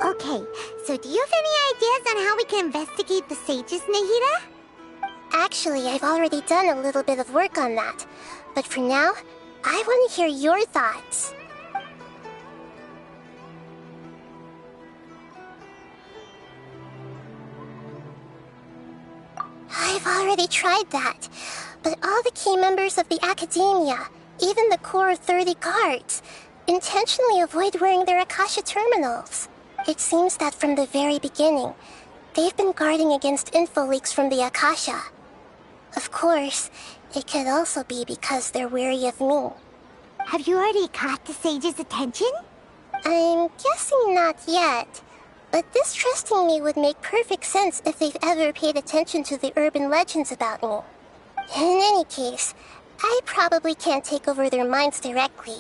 Okay, so do you have any ideas on how we can investigate the sages, Nahida? Actually, I've already done a little bit of work on that. But for now, I want to hear your thoughts. I've already tried that, but all the key members of the Academia, even the core 30 guards, intentionally avoid wearing their Akasha terminals. It seems that from the very beginning, they've been guarding against info leaks from the Akasha. Of course, it could also be because they're wary of me. Have you already caught the sage's attention? I'm guessing not yet. But distrusting me would make perfect sense if they've ever paid attention to the urban legends about me. In any case, I probably can't take over their minds directly.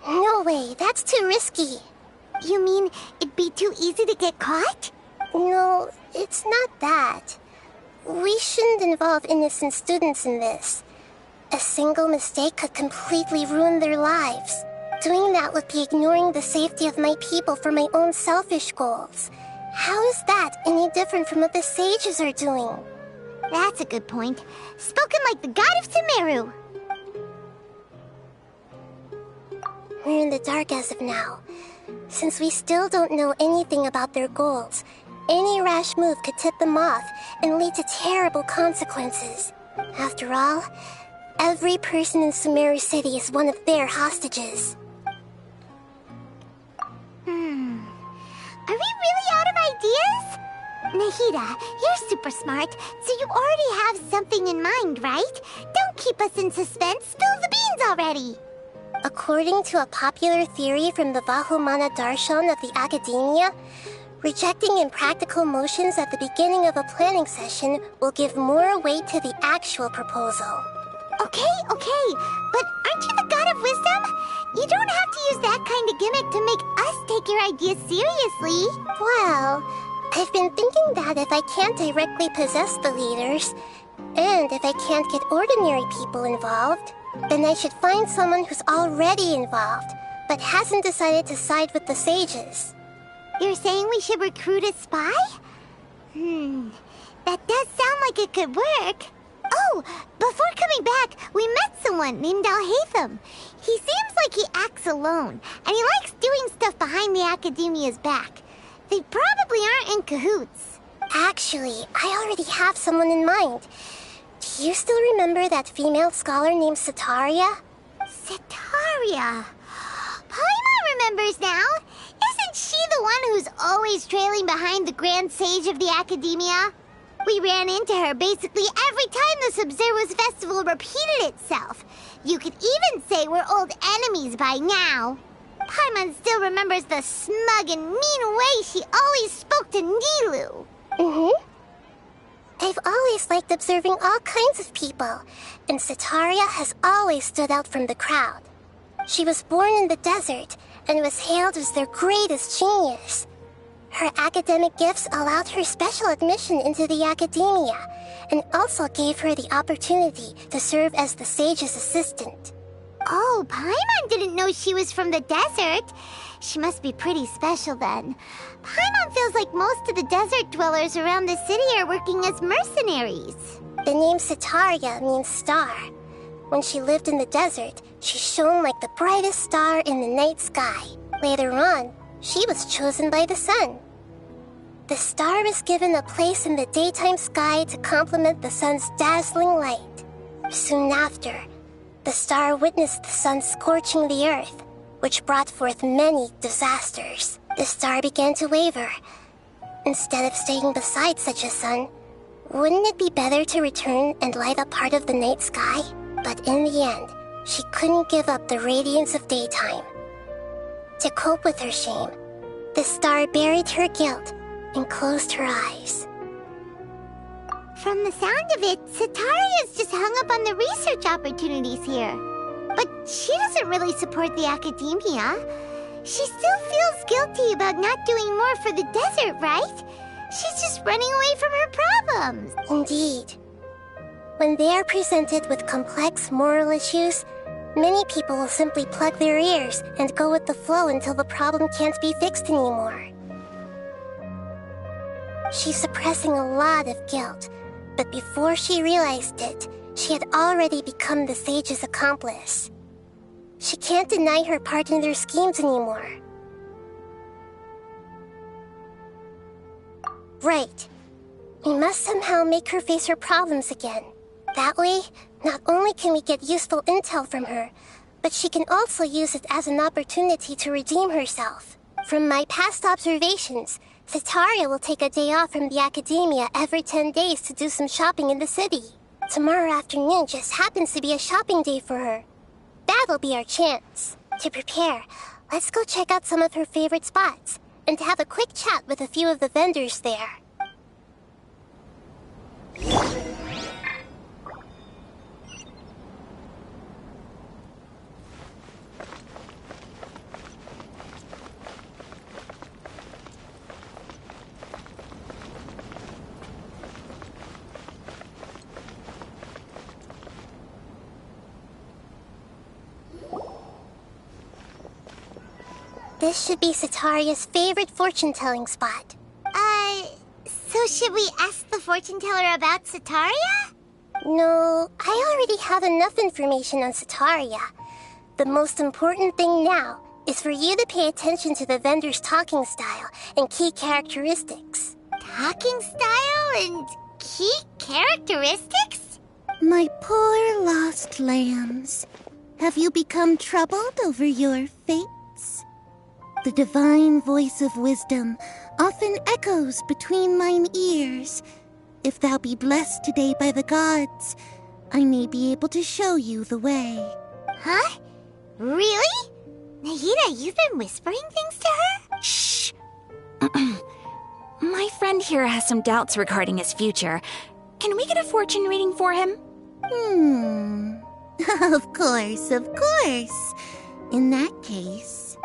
No way, that's too risky. You mean it'd be too easy to get caught? No, it's not that. We shouldn't involve innocent students in this. A single mistake could completely ruin their lives. Doing that would be ignoring the safety of my people for my own selfish goals. How is that any different from what the sages are doing? That's a good point. Spoken like the god of Sumeru. We're in the dark as of now. Since we still don't know anything about their goals, any rash move could tip them off and lead to terrible consequences. After all, every person in Sumeru City is one of their hostages. Are we really out of ideas? Nahida, you're super smart, so you already have something in mind, right? Don't keep us in suspense. Spill the beans already. According to a popular theory from the Vahumana Darshan of the Academia, rejecting impractical motions at the beginning of a planning session will give more weight to the actual proposal. Okay, but aren't you the god of wisdom? You don't have to use that kind of gimmick to make us take your ideas seriously. Well, I've been thinking that if I can't directly possess the leaders, and if I can't get ordinary people involved, then I should find someone who's already involved, but hasn't decided to side with the sages. You're saying we should recruit a spy? That does sound like it could work. Oh, before coming back, we met someone named Alhaitham. He seems like he acts alone, and he likes doing stuff behind the Academia's back. They probably aren't in cahoots. Actually, I already have someone in mind. Do you still remember that female scholar named Setaria? Setaria. Paimon remembers now. Isn't she the one who's always trailing behind the Grand Sage of the Academia? We ran into her basically every time the Sub-Zero's festival repeated itself. You could even say we're old enemies by now. Paimon still remembers the smug and mean way she always spoke to Nilu. I've always liked observing all kinds of people, and Setaria has always stood out from the crowd. She was born in the desert and was hailed as their greatest genius. Her academic gifts allowed her special admission into the Academia, and also gave her the opportunity to serve as the sage's assistant. Oh, Paimon didn't know she was from the desert. She must be pretty special then. Paimon feels like most of the desert dwellers around the city are working as mercenaries. The name Setaria means star. When she lived in the desert, she shone like the brightest star in the night sky. Later on, she was chosen by the sun. The star was given a place in the daytime sky to complement the sun's dazzling light. Soon after, the star witnessed the sun scorching the earth, which brought forth many disasters. The star began to waver. Instead of staying beside such a sun, wouldn't it be better to return and light up part of the night sky? But in the end, she couldn't give up the radiance of daytime. To cope with her shame, the star buried her guilt and closed her eyes. From the sound of it, Setaria's just hung up on the research opportunities here. But she doesn't really support the Academia. She still feels guilty about not doing more for the desert, right? She's just running away from her problems. Indeed. When they are presented with complex moral issues, Many people will simply plug their ears and go with the flow until the problem can't be fixed anymore. She's suppressing a lot of guilt, but before she realized it, she had already become the sage's accomplice. She can't deny her part in their schemes anymore. Right. We must somehow make her face her problems again. That way, not only can we get useful intel from her, but she can also use it as an opportunity to redeem herself. From my past observations, Setaria will take a day off from the academia every 10 days to do some shopping in the city. Tomorrow afternoon just happens to be a shopping day for her. That'll be our chance. To prepare, let's go check out some of her favorite spots, and have a quick chat with a few of the vendors there. This should be Setaria's favorite fortune-telling spot. So should we ask the fortune teller about Setaria? No, I already have enough information on Setaria. The most important thing now is for you to pay attention to the vendor's talking style and key characteristics. Talking style and key characteristics? My poor lost lambs, have you become troubled over your fates? The divine voice of wisdom often echoes between mine ears. If thou be blessed today by the gods, I may be able to show you the way. Huh? Really? Nahida, you've been whispering things to her? Shh! My friend here has some doubts regarding his future. Can we get a fortune reading for him? Of course, of course. In that case...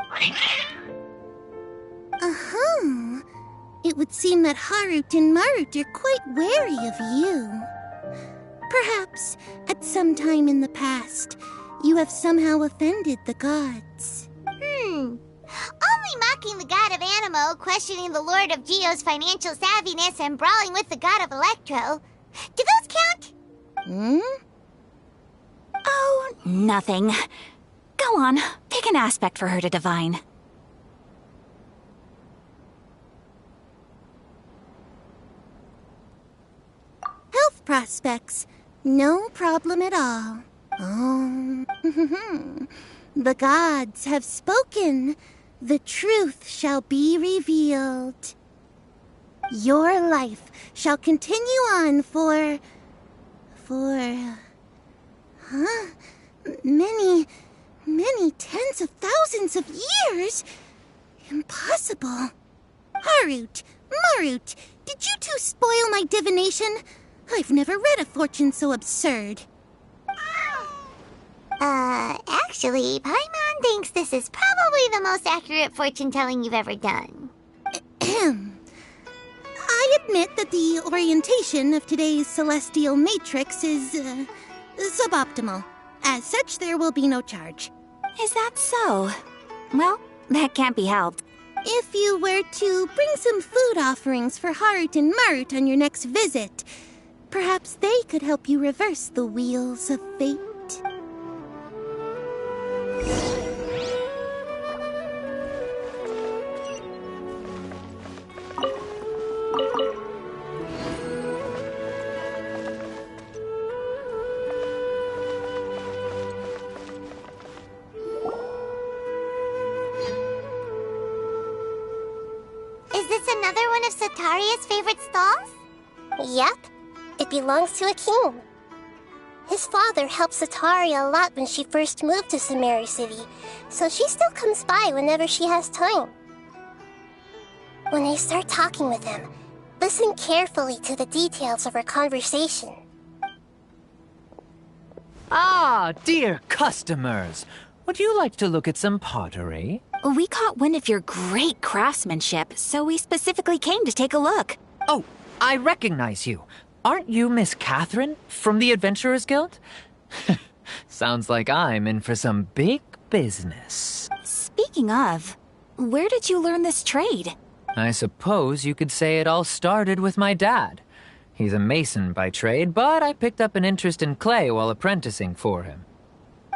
It would seem that Harut and Marut are quite wary of you. Perhaps, at some time in the past, you have somehow offended the gods. Only mocking the god of Animo, questioning the lord of Geo's financial savviness, and brawling with the god of Electro. Do those count? Oh, nothing. Go on, pick an aspect for her to divine. Health prospects. No problem at all. Oh, the gods have spoken. The truth shall be revealed. Your life shall continue on for many tens of thousands of years. Impossible. Harut, Marut, did you two spoil my divination? I've never read a fortune so absurd. Actually, Paimon thinks this is probably the most accurate fortune-telling you've ever done. I admit that the orientation of today's celestial matrix is, suboptimal. As such, there will be no charge. Is that so? Well, that can't be helped. If you were to bring some food offerings for Harut and Marut on your next visit, perhaps they could help you reverse the wheels of fate. Is this another one of Setaria's favorite stalls? Yep. It belongs to a king. His father helped Setaria a lot when she first moved to Samari City, so she still comes by whenever she has time. When I start talking with him, listen carefully to the details of our conversation. Ah, dear customers! Would you like to look at some pottery? We caught wind of your great craftsmanship, so we specifically came to take a look. Oh, I recognize you. Aren't you Miss Catherine from the Adventurers Guild? Sounds like I'm in for some big business. Speaking of, where did you learn this trade? I suppose you could say it all started with my dad. He's a mason by trade, but I picked up an interest in clay while apprenticing for him.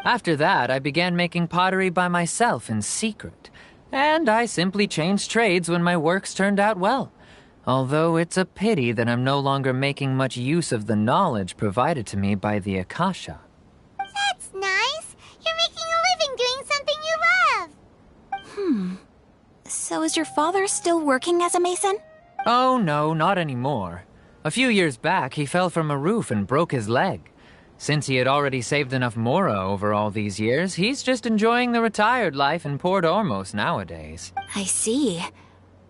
After that, I began making pottery by myself in secret, and I simply changed trades when my works turned out well. Although it's a pity that I'm no longer making much use of the knowledge provided to me by the Akasha. That's nice. You're making a living doing something you love. So is your father still working as a mason? Oh no, not anymore. A few years back, he fell from a roof and broke his leg. Since he had already saved enough mora over all these years, he's just enjoying the retired life in Port Ormos nowadays. I see.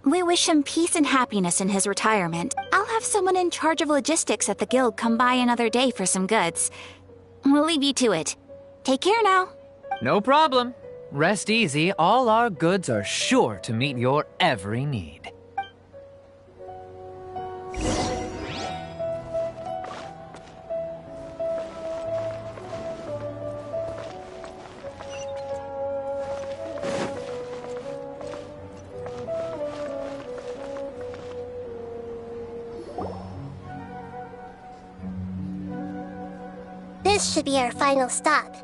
We wish him peace and happiness in his retirement. I'll have someone in charge of logistics at the guild come by another day for some goods. We'll leave you to it. Take care now. No problem. Rest easy, all our goods are sure to meet your every need. This should be our final stop.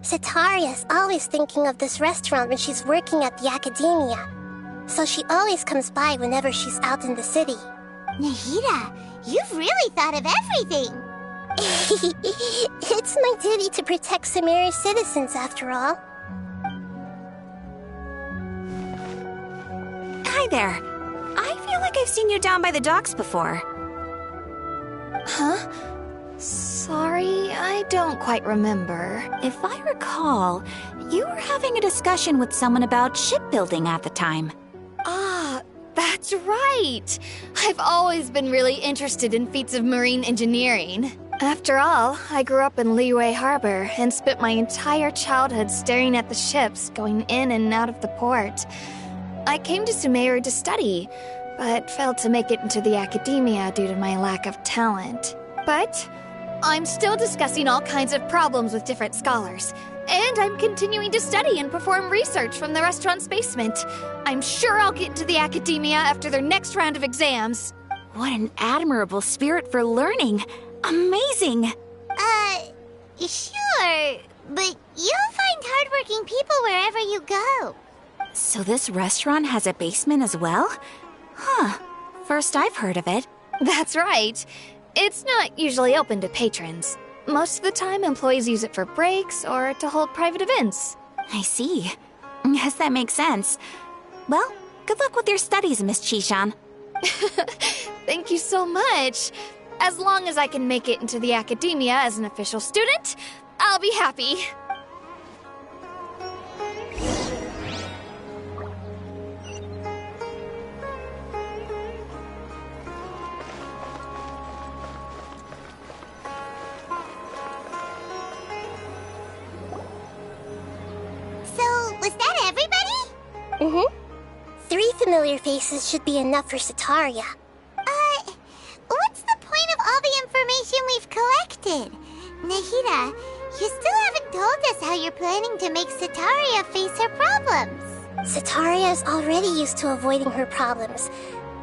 Setaria's always thinking of this restaurant when she's working at the academia, so she always comes by whenever she's out in the city. Nahida, you've really thought of everything. It's my duty to protect Sumeru's citizens, after all. Hi there. I feel like I've seen you down by the docks before. Huh? Sorry, I don't quite remember. If I recall, you were having a discussion with someone about shipbuilding at the time. Ah, that's right! I've always been really interested in feats of marine engineering. After all, I grew up in Liyue Harbor and spent my entire childhood staring at the ships going in and out of the port. I came to Sumeru to study, but failed to make it into the academia due to my lack of talent. But I'm still discussing all kinds of problems with different scholars, and I'm continuing to study and perform research from the restaurant's basement. I'm sure I'll get into the academia after their next round of exams. What an admirable spirit for learning. Amazing. Sure, but you'll find hardworking people wherever you go. So this restaurant has a basement as well? Huh. First I've heard of it. That's right. It's not usually open to patrons. Most of the time, employees use it for breaks or to hold private events. I see. Yes, that makes sense. Well, good luck with your studies, Miss Chishan. Thank you so much. As long as I can make it into the academia as an official student, I'll be happy. Was that everybody? Mm-hmm. 3 familiar faces should be enough for Setaria. What's the point of all the information we've collected? Nahida, you still haven't told us how you're planning to make Setaria face her problems. Setaria is already used to avoiding her problems,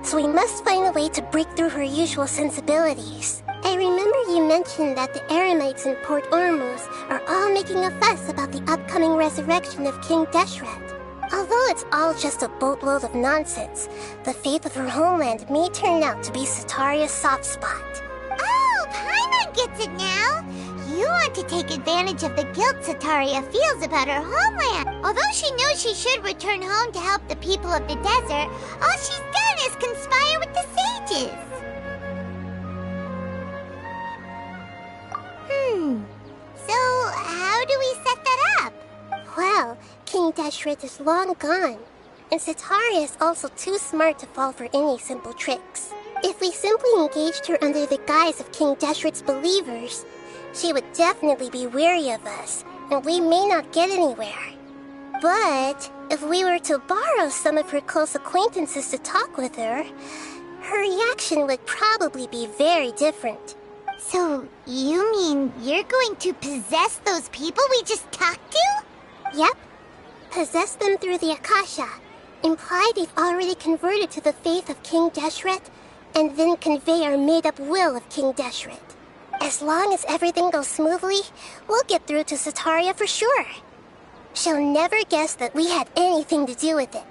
so we must find a way to break through her usual sensibilities. I remember you mentioned that the Eremites in Port Ormuz are all making a fuss about the upcoming resurrection of King Deshret. Although it's all just a boatload of nonsense, the faith of her homeland may turn out to be Setaria's soft spot. Oh, Paimon gets it now! You want to take advantage of the guilt Setaria feels about her homeland. Although she knows she should return home to help the people of the desert, all she's done is conspire with the sages. So, how do we set that up? Well, King Deshret is long gone, and Setaria is also too smart to fall for any simple tricks. If we simply engaged her under the guise of King Deshret's believers, she would definitely be wary of us, and we may not get anywhere. But if we were to borrow some of her close acquaintances to talk with her, her reaction would probably be very different. So, you mean you're going to possess those people we just talked to? Yep. Possess them through the Akasha. Imply they've already converted to the faith of King Deshret, and then convey our made-up will of King Deshret. As long as everything goes smoothly, we'll get through to Sataria for sure. She'll never guess that we had anything to do with it.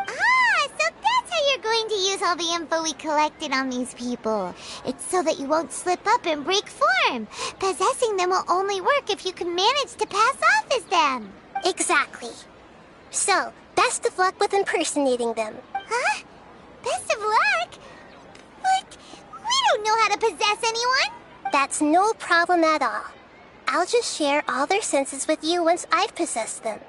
Ah, so that's how you're going to use all the info we collected on these people. It's so that you won't slip up and break form. Possessing them will only work if you can manage to pass off as them. Exactly. So, best of luck with impersonating them. Huh? Best of luck? But we don't know how to possess anyone. That's no problem at all. I'll just share all their senses with you once I've possessed them.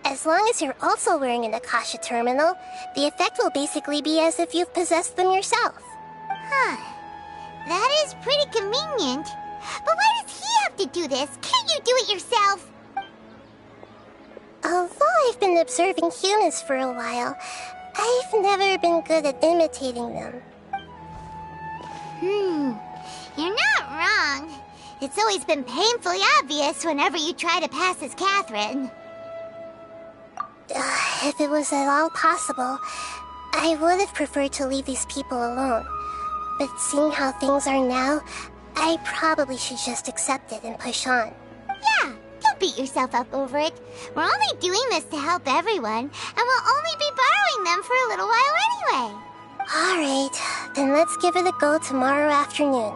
As long as you're also wearing an Akasha terminal, the effect will basically be as if you've possessed them yourself. Huh. That is pretty convenient. But why does he have to do this? Can't you do it yourself? Although I've been observing humans for a while, I've never been good at imitating them. You're not wrong. It's always been painfully obvious whenever you try to pass as Catherine. If it was at all possible, I would have preferred to leave these people alone. But seeing how things are now, I probably should just accept it and push on. Yeah, don't beat yourself up over it. We're only doing this to help everyone, and we'll only be borrowing them for a little while anyway. Alright, then let's give it a go tomorrow afternoon.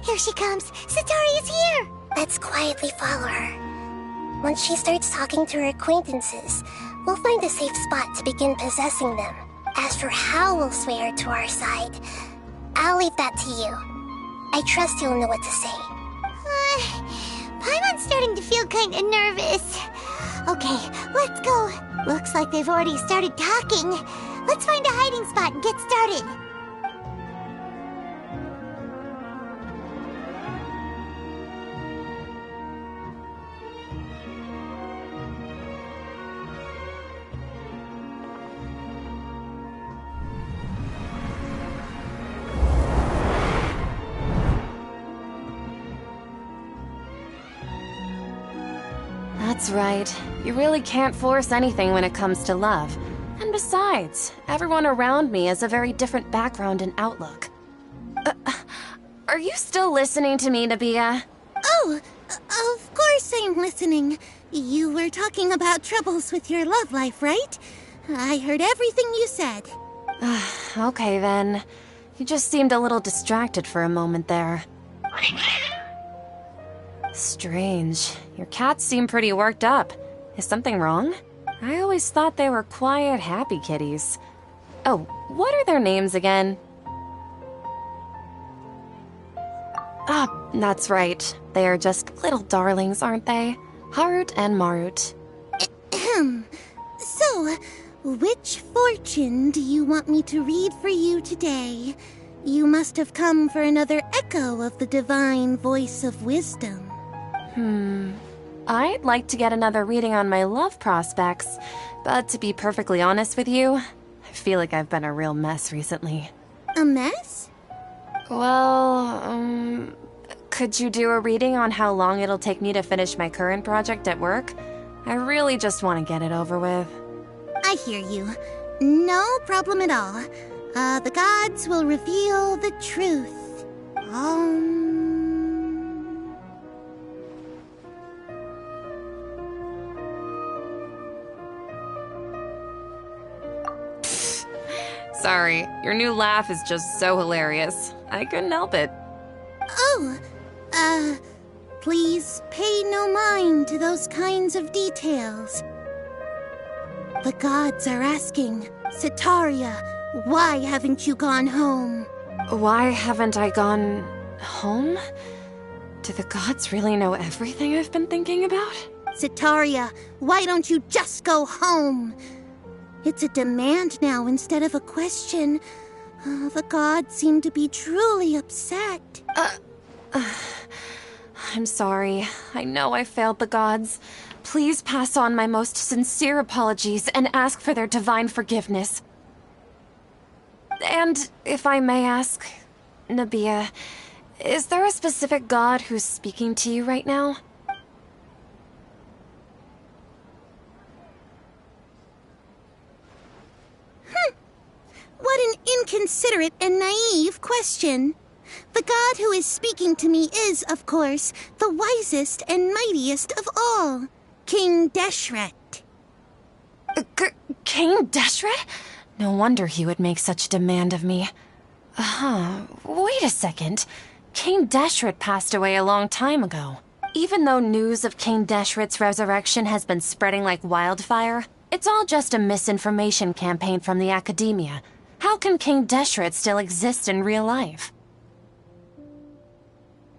Here she comes! Satari is here! Let's quietly follow her. Once she starts talking to her acquaintances, we'll find a safe spot to begin possessing them. As for how we'll sway her to our side, I'll leave that to you. I trust you'll know what to say. Paimon's starting to feel kinda nervous. Okay, let's go. Looks like they've already started talking. Let's find a hiding spot and get started. That's right. You really can't force anything when it comes to love. And besides, everyone around me has a very different background and outlook. Are you still listening to me, Nabia? Oh, of course I'm listening. You were talking about troubles with your love life, right? I heard everything you said. Okay then. You just seemed a little distracted for a moment there. Strange. Your cats seem pretty worked up. Is something wrong? I always thought they were quiet, happy kitties. Oh, what are their names again? Ah, that's right. They are just little darlings, aren't they? Harut and Marut. So, which fortune do you want me to read for you today? You must have come for another echo of the divine voice of wisdom. I'd like to get another reading on my love prospects, but to be perfectly honest with you, I feel like I've been a real mess recently. A mess? Well, could you do a reading on how long it'll take me to finish my current project at work? I really just want to get it over with. I hear you. No problem at all. The gods will reveal the truth. Sorry, your new laugh is just so hilarious. I couldn't help it. Please pay no mind to those kinds of details. The gods are asking, Setaria, why haven't you gone home? Why haven't I gone home? Do the gods really know everything I've been thinking about? Setaria, why don't you just go home? It's a demand now instead of a question. The gods seem to be truly upset. I'm sorry. I know I failed the gods. Please pass on my most sincere apologies and ask for their divine forgiveness. And if I may ask, Nabia, is there a specific god who's speaking to you right now? What an inconsiderate and naive question. The god who is speaking to me is, of course, the wisest and mightiest of all, King Deshret. King Deshret? No wonder he would make such demand of me. Wait a second. King Deshret passed away a long time ago. Even though news of King Deshret's resurrection has been spreading like wildfire, it's all just a misinformation campaign from the academia. How can King Deshret still exist in real life?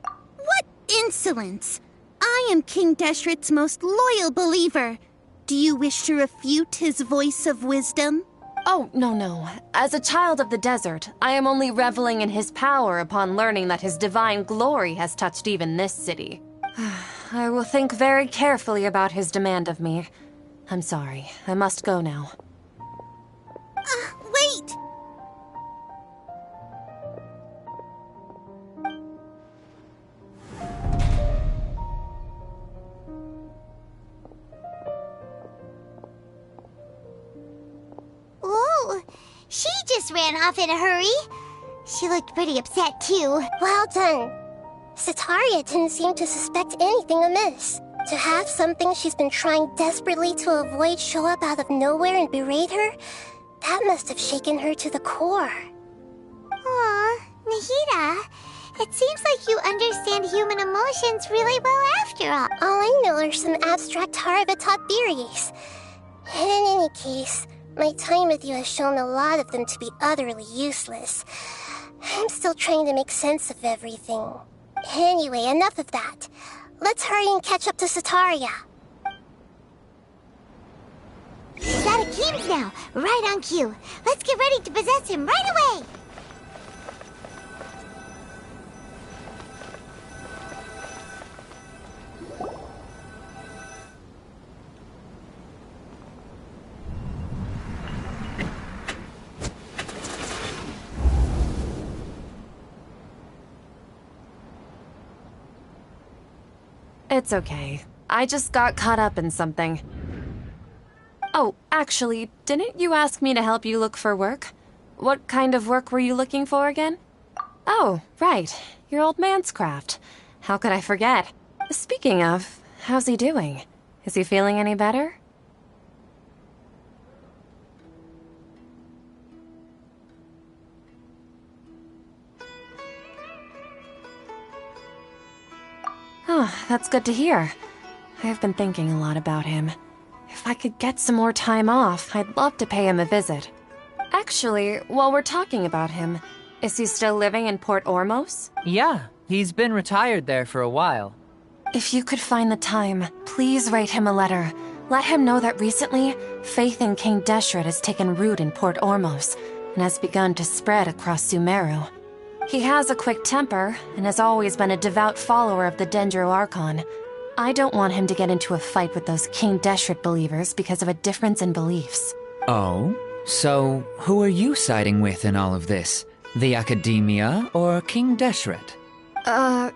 What insolence! I am King Deshret's most loyal believer. Do you wish to refute his voice of wisdom? Oh, no. As a child of the desert, I am only reveling in his power upon learning that his divine glory has touched even this city. I will think very carefully about his demand of me. I'm sorry. I must go now. Wait! Whoa, she just ran off in a hurry. She looked pretty upset, too. Well done. Setaria didn't seem to suspect anything amiss. To have something she's been trying desperately to avoid show up out of nowhere and berate her, that must have shaken her to the core. Aw, Nahida, it seems like you understand human emotions really well after all. All I know are some abstract Haravatot theories. In any case, my time with you has shown a lot of them to be utterly useless. I'm still trying to make sense of everything. Anyway, enough of that. Let's hurry and catch up to Setaria. He's out of Keem's now, right on cue. Let's get ready to possess him right away. It's okay. I just got caught up in something. Oh, actually, didn't you ask me to help you look for work? What kind of work were you looking for again? Oh, right. Your old man's craft. How could I forget? Speaking of, how's he doing? Is he feeling any better? Oh, that's good to hear. I've been thinking a lot about him. If I could get some more time off, I'd love to pay him a visit. Actually, while we're talking about him, is he still living in Port Ormos? Yeah, he's been retired there for a while. If you could find the time, please write him a letter. Let him know that recently, faith in King Deshret has taken root in Port Ormos and has begun to spread across Sumeru. He has a quick temper and has always been a devout follower of the Dendro Archon. I don't want him to get into a fight with those King Deshret believers because of a difference in beliefs. Oh? So, who are you siding with in all of this? The Academia or King Deshret? I'm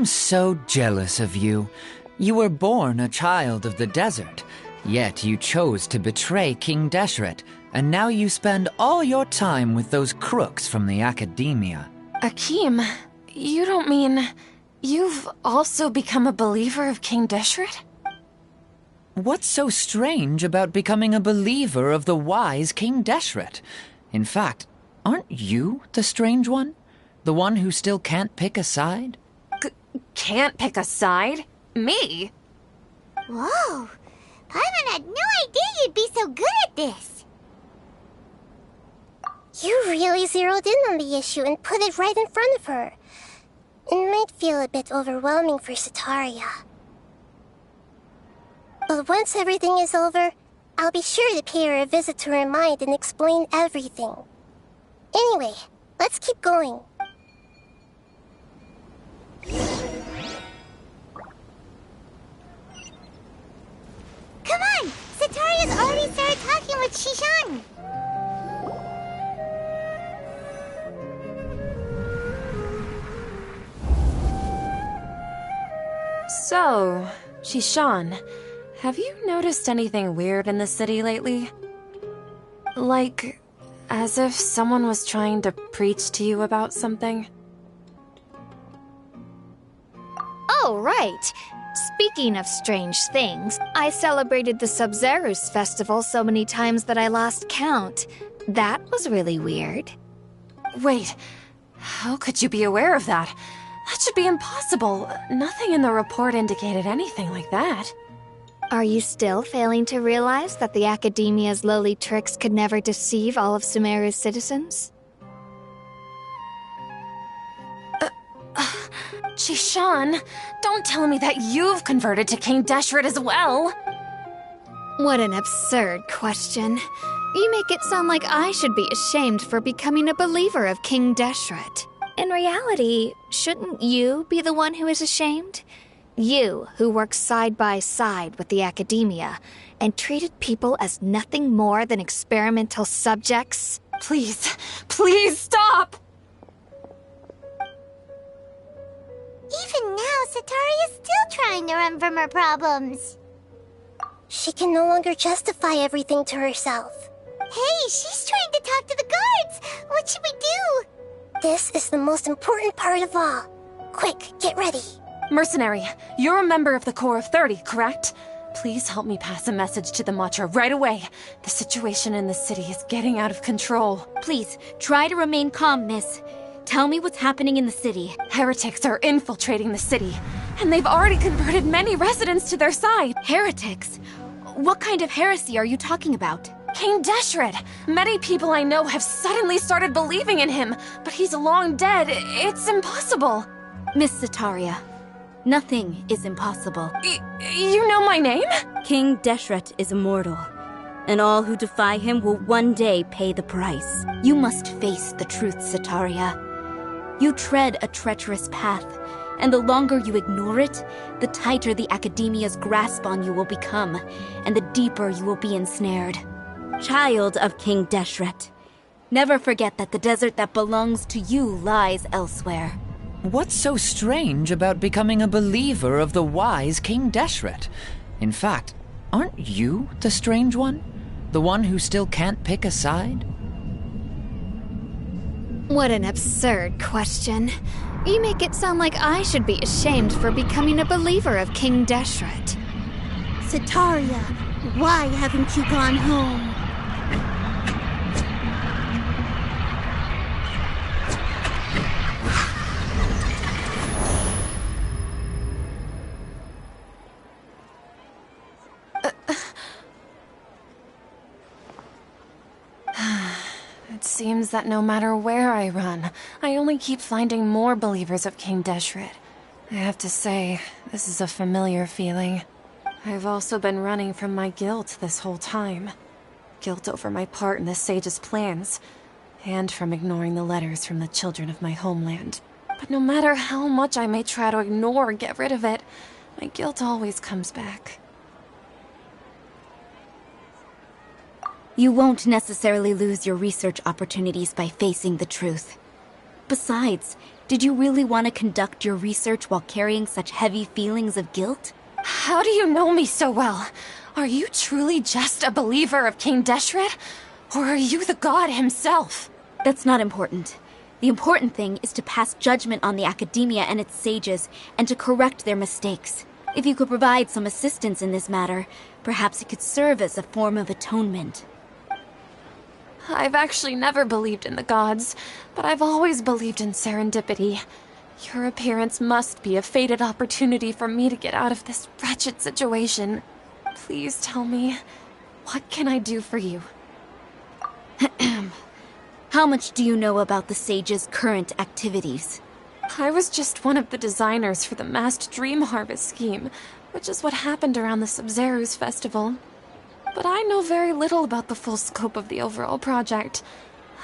so jealous of you. You were born a child of the desert, yet you chose to betray King Deshret, and now you spend all your time with those crooks from the Academia. Akeem, you don't mean... You've also become a believer of King Deshret? What's so strange about becoming a believer of the wise King Deshret? In fact, aren't you the strange one? The one who still can't pick a side? Can't pick a side? Me? Whoa! Paimon had no idea you'd be so good at this. You really zeroed in on the issue and put it right in front of her. It might feel a bit overwhelming for Setaria. But once everything is over, I'll be sure to pay her a visit to her mind and explain everything. Anyway, let's keep going. Come on! Setaria's already started talking with Shishan! So, Shishan, have you noticed anything weird in the city lately? Like, as if someone was trying to preach to you about something? Oh, right. Speaking of strange things, I celebrated the Sub-Zerus festival so many times that I lost count. That was really weird. Wait, how could you be aware of that? That should be impossible. Nothing in the report indicated anything like that. Are you still failing to realize that the Academia's lowly tricks could never deceive all of Sumeru's citizens? Shishan, don't tell me that you've converted to King Deshret as well! What an absurd question. You make it sound like I should be ashamed for becoming a believer of King Deshret. In reality, shouldn't you be the one who is ashamed? You, who works side by side with the Academia, and treated people as nothing more than experimental subjects? Please, please stop! Even now, Setaria's still trying to run from her problems. She can no longer justify everything to herself. Hey, she's trying to talk to the guards! What should we do? This is the most important part of all. Quick, get ready. Mercenary, you're a member of the Corps of 30, correct? Please help me pass a message to the Matcha right away. The situation in the city is getting out of control. Please, try to remain calm, miss. Tell me what's happening in the city. Heretics are infiltrating the city, and they've already converted many residents to their side. Heretics? What kind of heresy are you talking about? King Deshret! Many people I know have suddenly started believing in him, but he's long dead. It's impossible. Miss Setaria, nothing is impossible. You know my name? King Deshret is immortal, and all who defy him will one day pay the price. You must face the truth, Setaria. You tread a treacherous path, and the longer you ignore it, the tighter the Academia's grasp on you will become, and the deeper you will be ensnared. Child of King Deshret, never forget that the desert that belongs to you lies elsewhere. What's so strange about becoming a believer of the wise King Deshret? In fact, aren't you the strange one? The one who still can't pick a side? What an absurd question. You make it sound like I should be ashamed for becoming a believer of King Deshret. Sataria, why haven't you gone home? It seems that no matter where I run, I only keep finding more believers of King Deshret. I have to say, this is a familiar feeling. I've also been running from my guilt this whole time. Guilt over my part in the sage's plans, and from ignoring the letters from the children of my homeland. But no matter how much I may try to ignore or get rid of it, my guilt always comes back. You won't necessarily lose your research opportunities by facing the truth. Besides, did you really want to conduct your research while carrying such heavy feelings of guilt? How do you know me so well? Are you truly just a believer of King Deshret? Or are you the god himself? That's not important. The important thing is to pass judgment on the academia and its sages, and to correct their mistakes. If you could provide some assistance in this matter, perhaps it could serve as a form of atonement. I've actually never believed in the gods, but I've always believed in serendipity. Your appearance must be a fated opportunity for me to get out of this wretched situation. Please tell me, what can I do for you? How much do you know about the sage's current activities? I was just one of the designers for the massed dream harvest scheme, which is what happened around the Sub-Zeru's festival. But I know very little about the full scope of the overall project.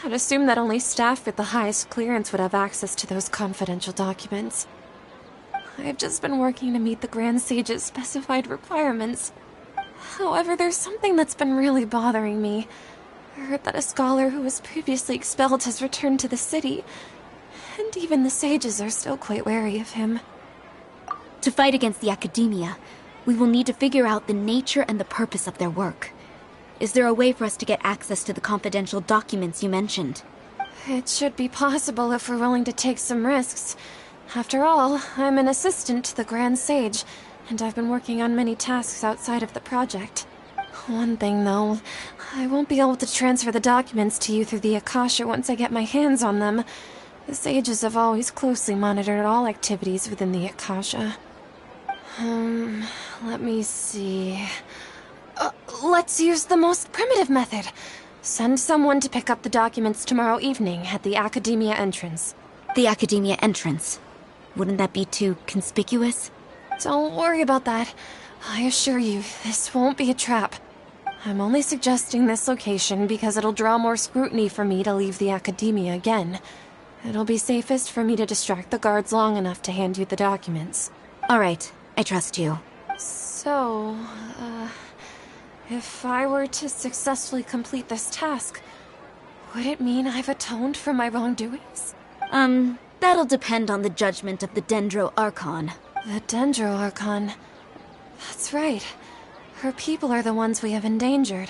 I'd assume that only staff with the highest clearance would have access to those confidential documents. I've just been working to meet the Grand Sage's specified requirements. However, there's something that's been really bothering me. I heard that a scholar who was previously expelled has returned to the city, and even the sages are still quite wary of him. To fight against the academia, we will need to figure out the nature and the purpose of their work. Is there a way for us to get access to the confidential documents you mentioned? It should be possible if we're willing to take some risks. After all, I'm an assistant to the Grand Sage, and I've been working on many tasks outside of the project. One thing, though, I won't be able to transfer the documents to you through the Akasha once I get my hands on them. The sages have always closely monitored all activities within the Akasha. Let me see... let's use the most primitive method. Send someone to pick up the documents tomorrow evening at the Academia entrance. The Academia entrance? Wouldn't that be too conspicuous? Don't worry about that. I assure you, this won't be a trap. I'm only suggesting this location because it'll draw more scrutiny for me to leave the Academia again. It'll be safest for me to distract the guards long enough to hand you the documents. All right, I trust you. So, if I were to successfully complete this task, would it mean I've atoned for my wrongdoings? That'll depend on the judgment of the Dendro Archon. The Dendro Archon. That's right. Her people are the ones we have endangered.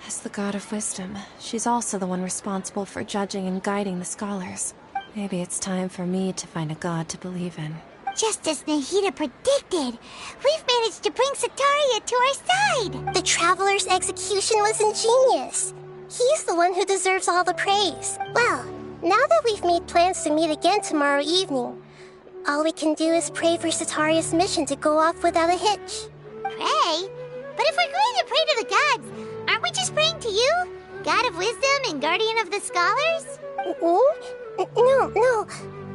As the God of Wisdom, she's also the one responsible for judging and guiding the scholars. Maybe it's time for me to find a god to believe in. Just as Nahida predicted, we've managed to bring Sataria to our side! The Traveler's execution was ingenious. He's the one who deserves all the praise. Well, now that we've made plans to meet again tomorrow evening, all we can do is pray for Sataria's mission to go off without a hitch. Pray? But if we're going to pray to the gods, aren't we just praying to you? God of Wisdom and Guardian of the Scholars? No.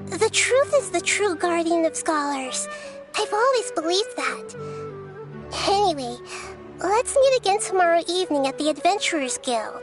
The truth is the true Guardian of Scholars. I've always believed that. Anyway, let's meet again tomorrow evening at the Adventurers Guild.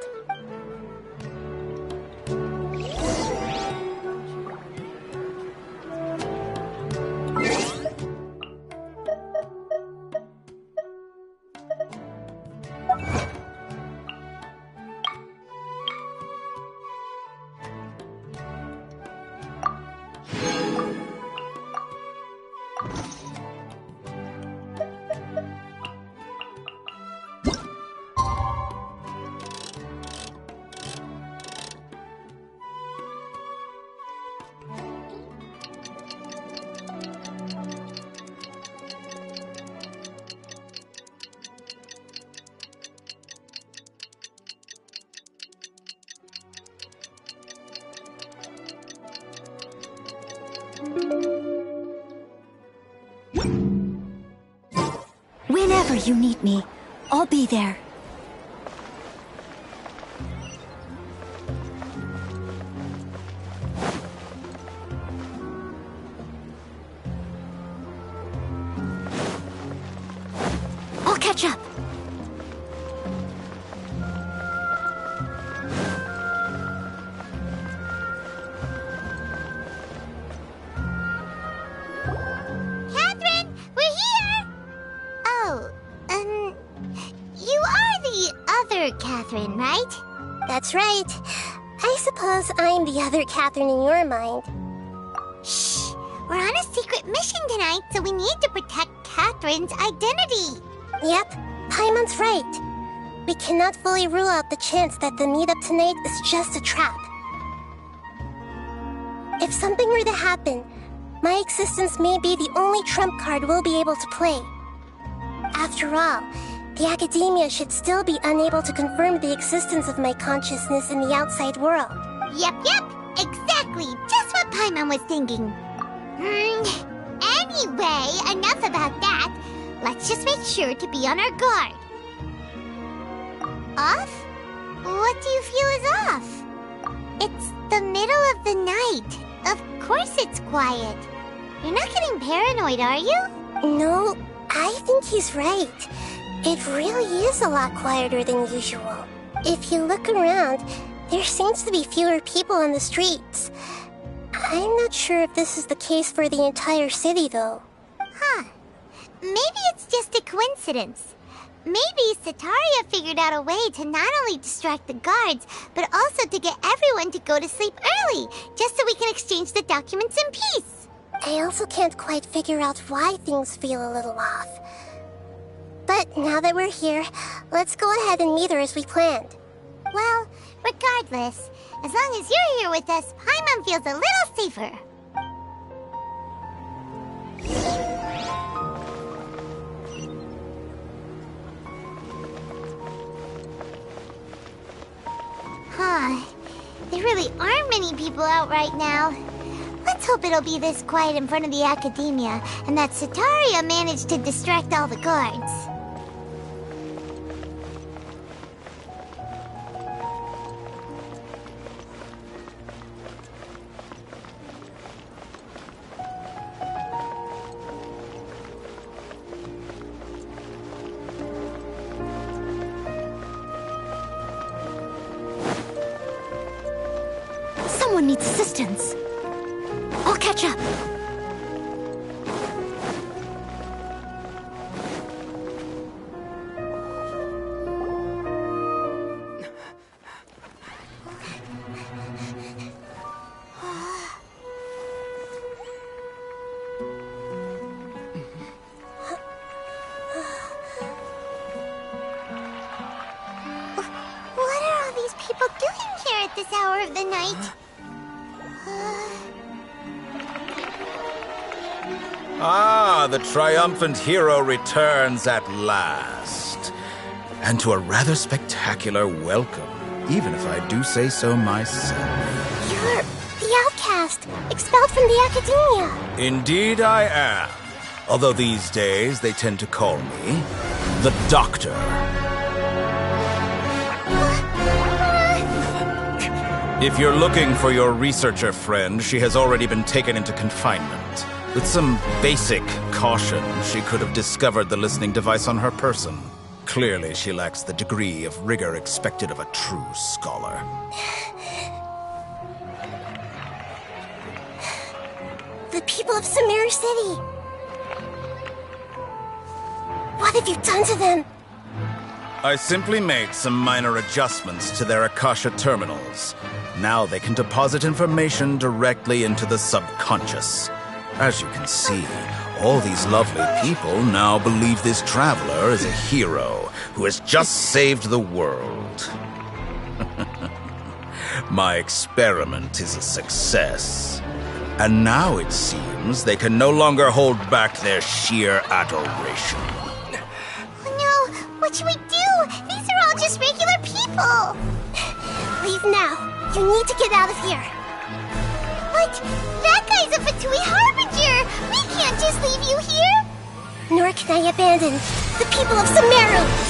Whenever you need me, I'll be there. I'll catch up. Catherine, we're here! Oh, you are the other Catherine, right? That's right. I suppose I'm the other Catherine in your mind. Shh! We're on a secret mission tonight, so we need to protect Catherine's identity. Yep, Paimon's right. We cannot fully rule out the chance that the meetup tonight is just a trap. If something were to happen, my existence may be the only trump card we'll be able to play. After all, the Academia should still be unable to confirm the existence of my consciousness in the outside world. Yep, exactly, just what Paimon was thinking. Anyway, enough about that. Let's just make sure to be on our guard. Off? What do you feel is off? It's the middle of the night. Of course it's quiet. You're not getting paranoid, are you? No, I think he's right. It really is a lot quieter than usual. If you look around, there seems to be fewer people on the streets. I'm not sure if this is the case for the entire city, though. Huh. Maybe it's just a coincidence. Maybe Setaria figured out a way to not only distract the guards, but also to get everyone to go to sleep early, just so we can exchange the documents in peace. I also can't quite figure out why things feel a little off. But now that we're here, let's go ahead and meet her as we planned. Well, regardless, as long as you're here with us, Paimon feels a little safer. Huh. There really aren't many people out right now. Let's hope it'll be this quiet in front of the Academia, and that Setaria managed to distract all the guards. Someone needs assistance. I'll catch up. What are all these people doing here at this hour of the night? Ah, the triumphant hero returns at last. And to a rather spectacular welcome, even if I do say so myself. You're the outcast, expelled from the Academia. Indeed I am. Although these days they tend to call me the Doctor. If you're looking for your researcher friend, she has already been taken into confinement. With some basic caution, she could have discovered the listening device on her person. Clearly, she lacks the degree of rigor expected of a true scholar. The people of Samir City. What have you done to them? I simply made some minor adjustments to their Akasha terminals. Now they can deposit information directly into the subconscious. As you can see, all these lovely people now believe this traveler is a hero who has just saved the world. My experiment is a success. And now it seems they can no longer hold back their sheer adoration. No, what should we do? These are all just regular people. Leave now. You need to get out of here. What? That guy's a Fatui Harbinger! We can't just leave you here! nor can I abandon the people of Sumeru!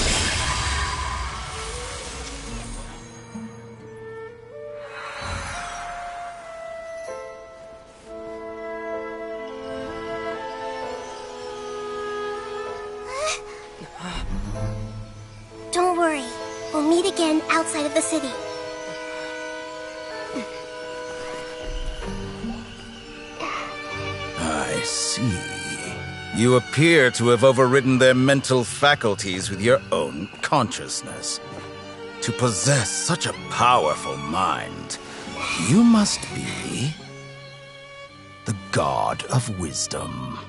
Don't worry. We'll meet again outside of the city. I see. You appear to have overridden their mental faculties with your own consciousness. To possess such a powerful mind, you must be the God of Wisdom.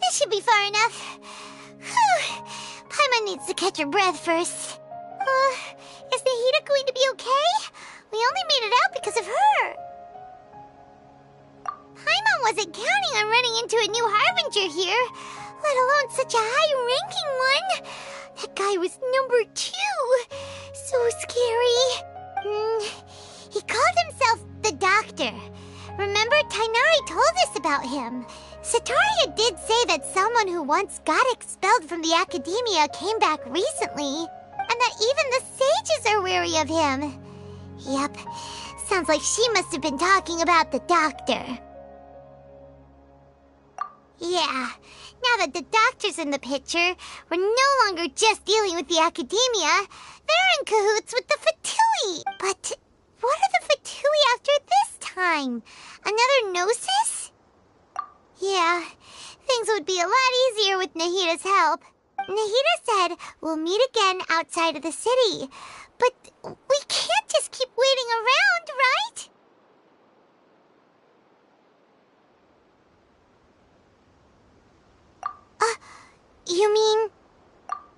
This should be far enough. Whew. Paimon needs to catch her breath first. Is Nahida going to be okay? We only made it out because of her. Paimon wasn't counting on running into a new Harbinger here, let alone such a high-ranking one. That guy was number 2. So scary. He called himself the Doctor. Remember, Tainari told us about him. Sataria did say that someone who once got expelled from the Academia came back recently, and that even the sages are wary of him. Yep, sounds like she must have been talking about the Doctor. Yeah, now that the Doctor's in the picture, we're no longer just dealing with the Academia. They're in cahoots with the Fatui. But what are the Fatui after this time? Another Gnosis? Yeah, things would be a lot easier with Nahida's help. Nahida said we'll meet again outside of the city. But we can't just keep waiting around, right? You mean...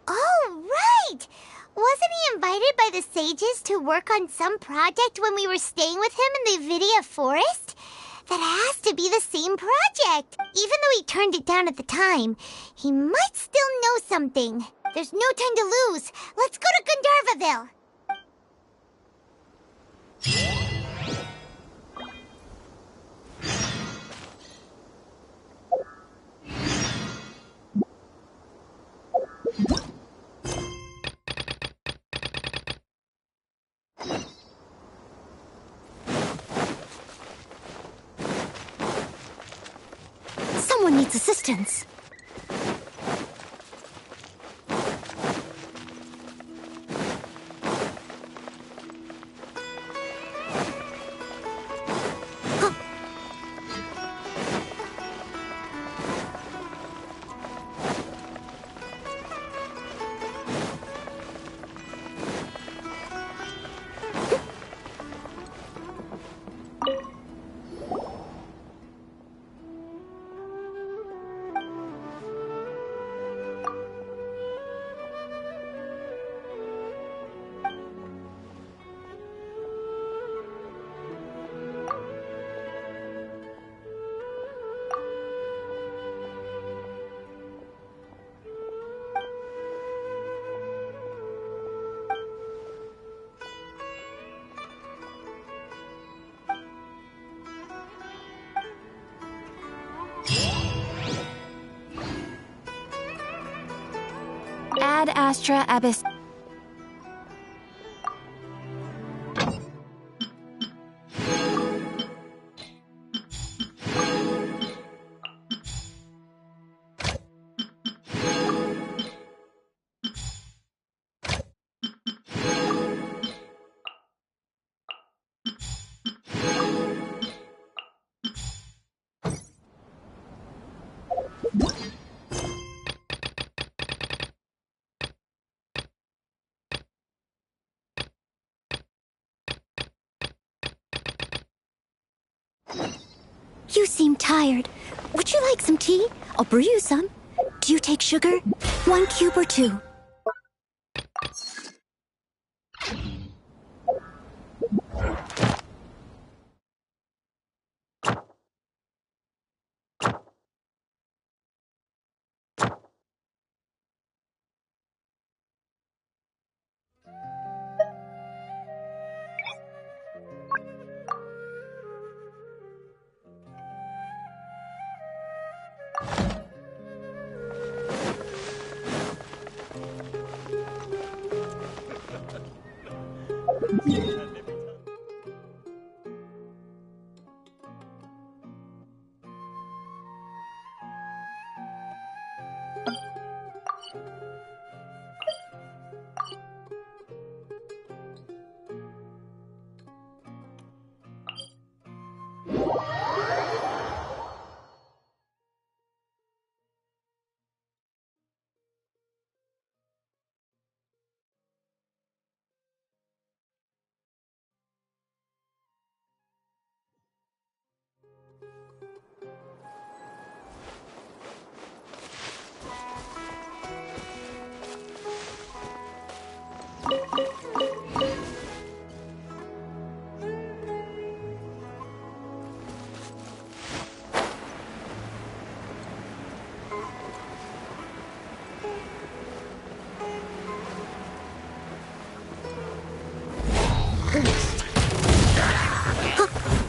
Oh, right! Wasn't he invited by the sages to work on some project when we were staying with him in the Vidia Forest? That has to be the same project. Even though he turned it down at the time, he might still know something. There's no time to lose. Let's go to Gandharvaville. Someone needs assistance. Ad Astra Abyss. You seem tired. Would you like some tea? I'll brew you some. Do you take sugar? 1 cube or 2?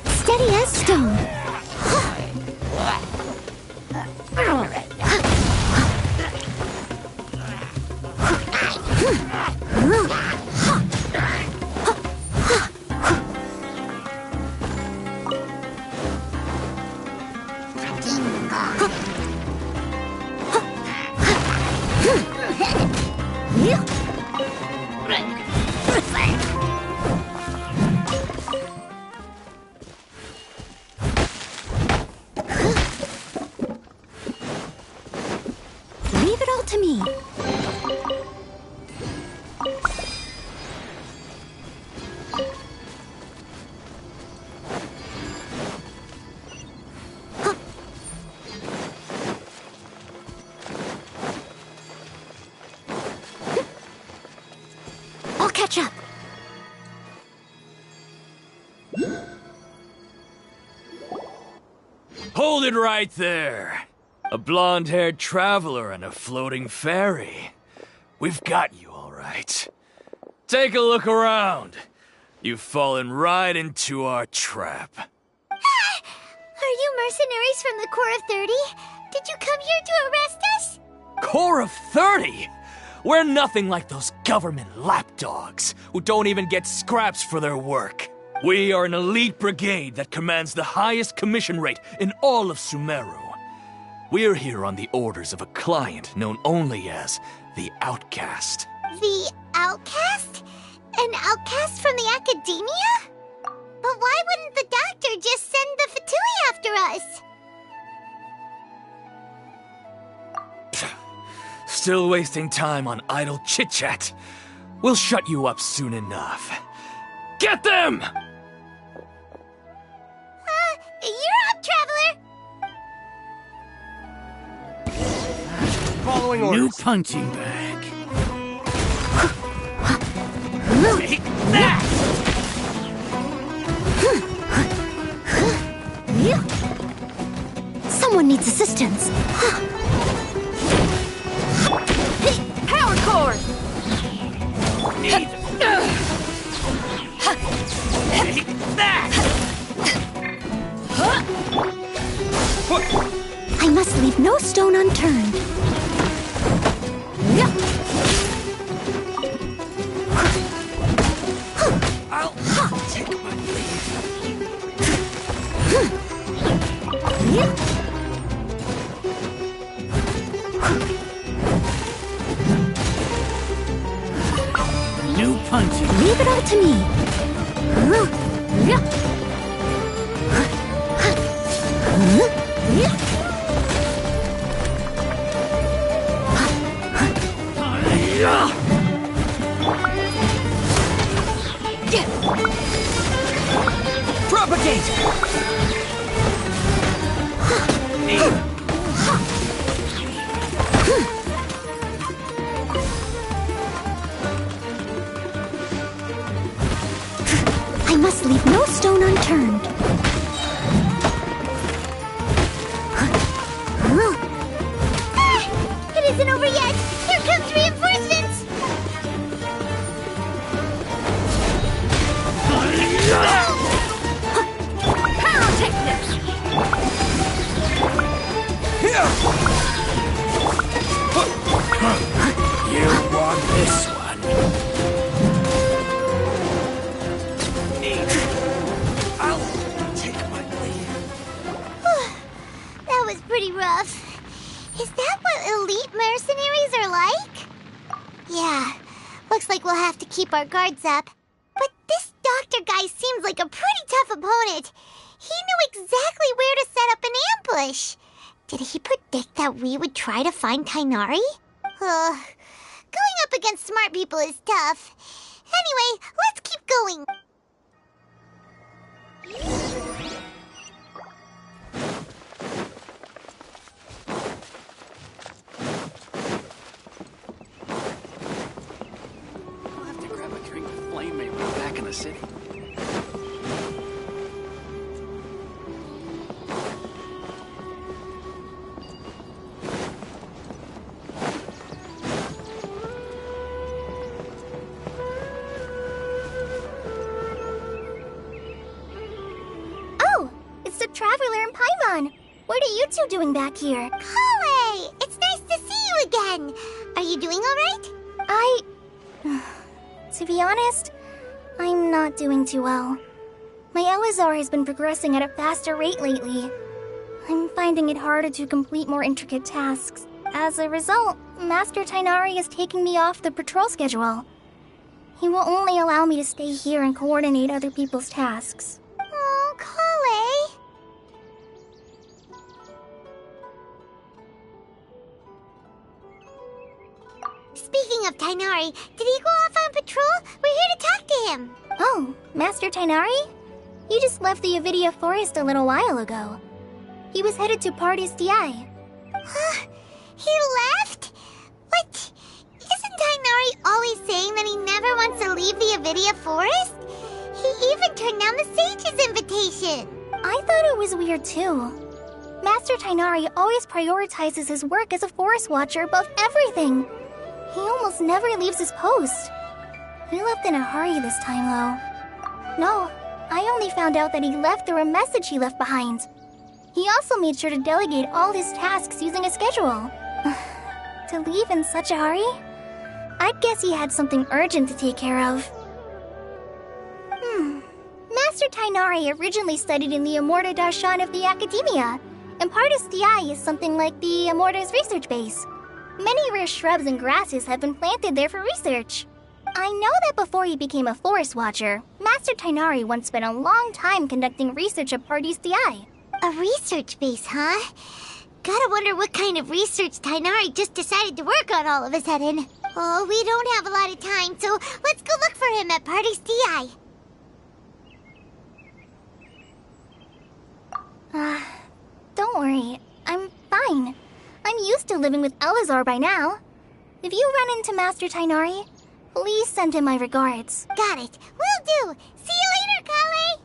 Steady as stone. Leave it all to me. I'll catch up. Hold it right there. A blonde-haired traveler and a floating fairy. We've got you all right. Take a look around. You've fallen right into our trap. Are you mercenaries from the Corps of 30? Did you come here to arrest us? Corps of 30? We're nothing like those government lapdogs who don't even get scraps for their work. We are an elite brigade that commands the highest commission rate in all of Sumeru. We're here on the orders of a client known only as the Outcast. The Outcast? An outcast from the Academia? But why wouldn't the doctor just send the Fatui after us? Still wasting time on idle chit-chat. We'll shut you up soon enough. Get them! You're up, Traveler! Following orders. New punching bag. Take that! Someone needs assistance. Power cord! Need Take that! I must leave no stone unturned. I'll take my leave. New punching. Leave it all to me. Propagate! was pretty rough. Is that what elite mercenaries are like? Yeah, looks like we'll have to keep our guards up. But this doctor guy seems like a pretty tough opponent. He knew exactly where to set up an ambush. Did he predict that we would try to find Tainari? Going up against smart people is tough. Anyway, let's keep going. I'll have to grab a drink with Flame maybe back in the city. Traveler and Paimon, what are you two doing back here? Kale! It's nice to see you again. Are you doing all right? To be honest, I'm not doing too well. My Elazar has been progressing at a faster rate lately. I'm finding it harder to complete more intricate tasks. As a result, Master Tainari is taking me off the patrol schedule. He will only allow me to stay here and coordinate other people's tasks. Oh, Kale! Speaking of Tainari, did he go off on patrol? We're here to talk to him. Oh, Master Tainari? He just left the Avidia Forest a little while ago. He was headed to Party's DI. Huh? He left? What? Isn't Tainari always saying that he never wants to leave the Avidia Forest? He even turned down the Sage's invitation. I thought it was weird too. Master Tainari always prioritizes his work as a forest watcher above everything. He almost never leaves his post. He left in a hurry this time, though. No, I only found out that he left through a message he left behind. He also made sure to delegate all his tasks using a schedule. To leave in such a hurry? I'd guess he had something urgent to take care of. Master Tainari originally studied in the Amorta Darshan of the Academia, and Partis DI is something like the Amorta's research base. Many rare shrubs and grasses have been planted there for research. I know that before he became a forest watcher, Master Tainari once spent a long time conducting research at Partis DI. A research base, huh? Gotta wonder what kind of research Tainari just decided to work on all of a sudden. Oh, we don't have a lot of time, so let's go look for him at Partis DI. Don't worry. I'm fine. I'm used to living with Elazar by now. If you run into Master Tainari, please send him my regards. Got it. Will do. See you later, Kale.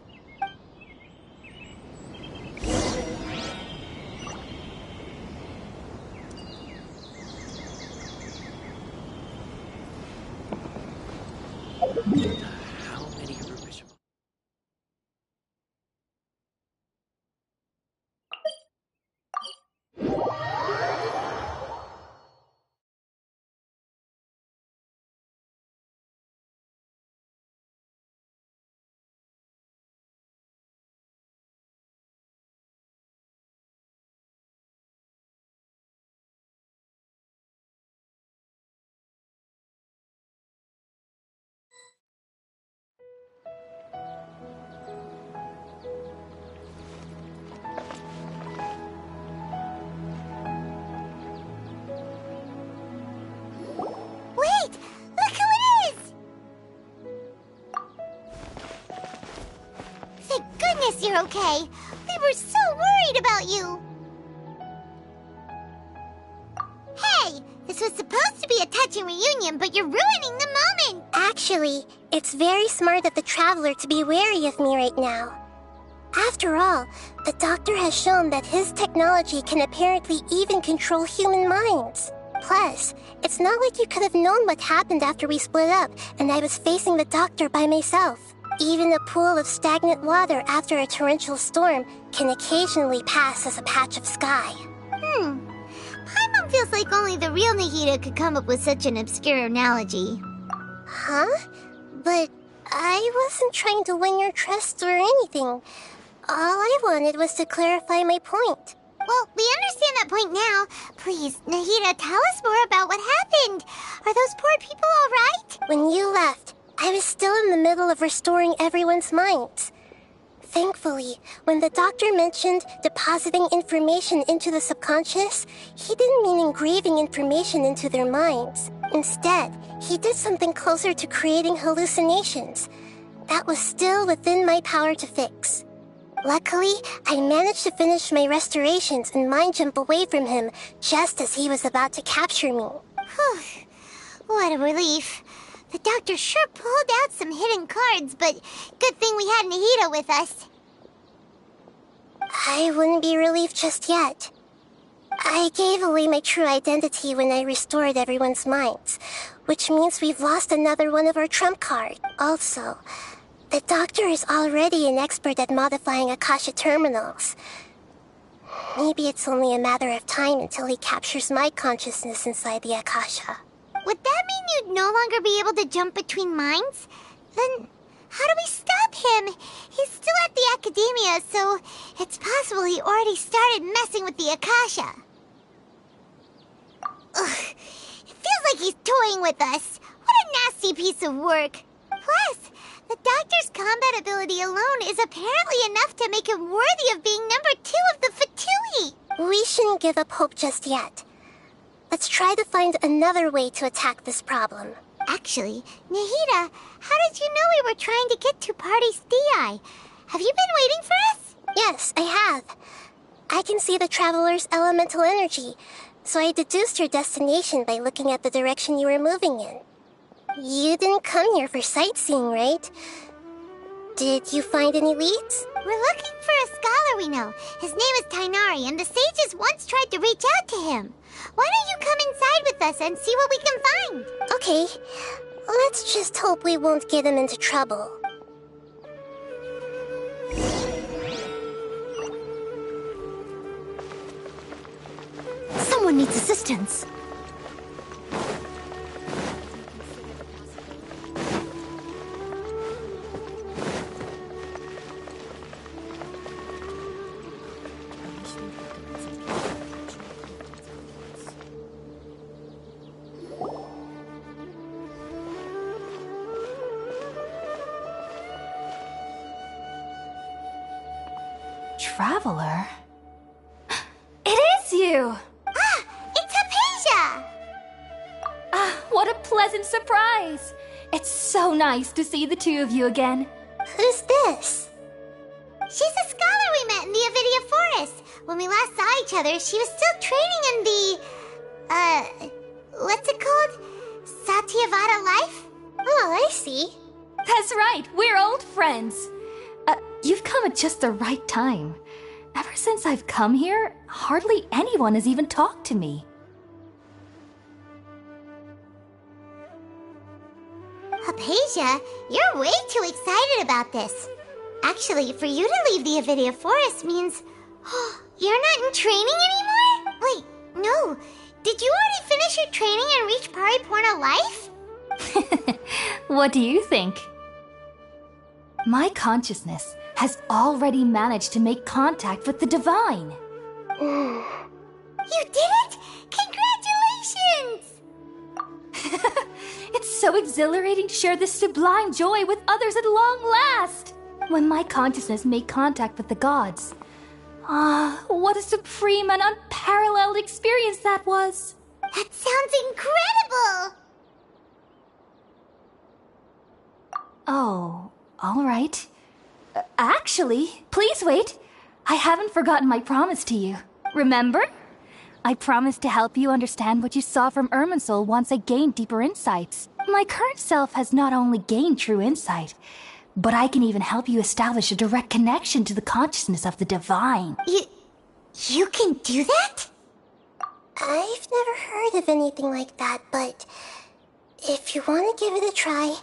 How many rubbish? Wait! Look who it is! Thank goodness you're okay. We were so worried about you. Hey! This was supposed to be a touching reunion, but you're ruining the moment! Actually, it's very smart of the Traveler to be wary of me right now. After all, the Doctor has shown that his technology can apparently even control human minds. Plus, it's not like you could have known what happened after we split up and I was facing the Doctor by myself. Even a pool of stagnant water after a torrential storm can occasionally pass as a patch of sky. Paimon feels like only the real Nahida could come up with such an obscure analogy. Huh? But I wasn't trying to win your trust or anything. All I wanted was to clarify my point. Well, we understand that point now. Please, Nahida, tell us more about what happened. Are those poor people all right? When you left, I was still in the middle of restoring everyone's minds. Thankfully, when the doctor mentioned depositing information into the subconscious, he didn't mean engraving information into their minds. Instead, he did something closer to creating hallucinations. That was still within my power to fix. Luckily, I managed to finish my restorations and mind jump away from him just as he was about to capture me. What a relief. The doctor sure pulled out some hidden cards, but good thing we had Nahida with us. I wouldn't be relieved just yet. I gave away my true identity when I restored everyone's minds, which means we've lost another one of our trump cards. Also, the doctor is already an expert at modifying Akasha terminals. Maybe it's only a matter of time until he captures my consciousness inside the Akasha. Would that mean you'd no longer be able to jump between minds? Then how do we stop him? He's still at the Academia, so it's possible he already started messing with the Akasha. Ugh, it feels like he's toying with us. What a nasty piece of work. Plus, the doctor's combat ability alone is apparently enough to make him worthy of being number 2 of the Fatui. We shouldn't give up hope just yet. Let's try to find another way to attack this problem. Actually, Nahida, how did you know we were trying to get to Party's DI? Have you been waiting for us? Yes, I have. I can see the traveler's elemental energy, so I deduced your destination by looking at the direction you were moving in. You didn't come here for sightseeing, right? Did you find any leads? We're looking for a scholar we know. His name is Tainari, and the sages once tried to reach out to him. Why don't you come inside with us and see what we can find? Okay, let's just hope we won't get him into trouble. Someone needs assistance. Traveler? It is you! Ah, it's Hypatia! Ah, what a pleasant surprise! It's so nice to see the two of you again. Who's this? She's a scholar we met in the Avidia Forest. When we last saw each other, she was still training in the... what's it called? Satyavada life? Oh, I see. That's right, we're old friends. You've come at just the right time. Ever since I've come here, hardly anyone has even talked to me. Hypatia, you're way too excited about this. Actually, for you to leave the Avidia Forest means... you're not in training anymore? Wait, no. Did you already finish your training and reach Paripurna life? What do you think? My consciousness has already managed to make contact with the divine. You did it? Congratulations! It's so exhilarating to share this sublime joy with others at long last! When my consciousness made contact with the gods. Ah, what a supreme and unparalleled experience that was! That sounds incredible! Oh, all right. Actually, please wait. I haven't forgotten my promise to you. Remember? I promised to help you understand what you saw from Irminsul once I gained deeper insights. My current self has not only gained true insight, but I can even help you establish a direct connection to the consciousness of the divine. You can do that? I've never heard of anything like that, but if you want to give it a try,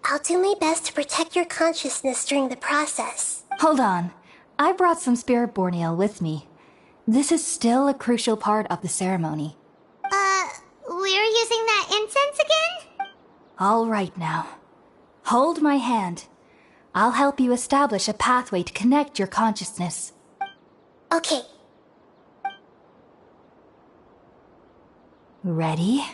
I'll do my best to protect your consciousness during the process. Hold on. I brought some spirit-born ale with me. This is still a crucial part of the ceremony. We're using that incense again? All right now. Hold my hand. I'll help you establish a pathway to connect your consciousness. Okay. Ready?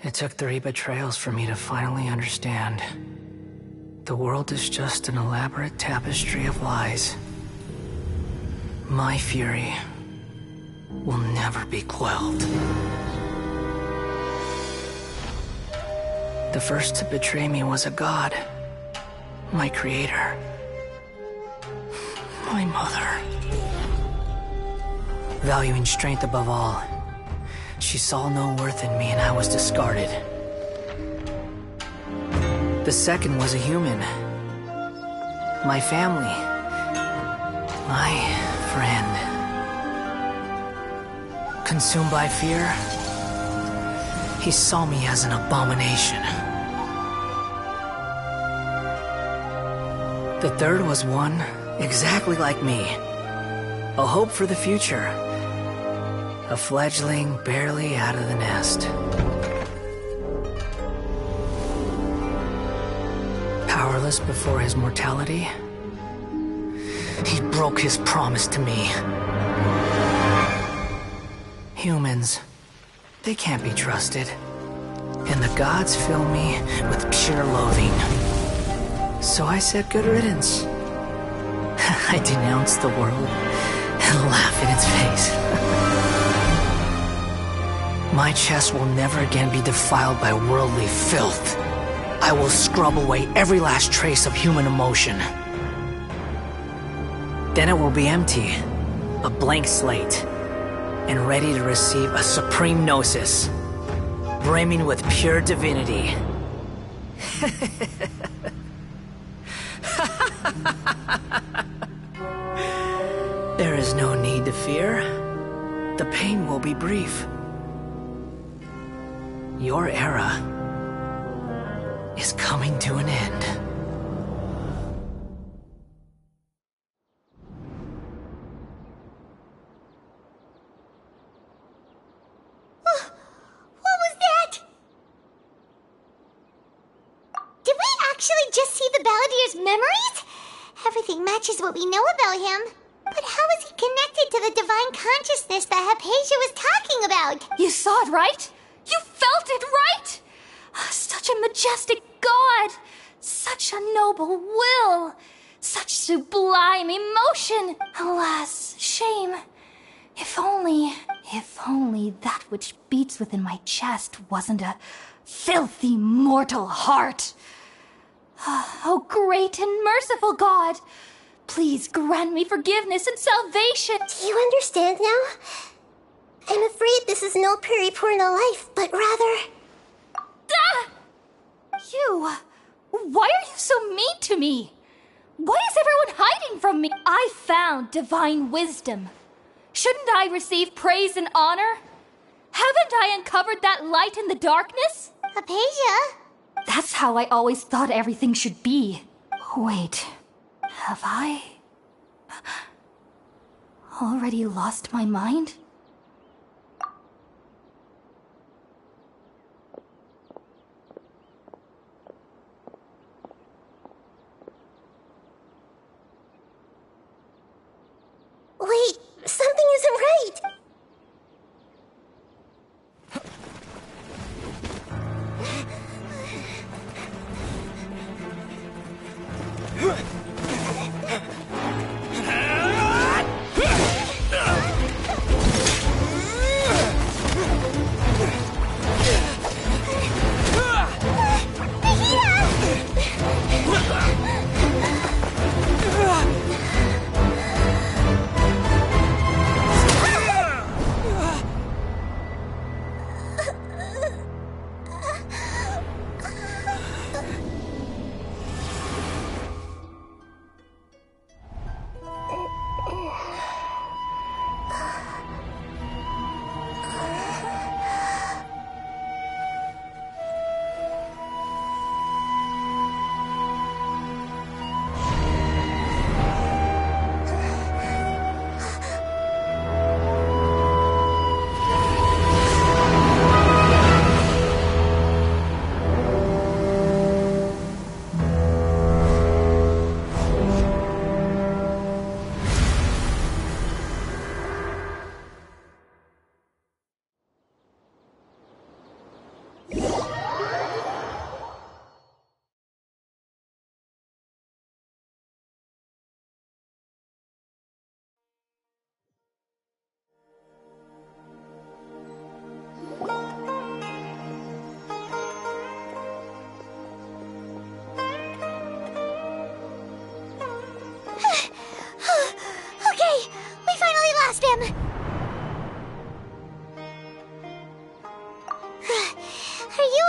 It took 3 betrayals for me to finally understand. The world is just an elaborate tapestry of lies. My fury will never be quelled. The first to betray me was a god. My creator. My mother. Valuing strength above all, she saw no worth in me and I was discarded. The second was a human. My family. My friend. Consumed by fear, he saw me as an abomination. The third was one exactly like me. A hope for the future. A fledgling barely out of the nest. Powerless before his mortality, he broke his promise to me. Humans, they can't be trusted. And the gods fill me with pure loathing. So I said good riddance. I denounced the world and laughed in its face. My chest will never again be defiled by worldly filth. I will scrub away every last trace of human emotion. Then it will be empty, a blank slate, and ready to receive a supreme gnosis, brimming with pure divinity. There is no need to fear. The pain will be brief. Your era is coming to an end. What was that? Did we actually just see the Balladier's memories? Everything matches what we know about him. But how is he connected to the divine consciousness that Hypatia was talking about? You saw it, right? You felt it, right? Such a majestic god! Such a noble will! Such sublime emotion! Alas, shame. If only that which beats within my chest wasn't a filthy mortal heart. Oh, great and merciful God! Please grant me forgiveness and salvation! Do you understand now? I'm afraid this is no periporno life, but rather... Ah! You! Why are you so mean to me? Why is everyone hiding from me? I found divine wisdom. Shouldn't I receive praise and honor? Haven't I uncovered that light in the darkness? Hypatia? That's how I always thought everything should be. Wait, have I already lost my mind? Wait, something isn't right!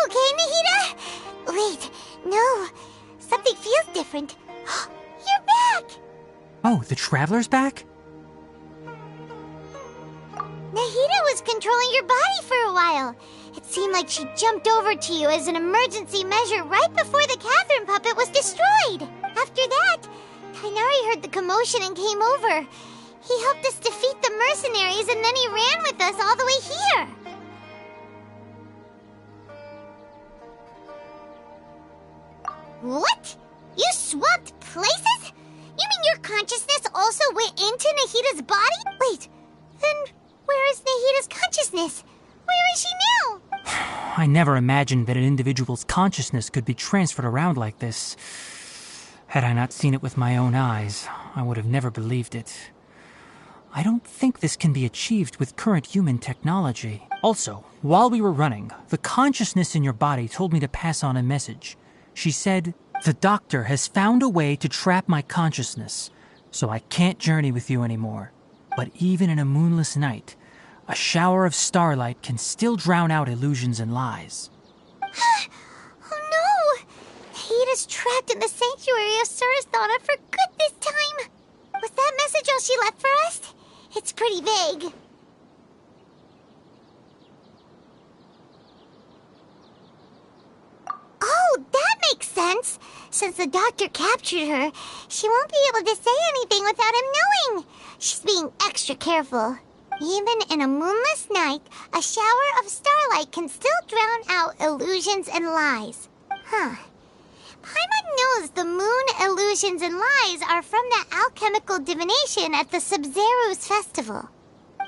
okay, Nahida? Wait, no. Something feels different. You're back! Oh, the Traveler's back? Nahida was controlling your body for a while. It seemed like she jumped over to you as an emergency measure right before the Catherine puppet was destroyed. After that, Tainari heard the commotion and came over. He helped us defeat the mercenaries and then he ran with us all the way here. What? You swapped places? You mean your consciousness also went into Nahida's body? Wait, then where is Nahida's consciousness? Where is she now? I never imagined that an individual's consciousness could be transferred around like this. Had I not seen it with my own eyes, I would have never believed it. I don't think this can be achieved with current human technology. Also, while we were running, the consciousness in your body told me to pass on a message. She said, "The doctor has found a way to trap my consciousness, so I can't journey with you anymore. But even in a moonless night, a shower of starlight can still drown out illusions and lies." Oh no! Nahida's trapped in the sanctuary of Surasthana for good this time. Was that message all she left for us? It's pretty vague. Oh, that makes sense. Since the doctor captured her, she won't be able to say anything without him knowing. She's being extra careful. Even in a moonless night, a shower of starlight can still drown out illusions and lies. Huh. Paimon knows the moon illusions and lies are from that alchemical divination at the Sub-Zeru's festival.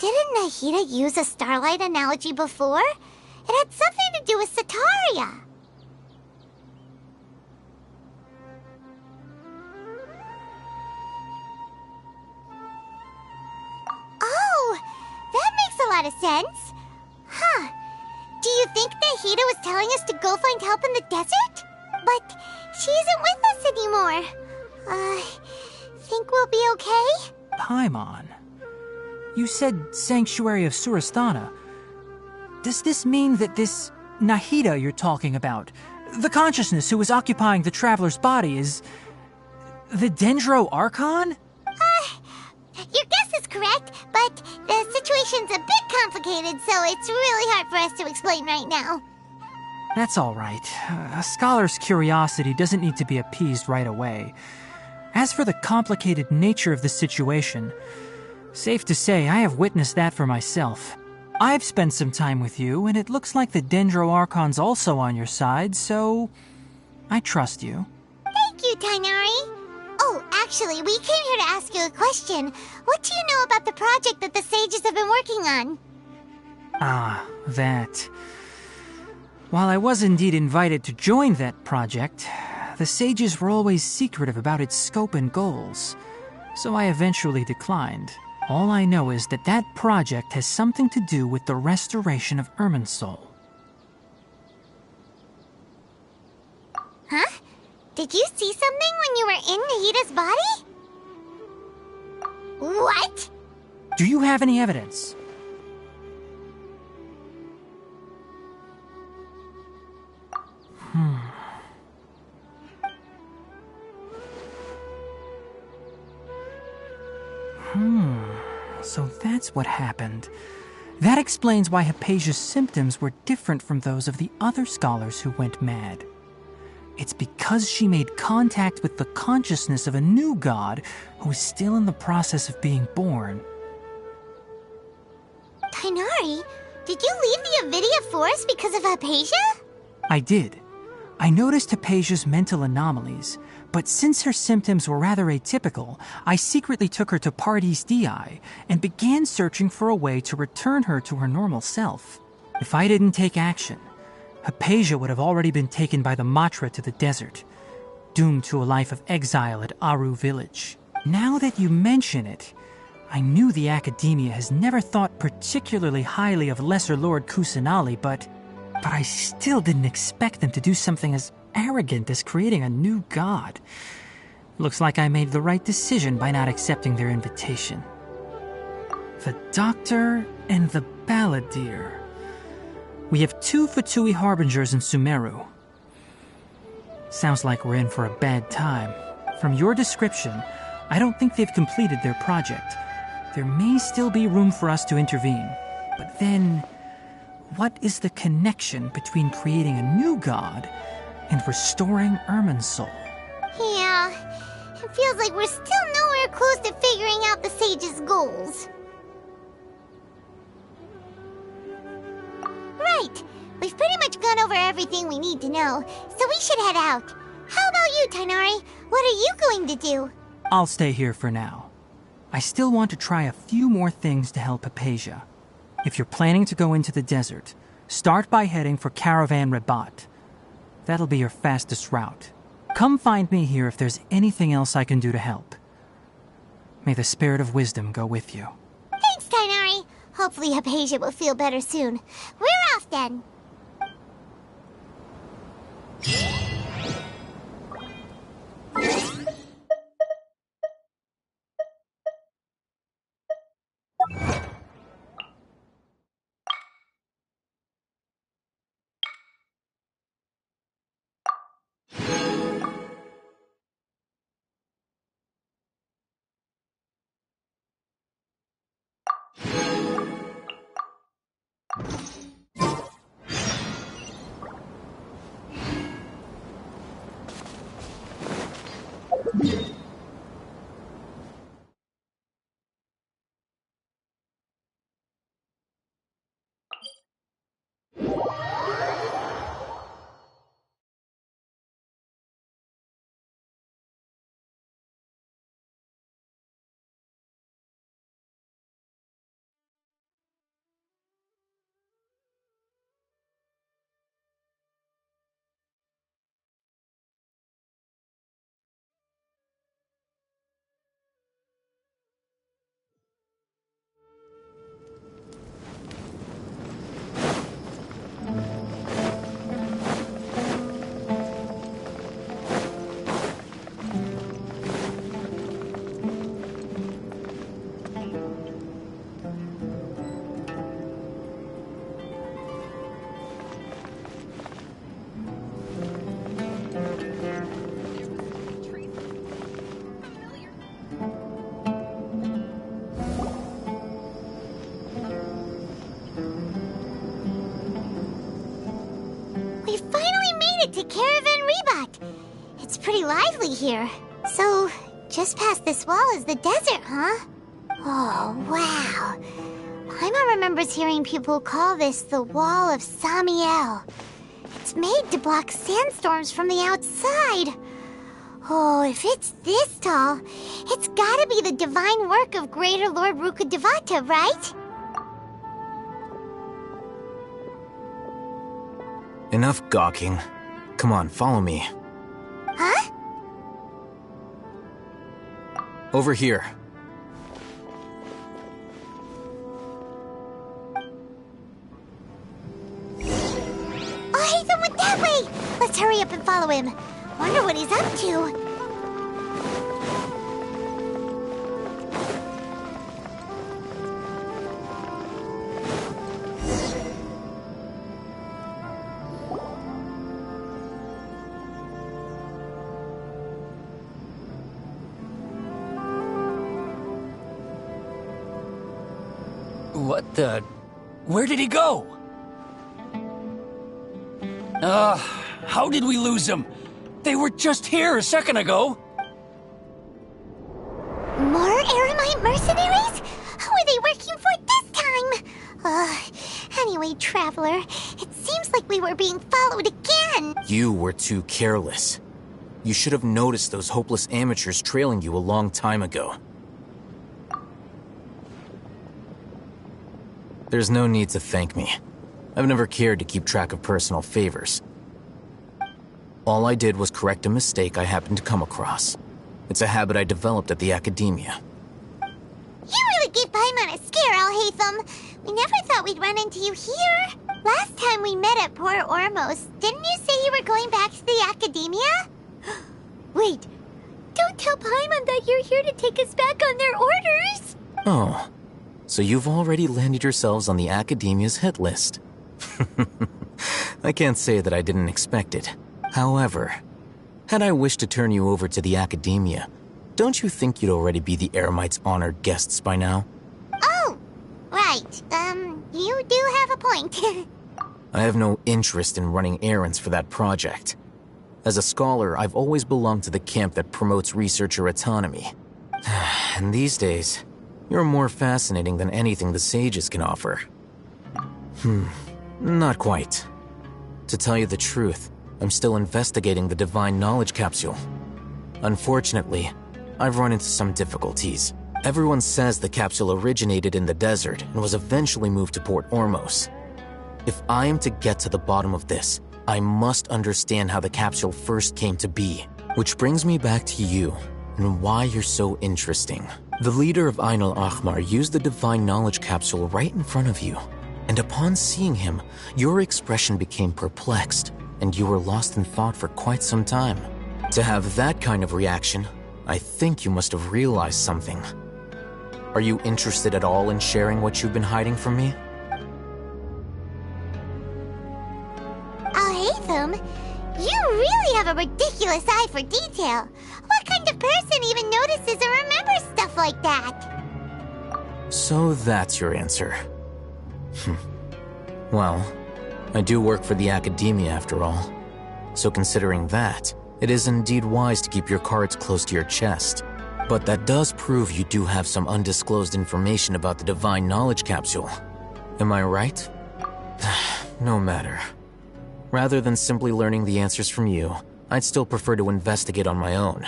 Didn't Nahida use a starlight analogy before? It had something to do with Sataria. Oh, that makes a lot of sense. Huh. Do you think Nahida was telling us to go find help in the desert? But she isn't with us anymore. Think we'll be okay? Paimon, you said Sanctuary of Surasthana. Does this mean that this Nahida you're talking about, the consciousness who is occupying the Traveler's body, is the Dendro Archon? Your guess is correct, but the situation's a bit complicated, so it's really hard for us to explain right now. That's all right. A scholar's curiosity doesn't need to be appeased right away. As for the complicated nature of the situation, safe to say I have witnessed that for myself. I've spent some time with you, and it looks like the Dendro Archon's also on your side, so I trust you. Thank you, Tainari. Oh, actually, we came here to ask you a question. What do you know about the project that the sages have been working on? Ah, that. While I was indeed invited to join that project, the sages were always secretive about its scope and goals, so I eventually declined. All I know is that that project has something to do with the restoration of Irminsul. Huh? Did you see something when you were in Nahida's body? What? Do you have any evidence? So that's what happened. That explains why Hypatia's symptoms were different from those of the other scholars who went mad. It's because she made contact with the consciousness of a new god who is still in the process of being born. Tainari, did you leave the Avidia Forest because of Hypatia? I did. I noticed Hypatia's mental anomalies, but since her symptoms were rather atypical, I secretly took her to Pardes Dii and began searching for a way to return her to her normal self. If I didn't take action, Hypatia would have already been taken by the Matra to the desert, doomed to a life of exile at Aru village. Now that you mention it, I knew the Academia has never thought particularly highly of Lesser Lord Kusanali, but I still didn't expect them to do something as arrogant as creating a new god. Looks like I made the right decision by not accepting their invitation. The Doctor and the Balladeer. We have 2 Fatui Harbingers in Sumeru. Sounds like we're in for a bad time. From your description, I don't think they've completed their project. There may still be room for us to intervene. But then, what is the connection between creating a new god and restoring Irmin's soul? Yeah, it feels like we're still nowhere close to figuring out the sage's goals. Right, we've pretty much gone over everything we need to know, so we should head out. How about you, Tainari? What are you going to do? I'll stay here for now. I still want to try a few more things to help Hypatia. If you're planning to go into the desert, start by heading for Caravan Rabat. That'll be your fastest route. Come find me here if there's anything else I can do to help. May the spirit of wisdom go with you. Thanks, Tainari. Hopefully Hypatia will feel better soon. We're off then. To Caravan Rabat. It's pretty lively here. So, just past this wall is the desert, huh? Oh, wow. Paimon remembers hearing people call this the Wall of Samiel. It's made to block sandstorms from the outside. Oh, if it's this tall, it's gotta be the divine work of Greater Lord Rukkhadevata, right? Enough gawking. Come on, follow me. Huh? Over here. Oh, Hatham went that way! Let's hurry up and follow him. Wonder what he's up to. What the... Where did he go? How did we lose them? They were just here a second ago. More Eremite mercenaries? Who are they working for this time? Anyway, Traveler, it seems like we were being followed again. You were too careless. You should have noticed those hopeless amateurs trailing you a long time ago. There's no need to thank me. I've never cared to keep track of personal favors. All I did was correct a mistake I happened to come across. It's a habit I developed at the academia. You really gave Paimon a scare, Al-Hatham. We never thought we'd run into you here. Last time we met at Port Ormos, didn't you say you were going back to the academia? Wait, don't tell Paimon that you're here to take us back on their orders. Oh, so you've already landed yourselves on the academia's hit list. I can't say that I didn't expect it. However, had I wished to turn you over to the Academia, don't you think you'd already be the Eremites' honored guests by now? Oh, right. You do have a point. I have no interest in running errands for that project. As a scholar, I've always belonged to the camp that promotes researcher autonomy. And these days, you're more fascinating than anything the sages can offer. Not quite. To tell you the truth, I'm still investigating the Divine Knowledge Capsule. Unfortunately, I've run into some difficulties. Everyone says the capsule originated in the desert and was eventually moved to Port Ormos. If I am to get to the bottom of this, I must understand how the capsule first came to be. Which brings me back to you, and why you're so interesting. The leader of Ain al-Ahmar used the Divine Knowledge Capsule right in front of you, and upon seeing him, your expression became perplexed, and you were lost in thought for quite some time. To have that kind of reaction, I think you must have realized something. Are you interested at all in sharing what you've been hiding from me? Haytham, you really have a ridiculous eye for detail. What kind of person even notices or remembers stuff like that? So that's your answer. Well, I do work for the Academia after all. So considering that, it is indeed wise to keep your cards close to your chest. But that does prove you do have some undisclosed information about the Divine Knowledge Capsule. Am I right? No matter. Rather than simply learning the answers from you, I'd still prefer to investigate on my own.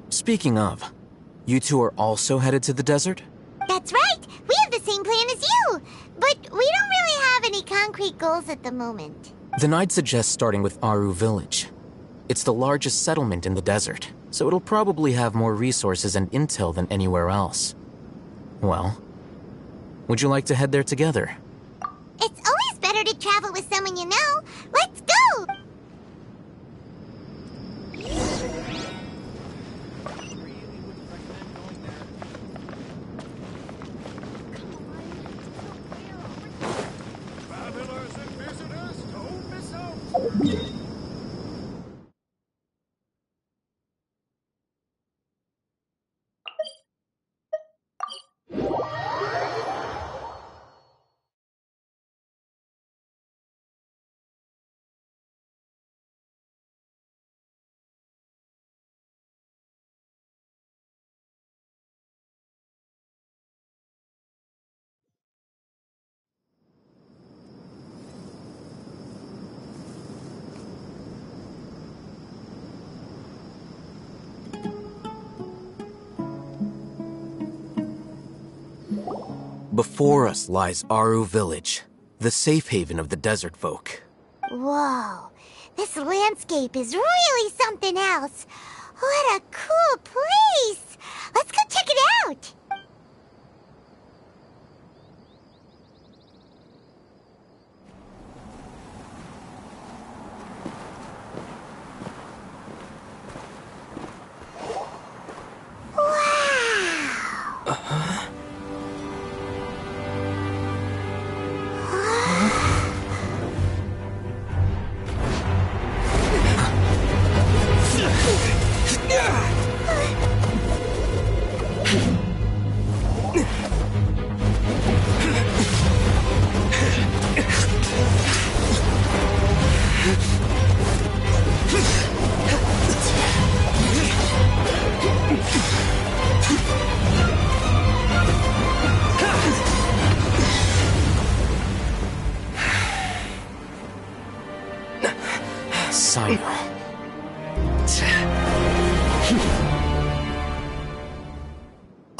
Speaking of, you two are also headed to the desert? That's right! We have the same plan as you! But we don't really have any concrete goals at the moment. Then I'd suggest starting with Aru Village. It's the largest settlement in the desert, so it'll probably have more resources and intel than anywhere else. Well, would you like to head there together? It's always better to travel with someone you know. Let's go! Travelers and visitors, don't miss out! Before us lies Aru Village, the safe haven of the desert folk. Whoa, this landscape is really something else. What a cool place! Let's go check it out!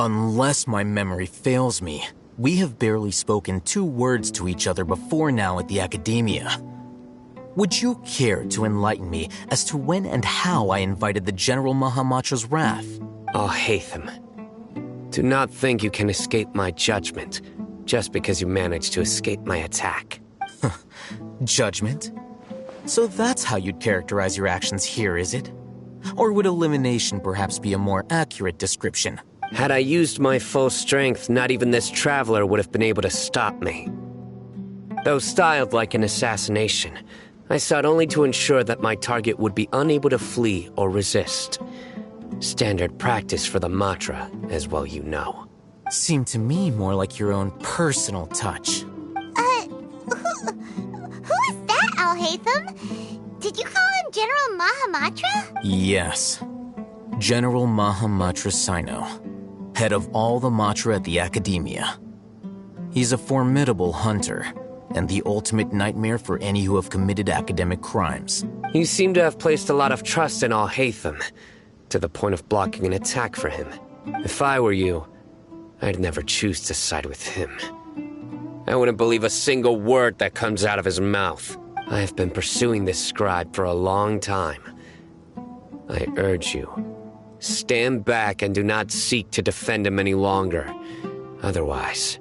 Unless my memory fails me, we have barely spoken 2 words to each other before now at the Academia. Would you care to enlighten me as to when and how I invited the General Mahamatra's wrath? Oh, Haytham. Do not think you can escape my judgment just because you managed to escape my attack. Judgment? So that's how you'd characterize your actions here, is it? Or would elimination perhaps be a more accurate description? Had I used my full strength, not even this traveler would have been able to stop me. Though styled like an assassination, I sought only to ensure that my target would be unable to flee or resist. Standard practice for the Matra, as well you know. Seemed to me more like your own personal touch. Who is that, Al-Haytham? Did you call him General Mahamatra? Yes. General Mahamatra Sino, head of all the Matra at the Academia. He's a formidable hunter, and the ultimate nightmare for any who have committed academic crimes. You seem to have placed a lot of trust in Al-Haytham, to the point of blocking an attack for him. If I were you, I'd never choose to side with him. I wouldn't believe a single word that comes out of his mouth. I have been pursuing this scribe for a long time. I urge you, stand back and do not seek to defend him any longer. Otherwise,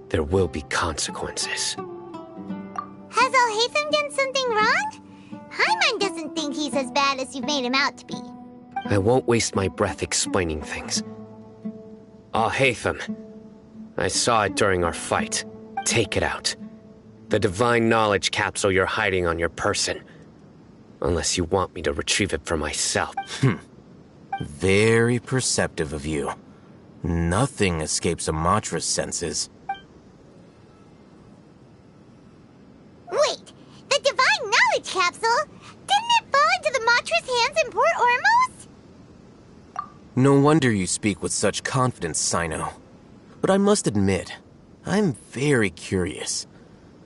there will be consequences. Has Al-Haytham done something wrong? Paimon doesn't think he's as bad as you've made him out to be. I won't waste my breath explaining things. Al-Haytham, I saw it during our fight. Take it out. The divine knowledge capsule you're hiding on your person. Unless you want me to retrieve it for myself. Very perceptive of you. Nothing escapes a Matra's senses. Wait, the divine knowledge capsule? Didn't it fall into the Matra's hands in Port Ormos? No wonder you speak with such confidence, Sino. But I must admit, I'm very curious.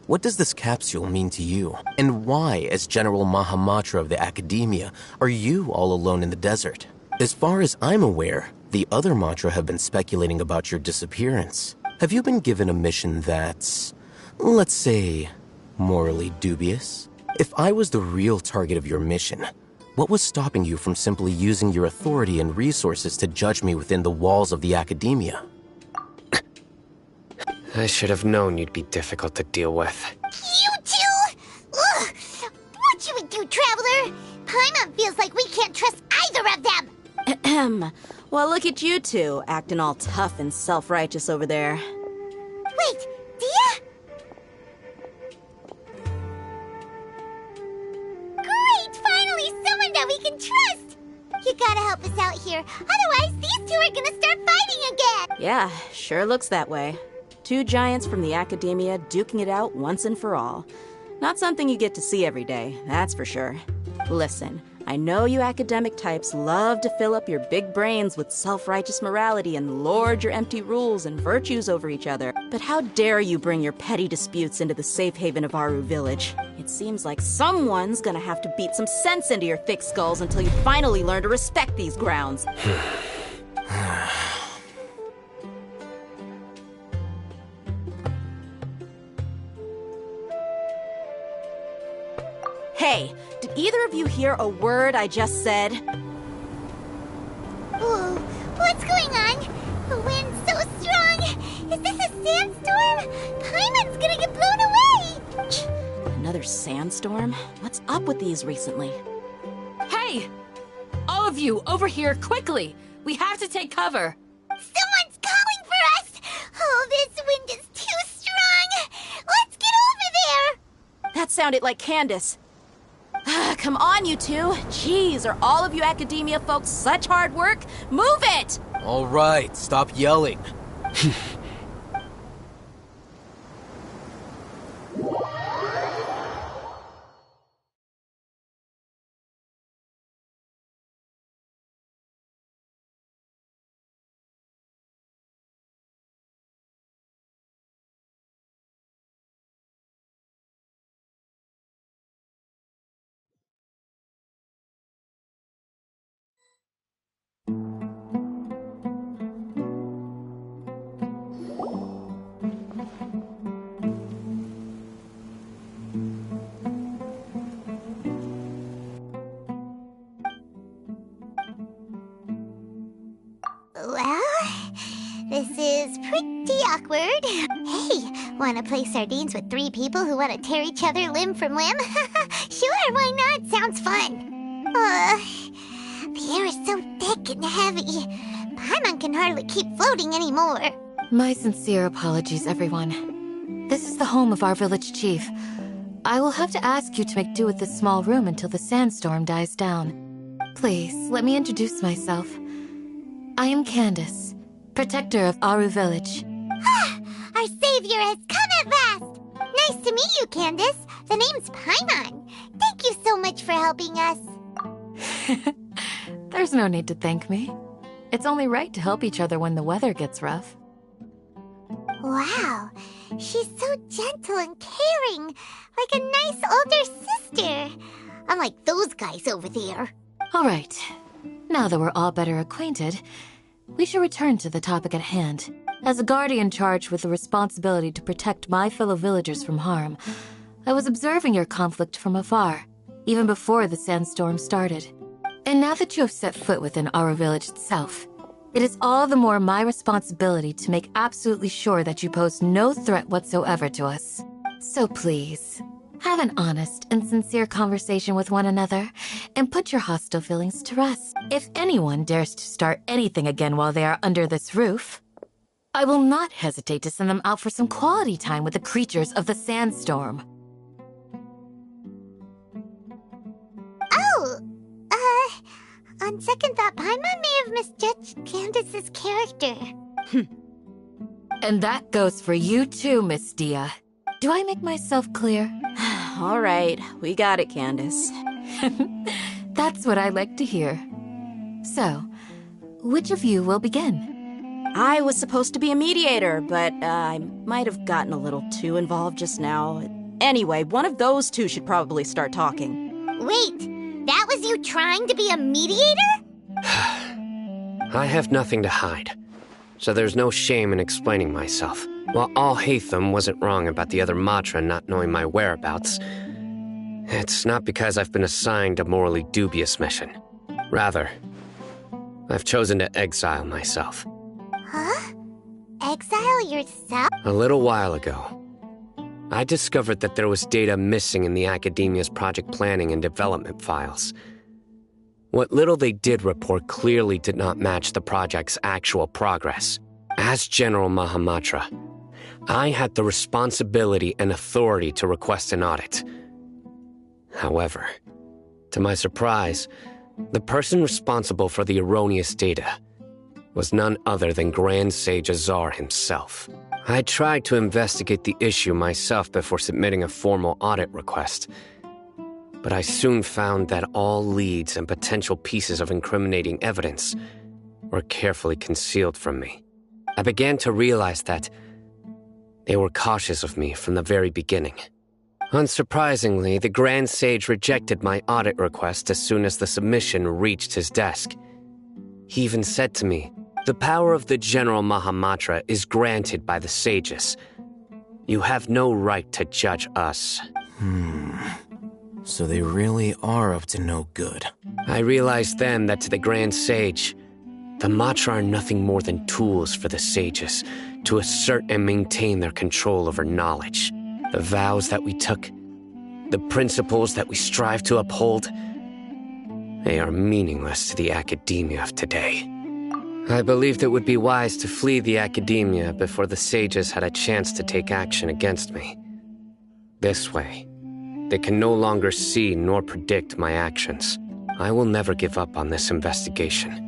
What does this capsule mean to you? And why, as General Mahamatra of the Academia, are you all alone in the desert? As far as I'm aware, the other Matra have been speculating about your disappearance. Have you been given a mission that's, let's say, morally dubious? If I was the real target of your mission, what was stopping you from simply using your authority and resources to judge me within the walls of the Academia? I should have known you'd be difficult to deal with. You two? Ugh! What should we do, Traveler? Paimon feels like we can't trust either of them! Ahem. Well, look at you two, acting all tough and self-righteous over there. Wait, Dia? Great! Finally, someone that we can trust! You gotta help us out here, otherwise these two are gonna start fighting again! Yeah, sure looks that way. Two giants from the Academia duking it out once and for all. Not something you get to see every day, that's for sure. Listen, I know you academic types love to fill up your big brains with self-righteous morality and lord your empty rules and virtues over each other. But how dare you bring your petty disputes into the safe haven of Aru Village? It seems like someone's gonna have to beat some sense into your thick skulls until you finally learn to respect these grounds. Hey, did either of you hear a word I just said? Whoa, what's going on? The wind's so strong! Is this a sandstorm? Paimon's gonna get blown away! Another sandstorm? What's up with these recently? Hey! All of you, over here, quickly! We have to take cover! Someone's calling for us! Oh, this wind is too strong! Let's get over there! That sounded like Candace. Come on, you two. Jeez, are all of you Academia folks such hard work? Move it! All right, stop yelling. Well, this is pretty awkward. Hey, wanna play sardines with three people who want to tear each other limb from limb? Sure, why not? Sounds fun. The air is so thick and heavy. Paimon can hardly keep floating anymore. My sincere apologies, everyone. This is the home of our village chief. I will have to ask you to make do with this small room until the sandstorm dies down. Please, let me introduce myself. I am Candace, protector of Aru Village. Our savior has come at last! Nice to meet you, Candace. The name's Paimon. Thank you so much for helping us. There's no need to thank me. It's only right to help each other when the weather gets rough. Wow, she's so gentle and caring, like a nice older sister. Unlike those guys over there. All right. Now that we're all better acquainted, we should return to the topic at hand. As a guardian charged with the responsibility to protect my fellow villagers from harm, I was observing your conflict from afar, even before the sandstorm started. And now that you have set foot within our village itself, it is all the more my responsibility to make absolutely sure that you pose no threat whatsoever to us. So please, have an honest and sincere conversation with one another, and put your hostile feelings to rest. If anyone dares to start anything again while they are under this roof, I will not hesitate to send them out for some quality time with the creatures of the sandstorm. Oh, on second thought, Paimon may have misjudged Candace's character. And that goes for you too, Miss Dia. Do I make myself clear? All right, we got it, Candace. That's what I like to hear. So, which of you will begin? I was supposed to be a mediator, but I might have gotten a little too involved just now. Anyway, one of those two should probably start talking. Wait, that was you trying to be a mediator? I have nothing to hide, so there's no shame in explaining myself. While Al-Haytham wasn't wrong about the other Matra not knowing my whereabouts, it's not because I've been assigned a morally dubious mission. Rather, I've chosen to exile myself. Huh? Exile yourself? A little while ago, I discovered that there was data missing in the Academia's project planning and development files. What little they did report clearly did not match the project's actual progress. As General Mahamatra, I had the responsibility and authority to request an audit. However, to my surprise, the person responsible for the erroneous data was none other than Grand Sage Azar himself. I tried to investigate the issue myself before submitting a formal audit request, but I soon found that all leads and potential pieces of incriminating evidence were carefully concealed from me. I began to realize that they were cautious of me from the very beginning. Unsurprisingly, the Grand Sage rejected my audit request as soon as the submission reached his desk. He even said to me, "The power of the General Mahamatra is granted by the sages. You have no right to judge us." So they really are up to no good. I realized then that to the Grand Sage, the Matra are nothing more than tools for the sages to assert and maintain their control over knowledge. The vows that we took, the principles that we strive to uphold, they are meaningless to the Academia of today. I believed it would be wise to flee the Academia before the sages had a chance to take action against me. This way, they can no longer see nor predict my actions. I will never give up on this investigation.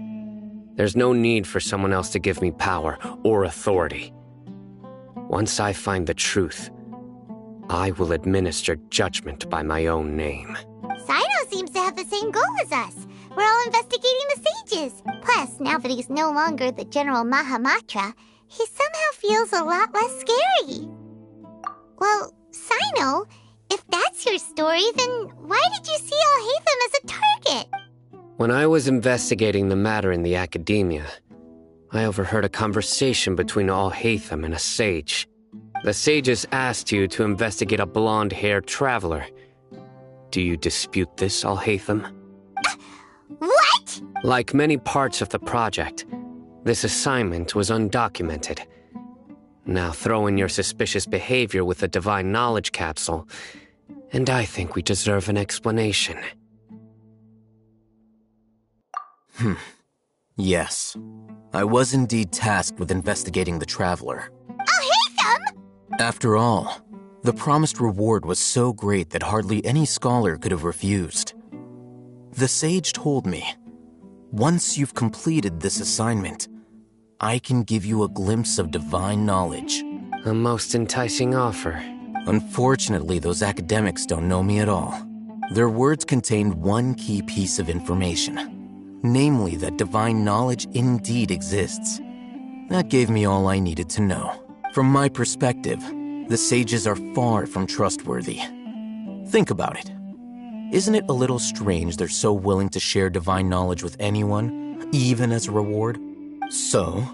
There's no need for someone else to give me power or authority. Once I find the truth, I will administer judgment by my own name. Sino seems to have the same goal as us. We're all investigating the sages. Plus, now that he's no longer the General Mahamatra, he somehow feels a lot less scary. Well, Sino, if that's your story, then why did you see Al-Haytham as a target? When I was investigating the matter in the Academia, I overheard a conversation between Al-Haytham and a sage. The sages asked you to investigate a blonde-haired traveler. Do you dispute this, Al-Haytham? What? Like many parts of the project, this assignment was undocumented. Now throw in your suspicious behavior with the Divine Knowledge Capsule, and I think we deserve an explanation. Yes. I was indeed tasked with investigating the Traveler. Al-Haytham! After all, the promised reward was so great that hardly any scholar could have refused. The sage told me, once you've completed this assignment, I can give you a glimpse of divine knowledge. A most enticing offer. Unfortunately, those academics don't know me at all. Their words contained one key piece of information, namely that divine knowledge indeed exists. That gave me all I needed to know. From my perspective, the sages are far from trustworthy. Think about it. Isn't it a little strange they're so willing to share divine knowledge with anyone, even as a reward? So,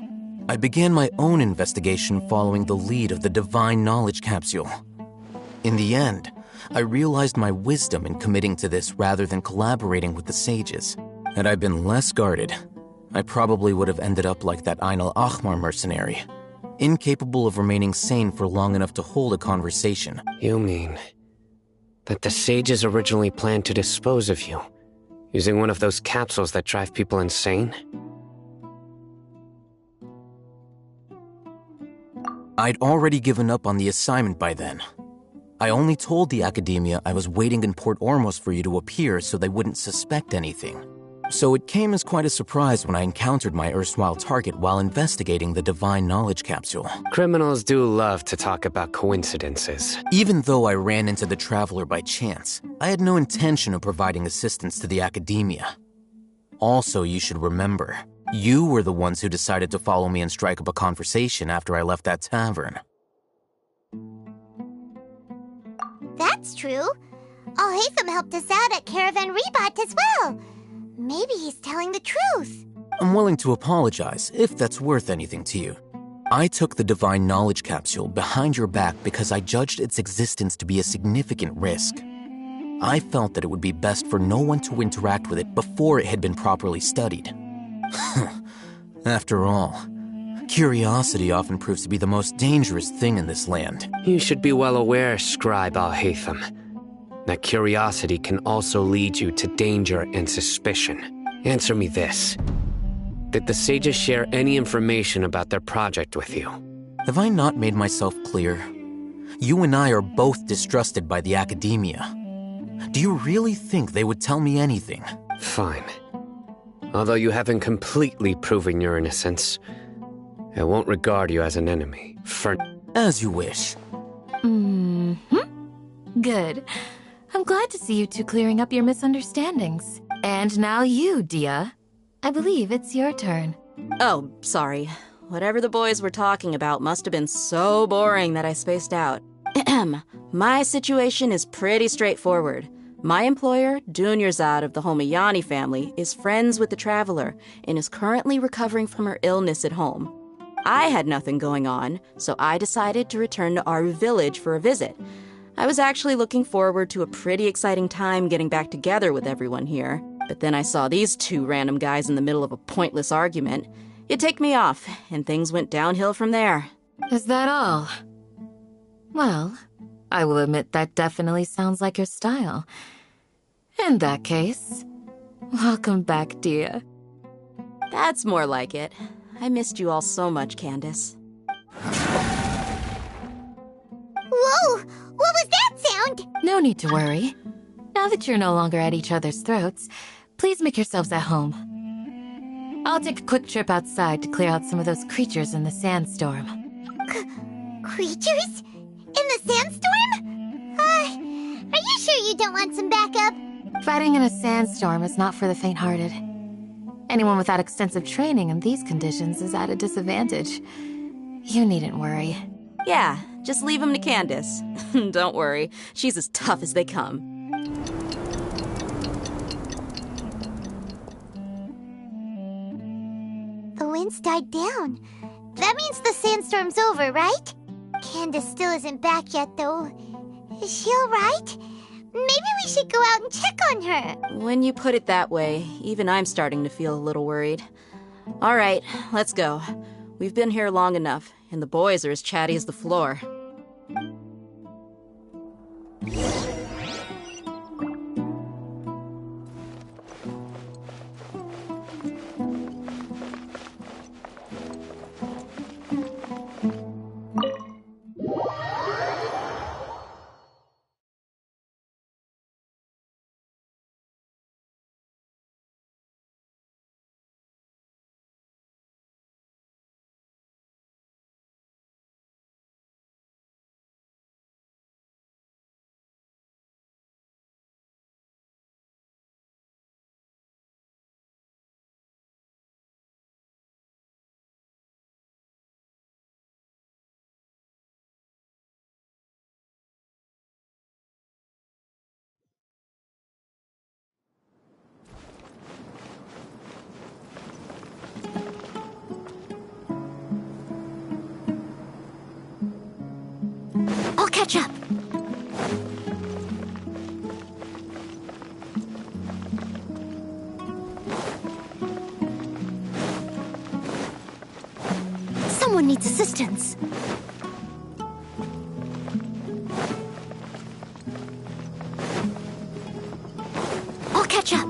I began my own investigation following the lead of the divine knowledge capsule. In the end, I realized my wisdom in committing to this rather than collaborating with the sages. Had I been less guarded, I probably would have ended up like that Ain al-Ahmar mercenary, incapable of remaining sane for long enough to hold a conversation. You mean that the sages originally planned to dispose of you, using one of those capsules that drive people insane? I'd already given up on the assignment by then. I only told the academia I was waiting in Port Ormos for you to appear so they wouldn't suspect anything. So it came as quite a surprise when I encountered my erstwhile target while investigating the divine knowledge capsule. Criminals do love to talk about coincidences. Even though I ran into the Traveler by chance, I had no intention of providing assistance to the academia. Also, you should remember, you were the ones who decided to follow me and strike up a conversation after I left that tavern. That's true. Al-Haytham helped us out at Caravan Rebat as well. Maybe he's telling the truth. I'm willing to apologize if that's worth anything to you. I took the divine knowledge capsule behind your back because I judged its existence to be a significant risk. I felt that it would be best for no one to interact with it before it had been properly studied. After all, curiosity often proves to be the most dangerous thing in this land. You should be well aware, Scribe Al-Haytham, that curiosity can also lead you to danger and suspicion. Answer me this. Did the sages share any information about their project with you? Have I not made myself clear? You and I are both distrusted by the academia. Do you really think they would tell me anything? Fine. Although you haven't completely proven your innocence, I won't regard you as an enemy. As you wish. Good. I'm glad to see you two clearing up your misunderstandings. And now you, Dia. I believe it's your turn. Oh, sorry. Whatever the boys were talking about must have been so boring that I spaced out. My situation is pretty straightforward. My employer, Dunyarzad of the Homayani family, is friends with the Traveler and is currently recovering from her illness at home. I had nothing going on, so I decided to return to Aru village for a visit. I was actually looking forward to a pretty exciting time getting back together with everyone here, but then I saw these two random guys in the middle of a pointless argument. It ticked me off, and things went downhill from there. Is that all? Well, I will admit that definitely sounds like your style. In that case, welcome back, Dia. That's more like it. I missed you all so much, Candace. Whoa! What was that sound? No need to worry. Now that you're no longer at each other's throats, please make yourselves at home. I'll take a quick trip outside to clear out some of those creatures in the sandstorm. Creatures? In the sandstorm? Are you sure you don't want some backup? Fighting in a sandstorm is not for the faint-hearted. Anyone without extensive training in these conditions is at a disadvantage. You needn't worry. Yeah, just leave him to Candace. Don't worry, she's as tough as they come. The wind's died down. That means the sandstorm's over, right? Candace still isn't back yet, though. Is she alright? Maybe we should go out and check on her. When you put it that way, even I'm starting to feel a little worried. All right, let's go. We've been here long enough, and the boys are as chatty as the floor. catch up. Someone needs assistance. I'll catch up.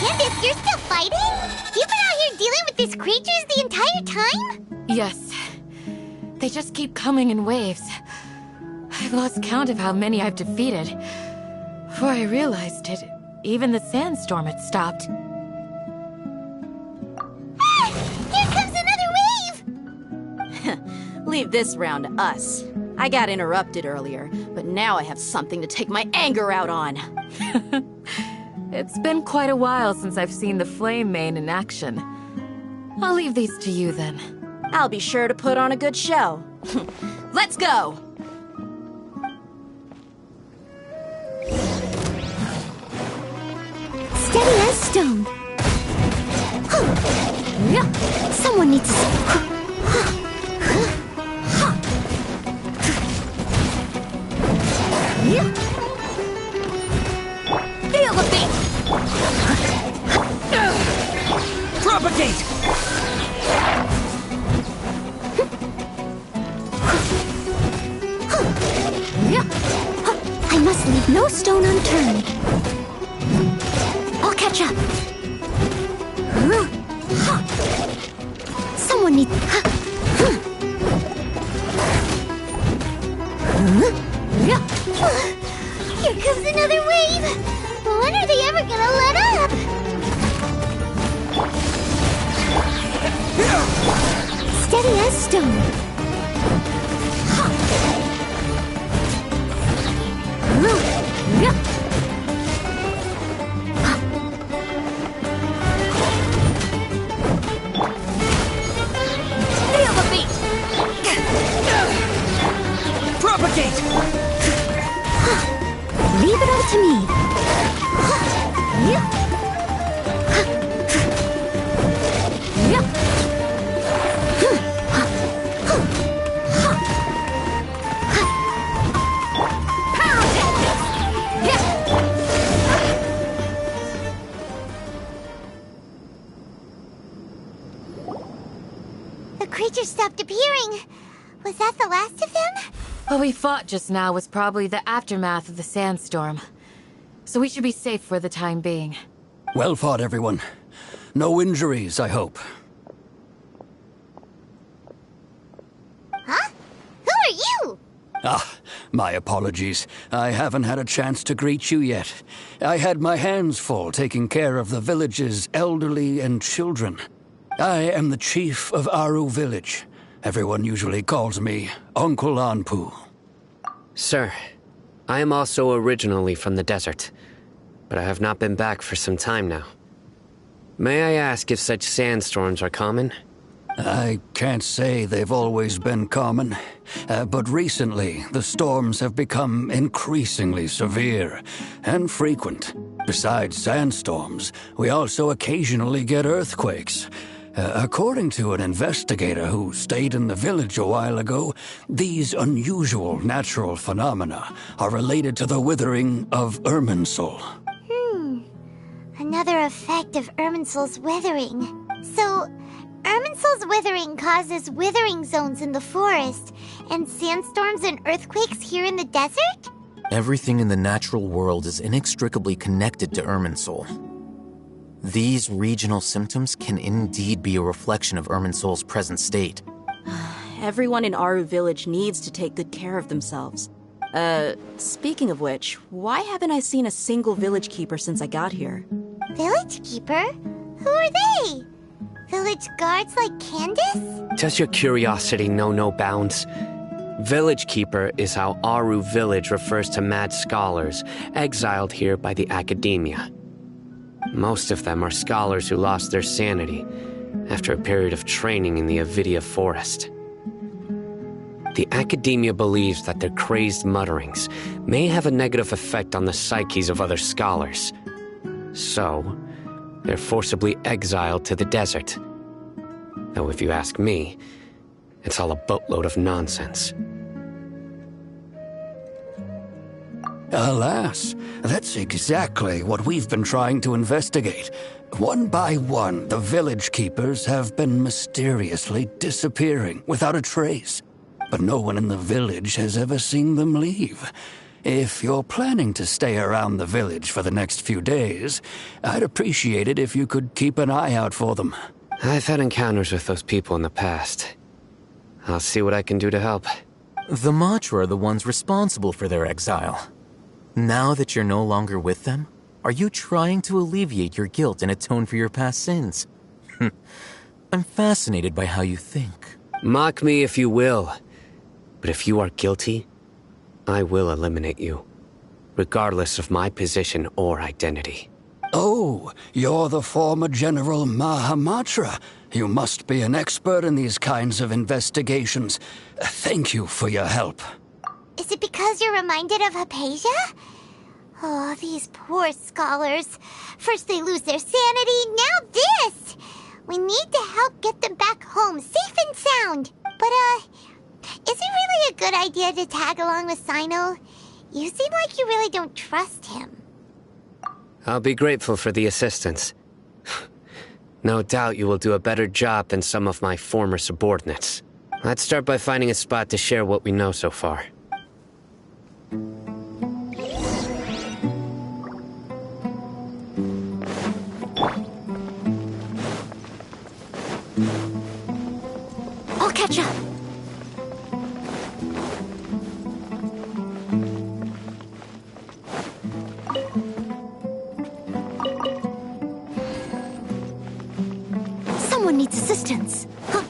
Candace, you're still fighting? You've been out here dealing with these creatures the entire time? Yes. They just keep coming in waves. I've lost count of how many I've defeated. Before I realized it, even the sandstorm had stopped. Ah! Here comes another wave! Leave this round to us. I got interrupted earlier, but now I have something to take my anger out on. It's been quite a while since I've seen the flame mane in action. I'll leave these to you then. I'll be sure to put on a good show. Let's go! Steady as stone. Someone needs to... Feel the beat! Propagate! I must leave no stone unturned. I'll catch up. Someone needs... Here comes another wave! When are they ever gonna let up? Steady as stone. Feel the beat! Propagate! Leave it all to me. The creatures stopped appearing. Was that the last of them? What we fought just now was probably the aftermath of the sandstorm. So we should be safe for the time being. Well fought, everyone. No injuries, I hope. Huh? Who are you? Ah, my apologies. I haven't had a chance to greet you yet. I had my hands full taking care of the village's elderly and children. I am the chief of Aru village. Everyone usually calls me Uncle Anpu. Sir, I am also originally from the desert, but I have not been back for some time now. May I ask if such sandstorms are common? I can't say they've always been common, but recently the storms have become increasingly severe and frequent. Besides sandstorms, we also occasionally get earthquakes. According to an investigator who stayed in the village a while ago, these unusual natural phenomena are related to the withering of Irminsul. Another effect of Irminsul's withering. So, Irminsul's withering causes withering zones in the forest, and sandstorms and earthquakes here in the desert? Everything in the natural world is inextricably connected to Irminsul. These regional symptoms can indeed be a reflection of Irminsul's present state. Everyone in Aru village needs to take good care of themselves. Speaking of which, why haven't I seen a single village keeper since I got here? Village keeper? Who are they? Village guards like Candace? Does your curiosity know no bounds? Village Keeper is how Aru village refers to mad scholars exiled here by the academia. Most of them are scholars who lost their sanity after a period of training in the Avidia forest. The Academia believes that their crazed mutterings may have a negative effect on the psyches of other scholars. So, they're forcibly exiled to the desert. Though if you ask me, it's all a boatload of nonsense. Alas, that's exactly what we've been trying to investigate. One by one, the village keepers have been mysteriously disappearing without a trace. But no one in the village has ever seen them leave. If you're planning to stay around the village for the next few days, I'd appreciate it if you could keep an eye out for them. I've had encounters with those people in the past. I'll see what I can do to help. The Matra are the ones responsible for their exile. Now that you're no longer with them, are you trying to alleviate your guilt and atone for your past sins? I'm fascinated by how you think. Mock me if you will, but if you are guilty, I will eliminate you, regardless of my position or identity. Oh, you're the former General Mahamatra. You must be an expert in these kinds of investigations. Thank you for your help. Is it because you're reminded of Hypatia? Oh, these poor scholars. First they lose their sanity, now this! We need to help get them back home, safe and sound. But, is it really a good idea to tag along with Sino? You seem like you really don't trust him. I'll be grateful for the assistance. No doubt you will do a better job than some of my former subordinates. Let's start by finding a spot to share what we know so far. I'll catch up. Someone needs assistance. Huh.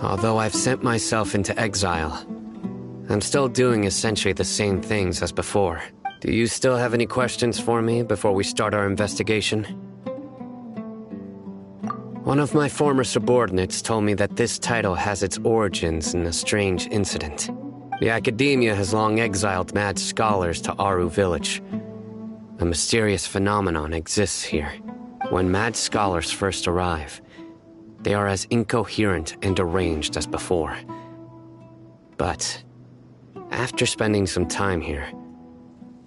Although I've sent myself into exile, I'm still doing essentially the same things as before. Do you still have any questions for me before we start our investigation? One of my former subordinates told me that this title has its origins in a strange incident. The Academia has long exiled mad scholars to Aru village. A mysterious phenomenon exists here. When mad scholars first arrive, they are as incoherent and deranged as before. But after spending some time here,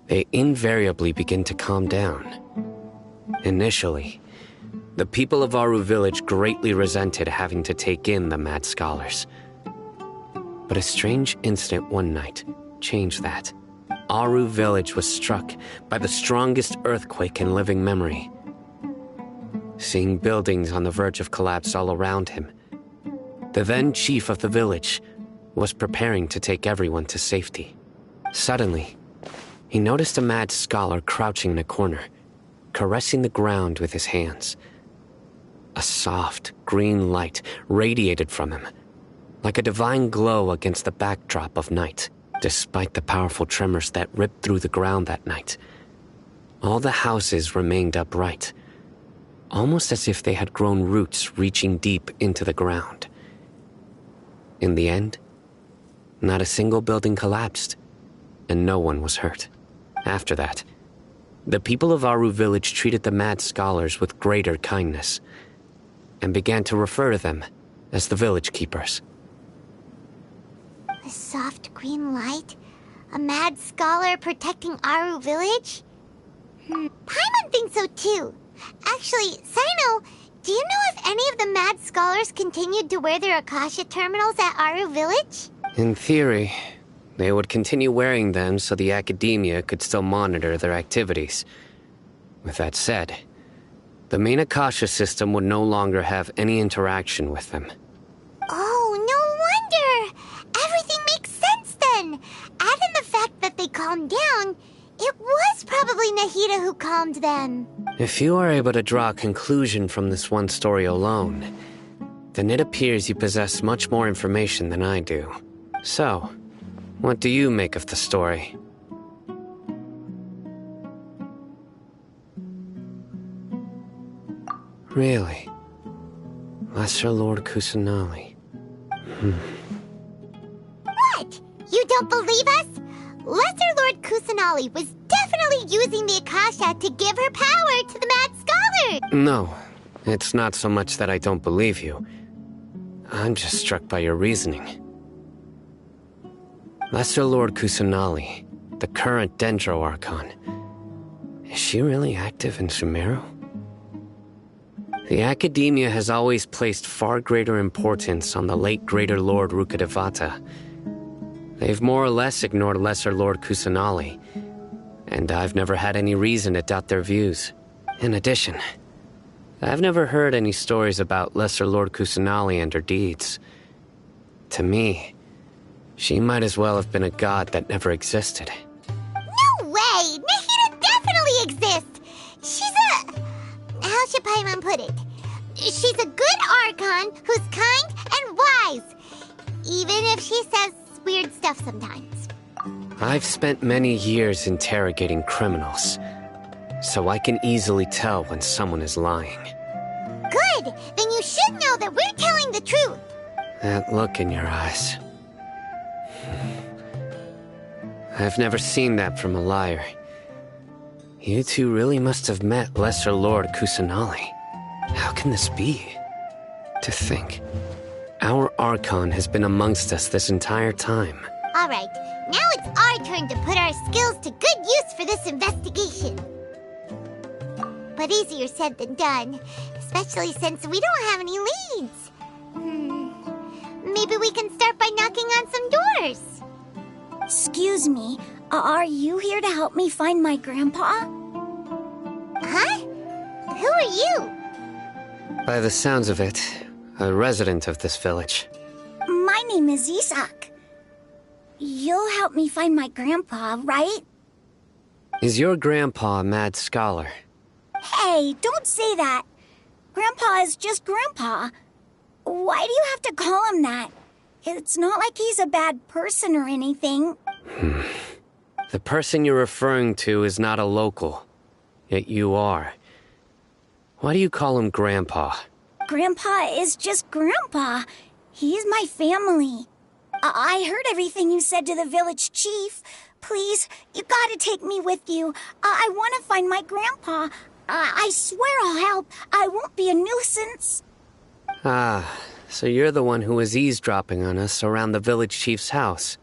they invariably begin to calm down. Initially, the people of Aru village greatly resented having to take in the mad scholars. But a strange incident one night changed that. Aru village was struck by the strongest earthquake in living memory. Seeing buildings on the verge of collapse all around him, the then chief of the village was preparing to take everyone to safety. Suddenly, he noticed a mad scholar crouching in a corner, caressing the ground with his hands. A soft, green light radiated from him, like a divine glow against the backdrop of night. Despite the powerful tremors that ripped through the ground that night, all the houses remained upright, almost as if they had grown roots reaching deep into the ground. In the end, not a single building collapsed, and no one was hurt. After that, the people of Aru village treated the mad scholars with greater kindness, and began to refer to them as the village keepers. A soft green light? A mad scholar protecting Aru village? Paimon thinks so too. Actually, Sino, do you know if any of the mad scholars continued to wear their Akasha terminals at Aru village? In theory, they would continue wearing them so the Academia could still monitor their activities. With that said, the main Akasha system would no longer have any interaction with them. Oh, no wonder! Everything makes sense then! Add in the fact that they calmed down, It was probably Nahida who calmed them. If you are able to draw a conclusion from this one story alone, then it appears you possess much more information than I do. So, what do you make of the story? Really? Lesser Lord Kusanali. What? You don't believe us? Lesser Lord Kusanali was definitely using the Akasha to give her power to the Mad Scholar! No, it's not so much that I don't believe you. I'm just struck by your reasoning. Lesser Lord Kusanali, the current Dendro Archon. Is she really active in Sumeru? The Academia has always placed far greater importance on the late Greater Lord Rukkhadevata. They've more or less ignored Lesser Lord Kusanali, and I've never had any reason to doubt their views. In addition, I've never heard any stories about Lesser Lord Kusanali and her deeds. To me, she might as well have been a god that never existed. No way! Nahida definitely exists! She's a... How should Paimon put it? She's a good Archon who's kind and wise, even if she says weird stuff sometimes. I've spent many years interrogating criminals, so I can easily tell when someone is lying. Good! Then you should know that we're telling the truth. That look in your eyes. I've never seen that from a liar. You two really must have met Lesser Lord Kusanali. How can this be? To think, our Archon has been amongst us this entire time. Alright, now it's our turn to put our skills to good use for this investigation. But easier said than done, especially since we don't have any leads. Maybe we can start by knocking on some doors. Excuse me, are you here to help me find my grandpa? Huh? Who are you? By the sounds of it, a resident of this village. My name is Isak. You'll help me find my grandpa, right? Is your grandpa a mad scholar? Hey, don't say that. Grandpa is just Grandpa. Why do you have to call him that? It's not like he's a bad person or anything. The person you're referring to is not a local, yet you are. Why do you call him Grandpa? Grandpa is just Grandpa. He's my family. I heard everything you said to the village chief. Please, you gotta take me with you. I want to find my grandpa. I swear I'll help. I won't be a nuisance. Ah, so you're the one who was eavesdropping on us around the village chief's house.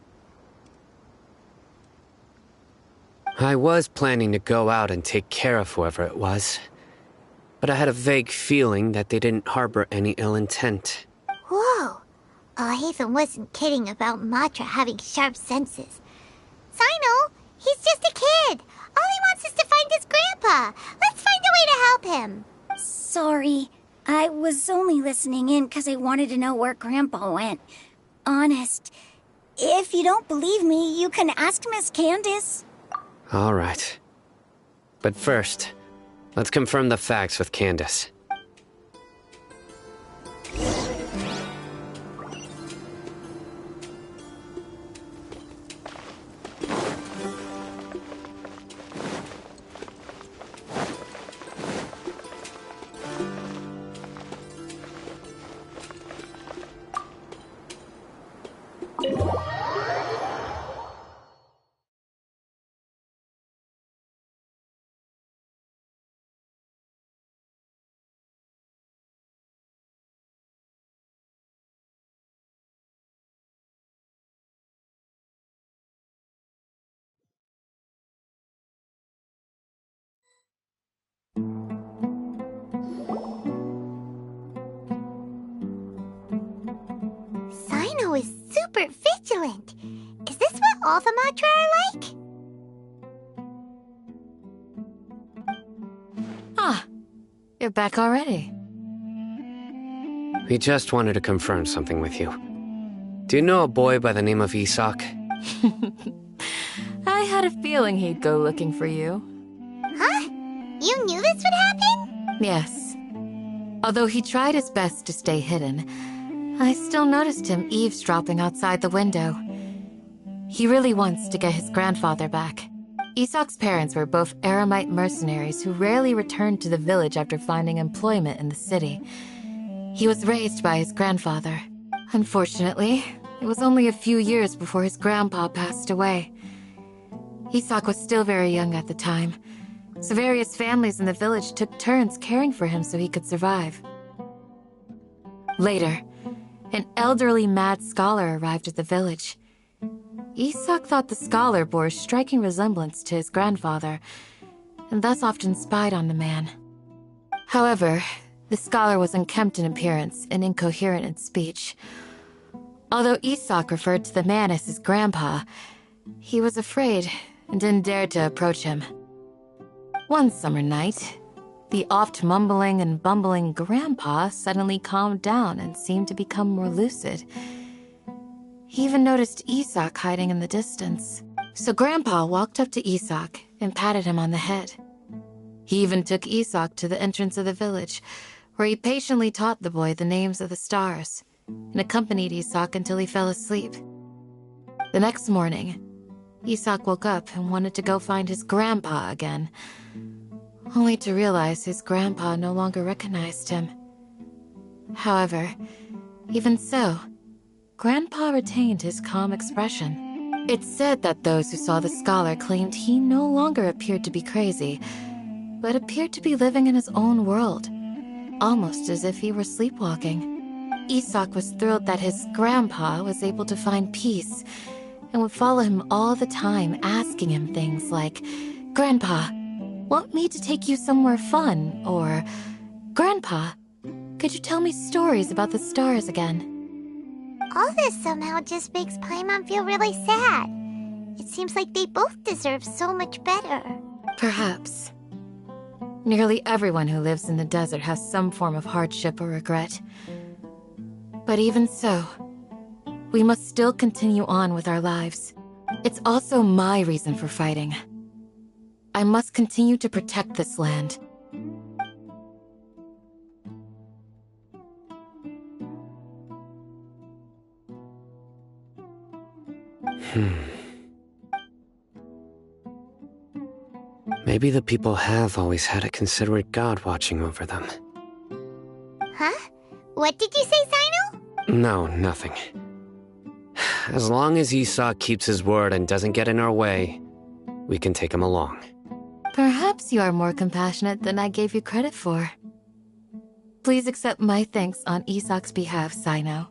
I was planning to go out and take care of whoever it was, but I had a vague feeling that they didn't harbor any ill intent. Whoa. Hatham wasn't kidding about Matra having sharp senses. Sino, he's just a kid. All he wants is to find his grandpa. Let's find a way to help him. Sorry. I was only listening in because I wanted to know where Grandpa went. Honest. If you don't believe me, you can ask Miss Candace. All right. But first, let's confirm the facts with Candace. Sino is super vigilant. Is this what all the Matra are like? Ah, you're back already. We just wanted to confirm something with you. Do you know a boy by the name of Isak? I had a feeling he'd go looking for you. Huh? You knew this would happen? Yes. Although he tried his best to stay hidden, I still noticed him eavesdropping outside the window. He really wants to get his grandfather back. Isak's parents were both Aramite mercenaries who rarely returned to the village after finding employment in the city. He was raised by his grandfather. Unfortunately, it was only a few years before his grandpa passed away. Isak was still very young at the time, so various families in the village took turns caring for him so he could survive. Later, an elderly mad scholar arrived at the village. Isak thought the scholar bore a striking resemblance to his grandfather, and thus often spied on the man. However, the scholar was unkempt in appearance and incoherent in speech. Although Isak referred to the man as his grandpa, he was afraid and didn't dare to approach him. One summer night, the oft mumbling and bumbling grandpa suddenly calmed down and seemed to become more lucid. He even noticed Isak hiding in the distance. So Grandpa walked up to Isak and patted him on the head. He even took Isak to the entrance of the village, where he patiently taught the boy the names of the stars, and accompanied Isak until he fell asleep. The next morning, Isak woke up and wanted to go find his grandpa again, only to realize his grandpa no longer recognized him. However, even so, Grandpa retained his calm expression. It's said that those who saw the scholar claimed he no longer appeared to be crazy, but appeared to be living in his own world, almost as if he were sleepwalking. Isak was thrilled that his grandpa was able to find peace, and would follow him all the time, asking him things like, "Grandpa, want me to take you somewhere fun?" Or, "Grandpa, could you tell me stories about the stars again?" All this somehow just makes Paimon feel really sad. It seems like they both deserve so much better. Perhaps. Nearly everyone who lives in the desert has some form of hardship or regret. But even so, we must still continue on with our lives. It's also my reason for fighting. I must continue to protect this land. Maybe the people have always had a considerate god watching over them. Huh? What did you say, Sino? No, nothing. As long as Isak keeps his word and doesn't get in our way, we can take him along. Perhaps you are more compassionate than I gave you credit for. Please accept my thanks on Isak's behalf, Sino.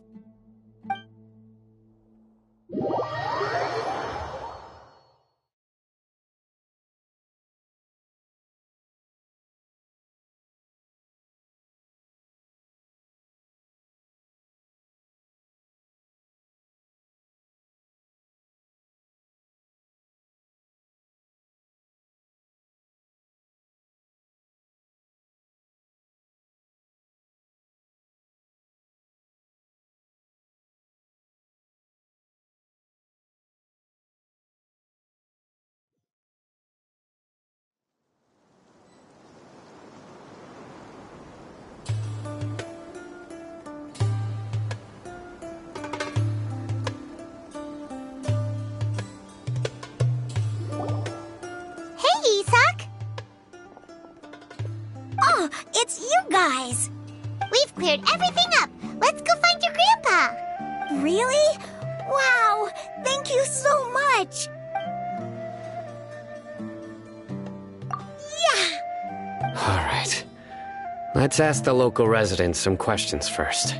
Oh, it's you guys! We've cleared everything up. Let's go find your grandpa. Really? Wow! Thank you so much! Yeah! Alright. Let's ask the local residents some questions first.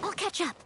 I'll catch up.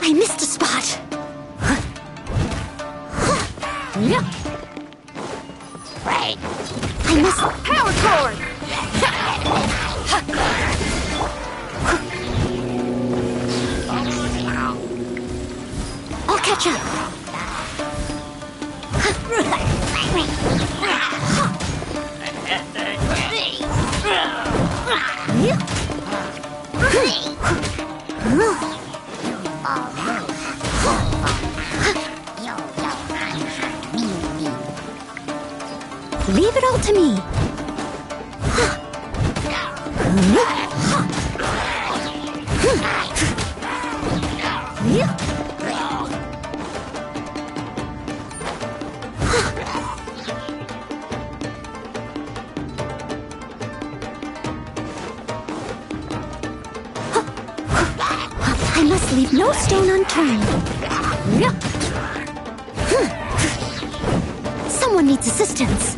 I missed a spot. Yeah. Right. I missed power cord. I'll catch up. Leave it all to me. I must leave no stone unturned. Someone needs assistance.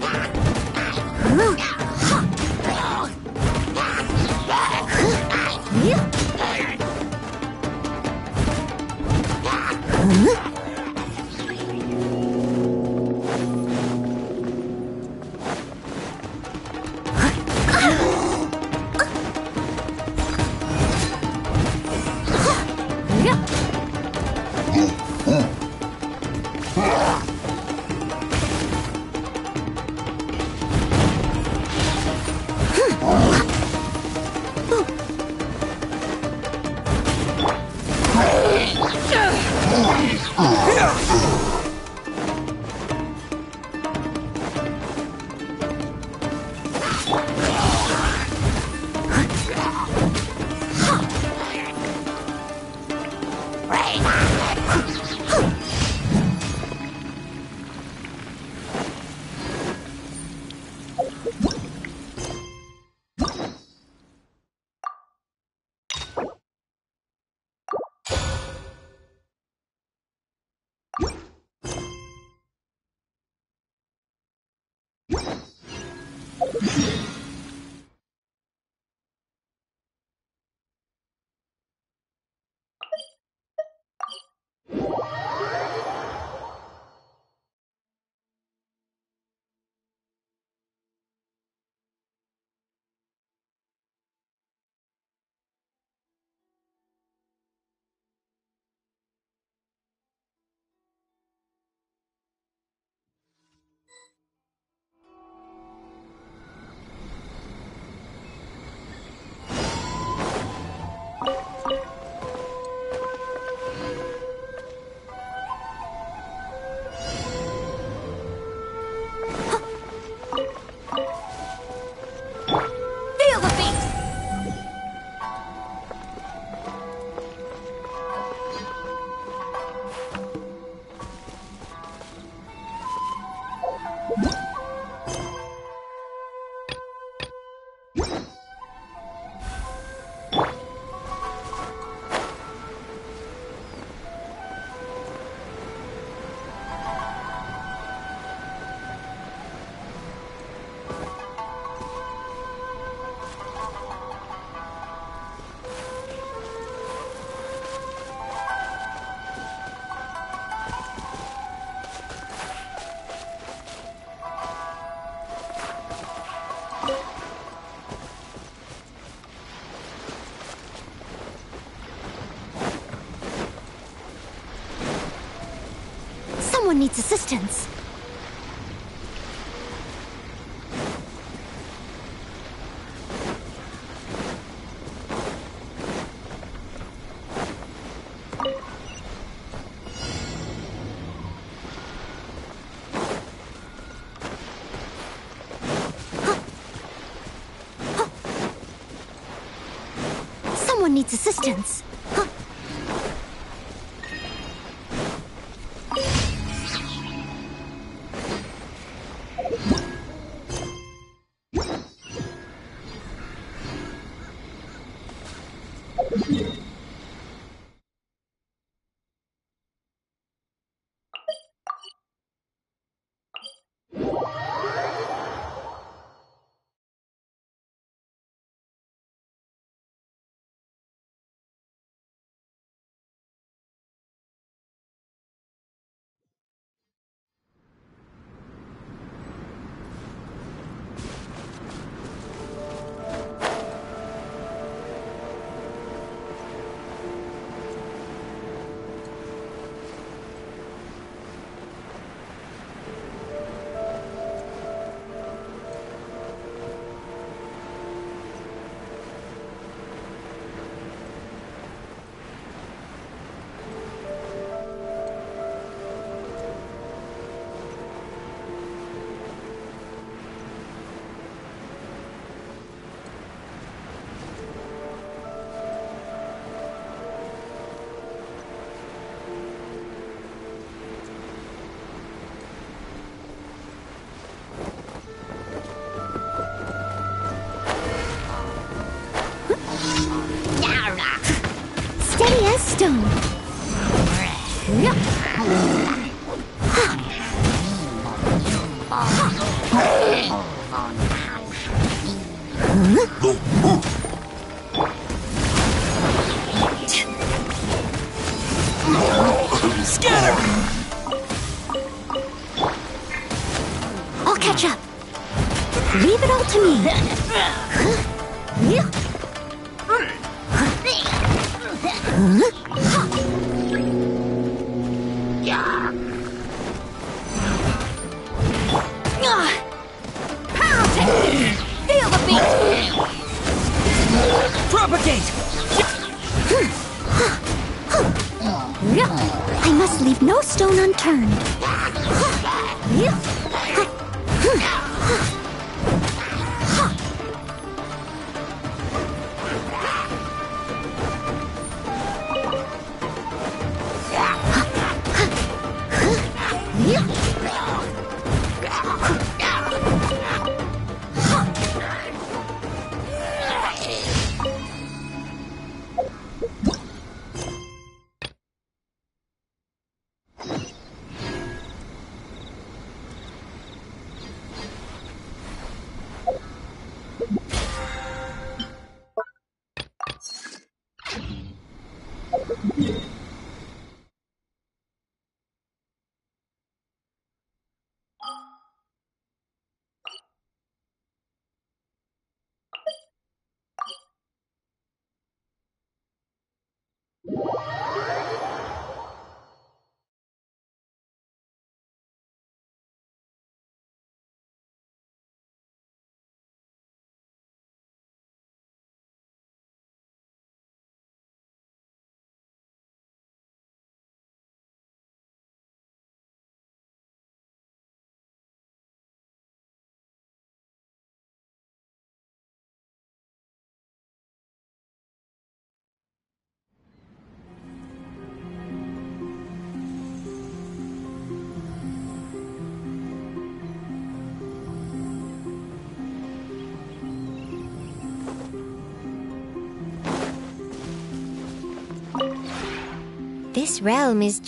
Someone needs assistance. Someone needs assistance. Steady as stone. Scatter! I'll catch up. Leave it all to me. Feel the beat! Propagate! I must leave no stone unturned. This realm is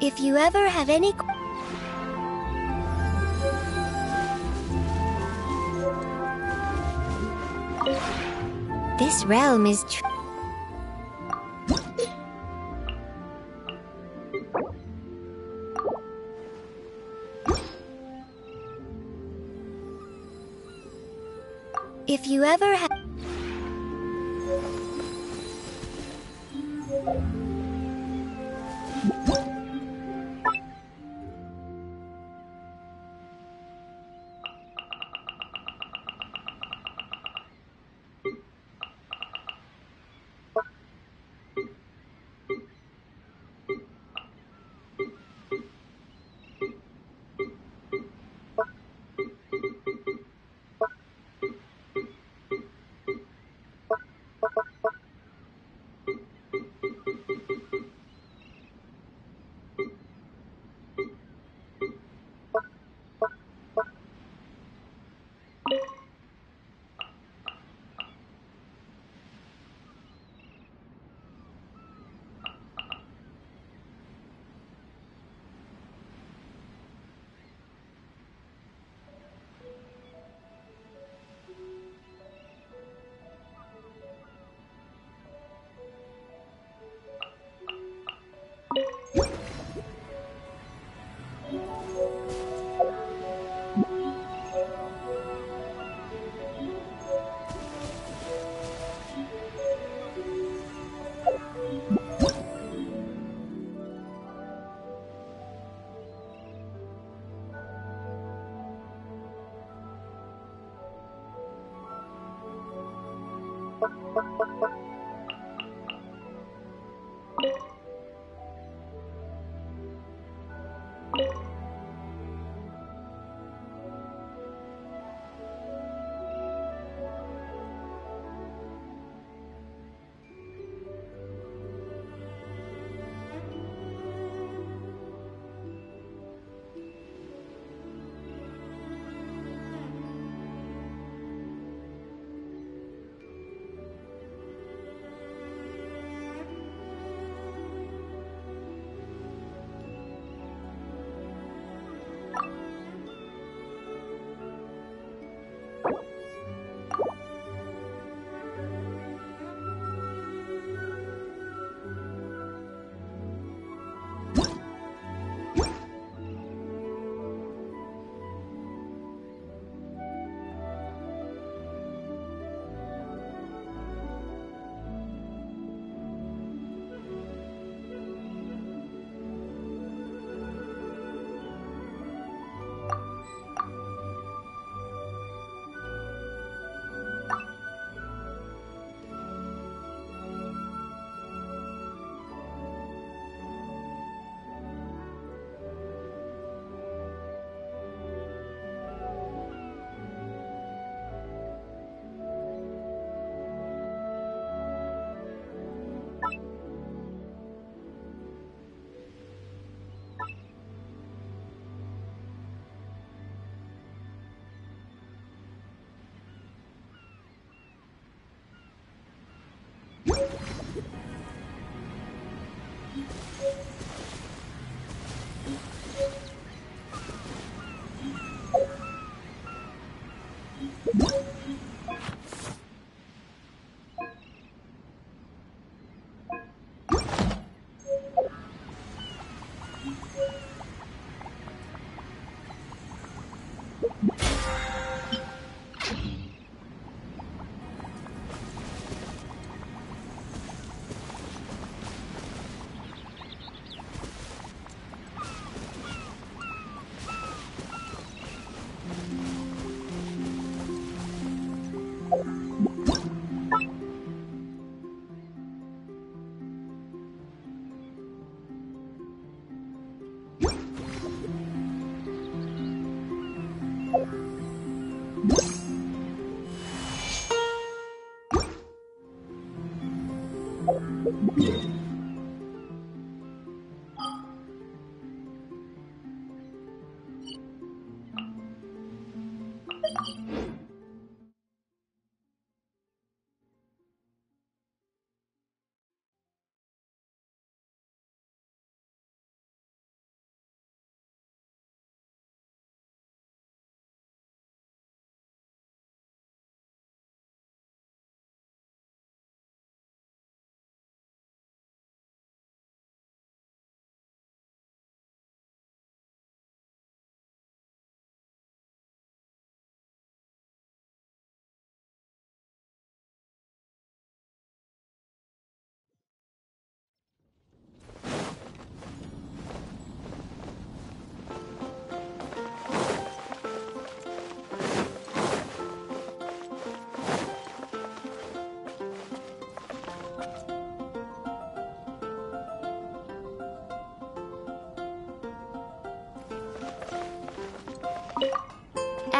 If you ever have any... This realm is If you ever have...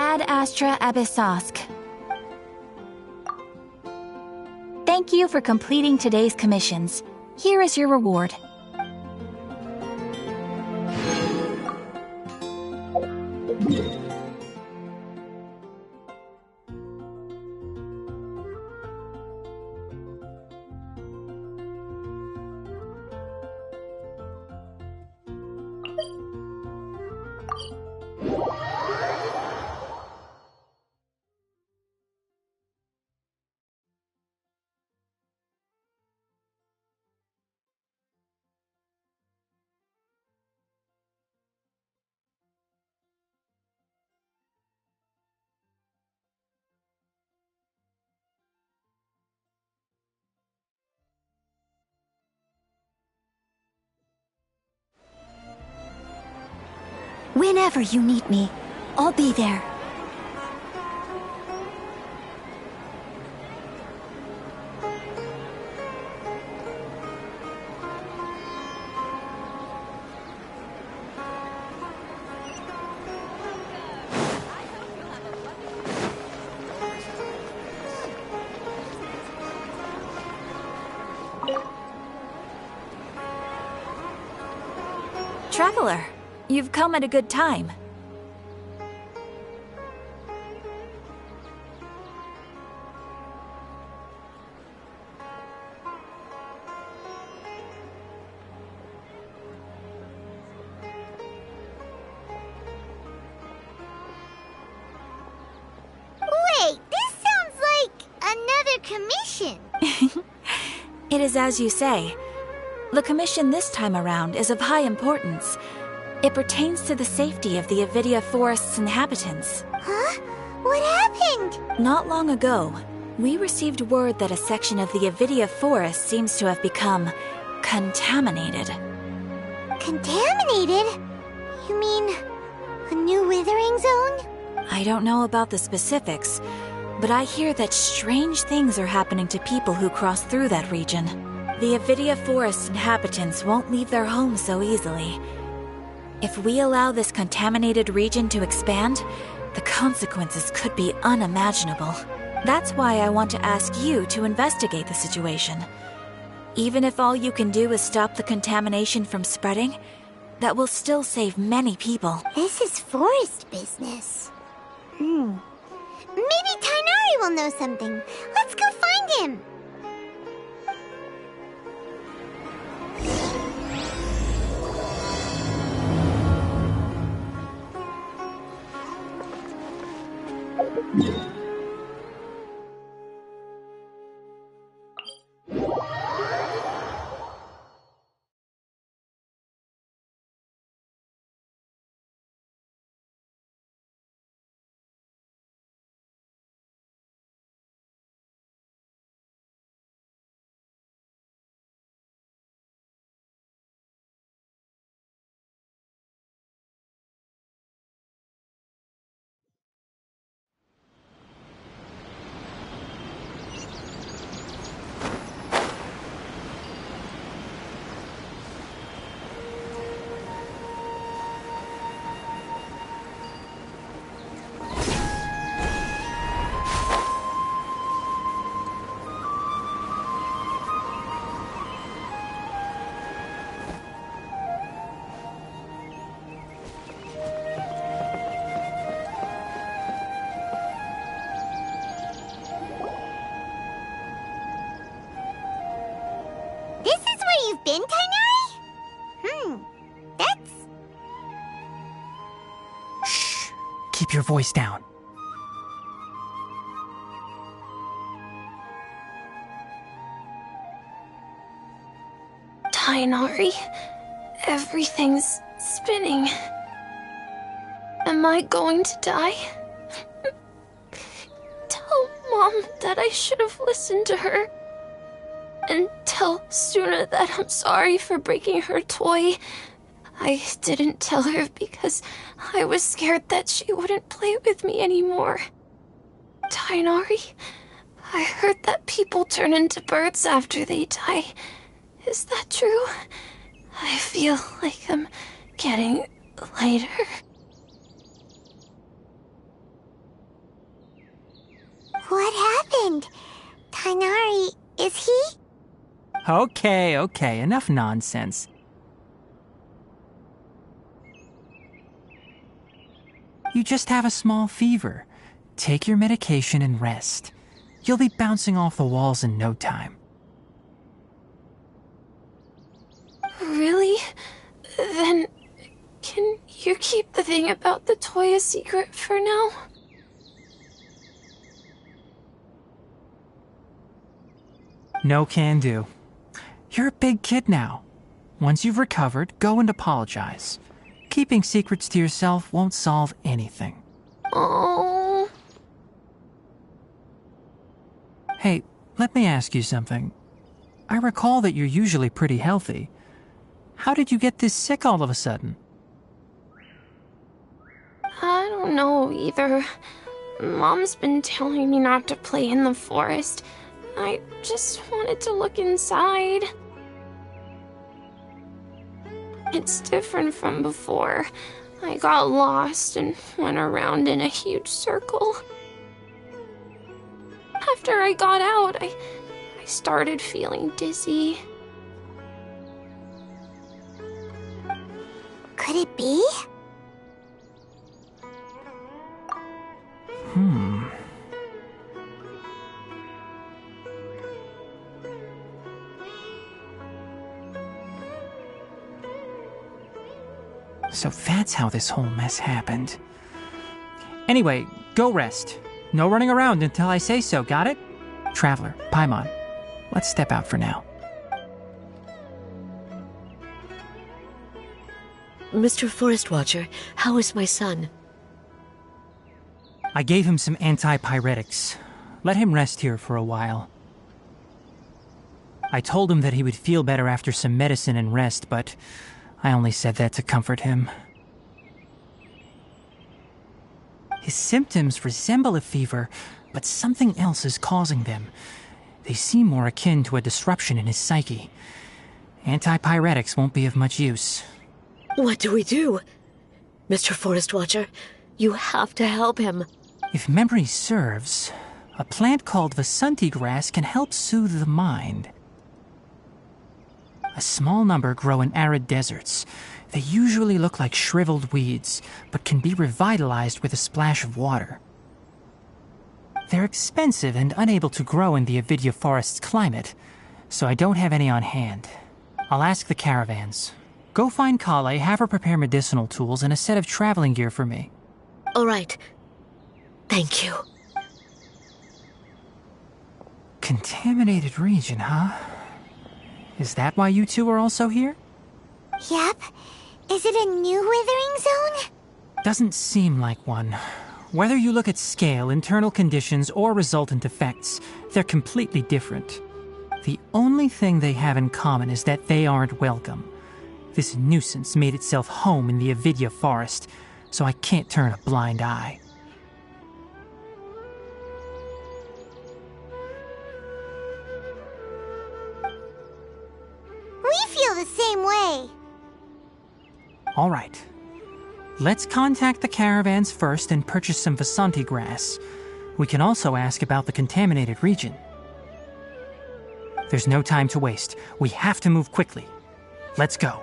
Ad Astra Abyssosk. Thank you for completing today's commissions. Here is your reward. Whenever you need me, I'll be there. Traveler, you've come at a good time. Wait, this sounds like another commission. It is as you say. The commission this time around is of high importance. It pertains to the safety of the Avidia Forest's inhabitants. Huh? What happened? Not long ago, we received word that a section of the Avidia Forest seems to have become contaminated. Contaminated? You mean a new withering zone? I don't know about the specifics, but I hear that strange things are happening to people who cross through that region. The Avidia Forest inhabitants won't leave their homes so easily. If we allow this contaminated region to expand, the consequences could be unimaginable. That's why I want to ask you to investigate the situation. Even if all you can do is stop the contamination from spreading, that will still save many people. This is forest business. Maybe Tainari will know something. Let's go find him. You've been, Tainari? That's... Shh! Keep your voice down. Tainari, everything's spinning. Am I going to die? Tell Mom that I should have listened to her. And tell Suna that I'm sorry for breaking her toy. I didn't tell her because I was scared that she wouldn't play with me anymore. Tainari, I heard that people turn into birds after they die. Is that true? I feel like I'm getting lighter. What happened? Tainari, is he? Okay, enough nonsense. You just have a small fever. Take your medication and rest. You'll be bouncing off the walls in no time. Really? Then, can you keep the thing about the toy a secret for now? No can do. You're a big kid now. Once you've recovered, go and apologize. Keeping secrets to yourself won't solve anything. Oh. Hey, let me ask you something. I recall that you're usually pretty healthy. How did you get this sick all of a sudden? I don't know either. Mom's been telling me not to play in the forest. I just wanted to look inside. It's different from before. I got lost and went around in a huge circle. After I got out, I started feeling dizzy. Could it be? So that's how this whole mess happened. Anyway, go rest. No running around until I say so, got it? Traveler, Paimon, let's step out for now. Mr. Forest Watcher, how is my son? I gave him some antipyretics. Let him rest here for a while. I told him that he would feel better after some medicine and rest, but I only said that to comfort him. His symptoms resemble a fever, but something else is causing them. They seem more akin to a disruption in his psyche. Antipyretics won't be of much use. What do we do? Mr. Forest Watcher, you have to help him. If memory serves, a plant called Vasanti grass can help soothe the mind. A small number grow in arid deserts. They usually look like shriveled weeds, but can be revitalized with a splash of water. They're expensive and unable to grow in the Avidya forest's climate, so I don't have any on hand. I'll ask the caravans. Go find Kale, have her prepare medicinal tools and a set of traveling gear for me. All right. Thank you. Contaminated region, huh? Is that why you two are also here? Yep. Is it a new withering zone? Doesn't seem like one. Whether you look at scale, internal conditions, or resultant effects, they're completely different. The only thing they have in common is that they aren't welcome. This nuisance made itself home in the Avidya forest, so I can't turn a blind eye. We feel the same way. All right. Let's contact the caravans first and purchase some Vasanti grass. We can also ask about the contaminated region. There's no time to waste. We have to move quickly. Let's go.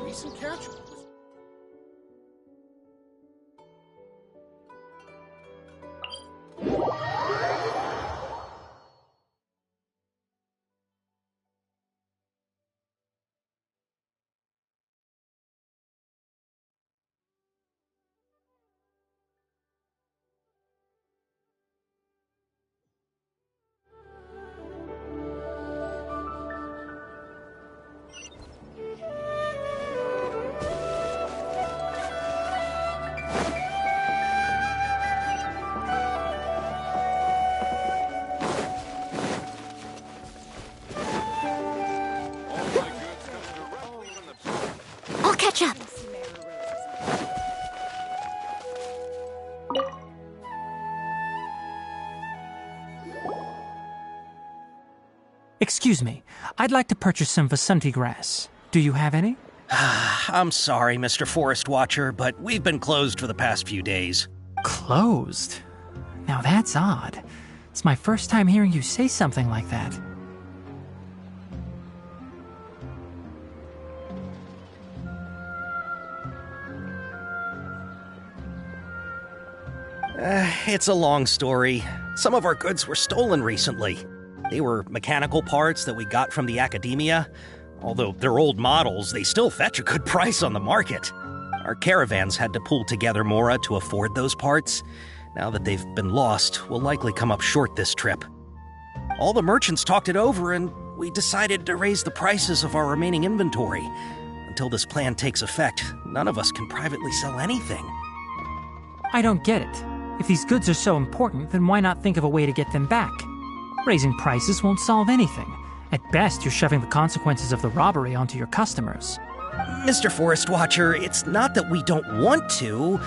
Recent catch. I'll catch up. Excuse me, I'd like to purchase some Vasanti grass. Do you have any? I'm sorry, Mr. Forest Watcher, but we've been closed for the past few days. Closed? Now that's odd. It's my first time hearing you say something like that. It's a long story. Some of our goods were stolen recently. They were mechanical parts that we got from the academia. Although they're old models, they still fetch a good price on the market. Our caravans had to pull together Mora to afford those parts. Now that they've been lost, we'll likely come up short this trip. All the merchants talked it over, and we decided to raise the prices of our remaining inventory. Until this plan takes effect, none of us can privately sell anything. I don't get it. If these goods are so important, then why not think of a way to get them back? Raising prices won't solve anything. At best, you're shoving the consequences of the robbery onto your customers. Mr. Forest Watcher, it's not that we don't want to.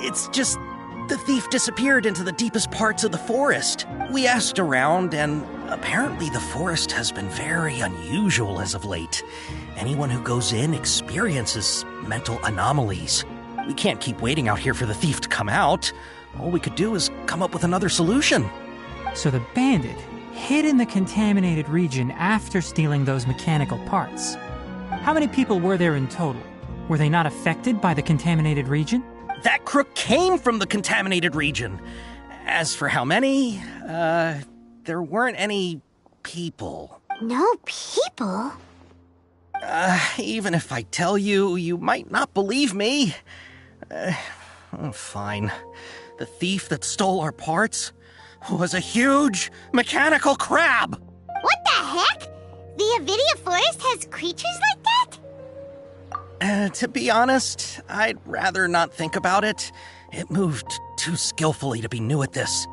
It's just the thief disappeared into the deepest parts of the forest. We asked around, and apparently the forest has been very unusual as of late. Anyone who goes in experiences mental anomalies. We can't keep waiting out here for the thief to come out. All we could do is come up with another solution. So the bandit hid in the contaminated region after stealing those mechanical parts. How many people were there in total? Were they not affected by the contaminated region? That crook came from the contaminated region. As for how many, there weren't any people. No people? Even if I tell you, you might not believe me. Fine. The thief that stole our parts was a huge mechanical crab. What the heck? The Avidia Forest has creatures like that? To be honest, I'd rather not think about it. It moved too skillfully to be new at this.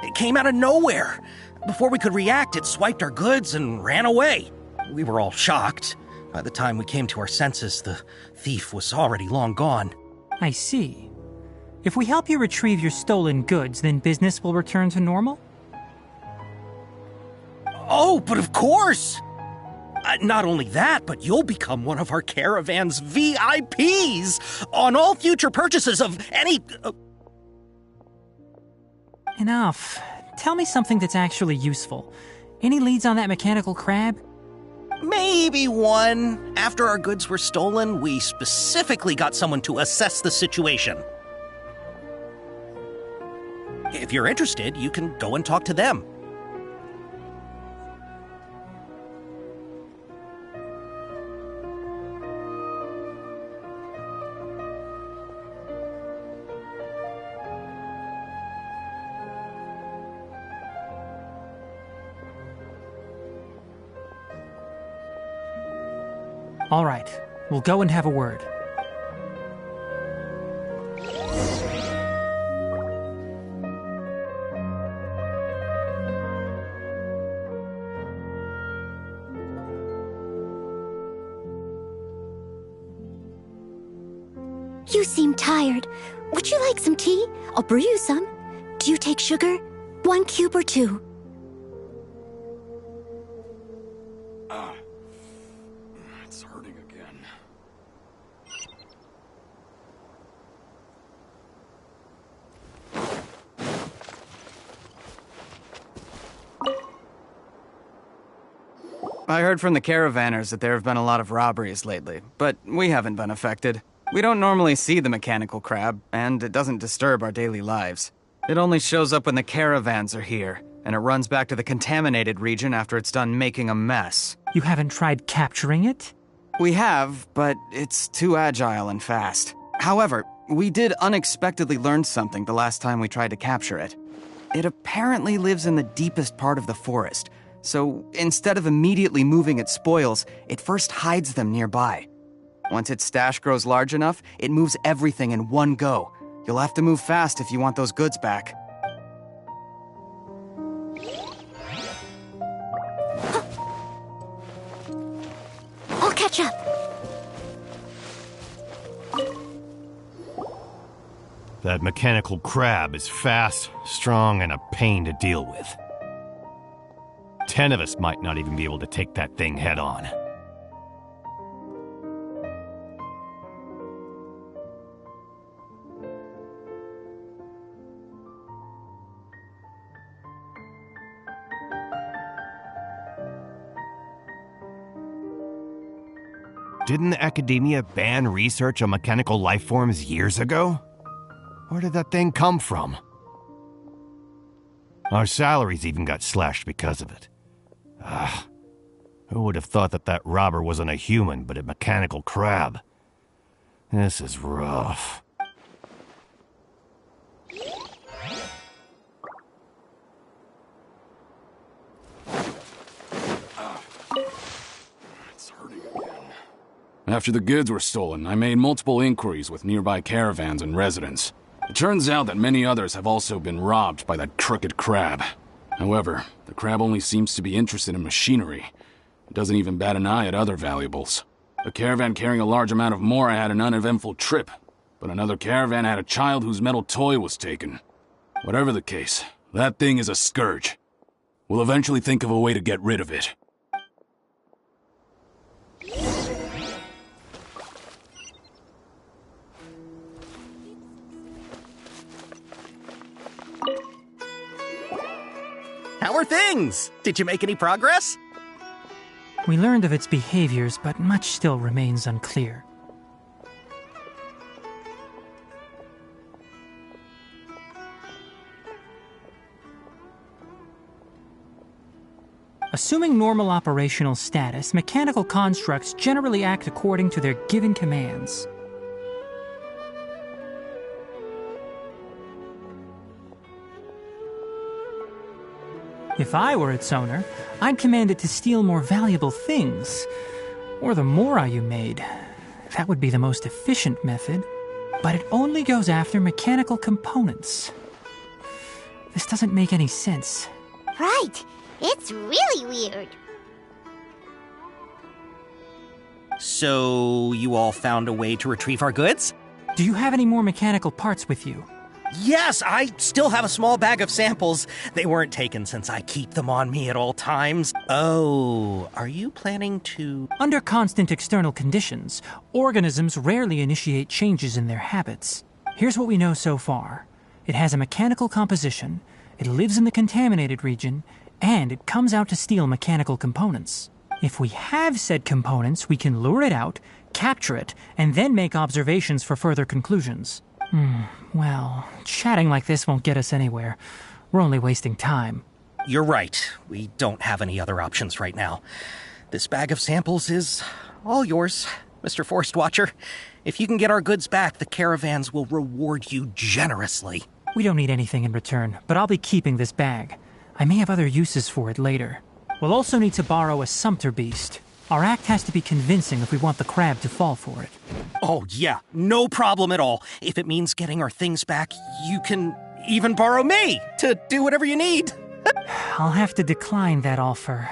It came out of nowhere. Before we could react, it swiped our goods and ran away. We were all shocked. By the time we came to our senses, the thief was already long gone. I see. If we help you retrieve your stolen goods, then business will return to normal? Oh, but of course! Not only that, but you'll become one of our caravan's VIPs on all future purchases of any... Enough. Tell me something that's actually useful. Any leads on that mechanical crab? Maybe one. After our goods were stolen, we specifically got someone to assess the situation. If you're interested, you can go and talk to them. All right, we'll go and have a word. You seem tired. Would you like some tea? I'll brew you some. Do you take sugar? 1 cube or 2? It's hurting again. I heard from the caravanners that there have been a lot of robberies lately, but we haven't been affected. We don't normally see the mechanical crab, and it doesn't disturb our daily lives. It only shows up when the caravans are here, and it runs back to the contaminated region after it's done making a mess. You haven't tried capturing it? We have, but it's too agile and fast. However, we did unexpectedly learn something the last time we tried to capture it. It apparently lives in the deepest part of the forest, so instead of immediately moving its spoils, it first hides them nearby. Once its stash grows large enough, it moves everything in one go. You'll have to move fast if you want those goods back. I'll catch up. That mechanical crab is fast, strong, and a pain to deal with. 10 of us might not even be able to take that thing head on. Didn't the Academia ban research on mechanical life forms years ago? Where did that thing come from? Our salaries even got slashed because of it. Who would have thought that that robber wasn't a human, but a mechanical crab? This is rough. After the goods were stolen, I made multiple inquiries with nearby caravans and residents. It turns out that many others have also been robbed by that crooked crab. However, the crab only seems to be interested in machinery. It doesn't even bat an eye at other valuables. A caravan carrying a large amount of Mora had an uneventful trip, but another caravan had a child whose metal toy was taken. Whatever the case, that thing is a scourge. We'll eventually think of a way to get rid of it. How are things? Did you make any progress? We learned of its behaviors, but much still remains unclear. Assuming normal operational status, mechanical constructs generally act according to their given commands. If I were its owner, I'd command it to steal more valuable things. Or the Mora you made. That would be the most efficient method. But it only goes after mechanical components. This doesn't make any sense. Right. It's really weird. So, you all found a way to retrieve our goods? Do you have any more mechanical parts with you? Yes, I still have a small bag of samples. They weren't taken since I keep them on me at all times. Oh, are you planning to... Under constant external conditions, organisms rarely initiate changes in their habits. Here's what we know so far. It has a mechanical composition, it lives in the contaminated region, and it comes out to steal mechanical components. If we have said components, we can lure it out, capture it, and then make observations for further conclusions. Well, chatting like this won't get us anywhere. We're only wasting time. You're right. We don't have any other options right now. This bag of samples is all yours, Mr. Forest Watcher. If you can get our goods back, the caravans will reward you generously. We don't need anything in return, but I'll be keeping this bag. I may have other uses for it later. We'll also need to borrow a sumpter beast. Our act has to be convincing if we want the crab to fall for it. Oh, yeah. No problem at all. If it means getting our things back, you can even borrow me to do whatever you need. I'll have to decline that offer.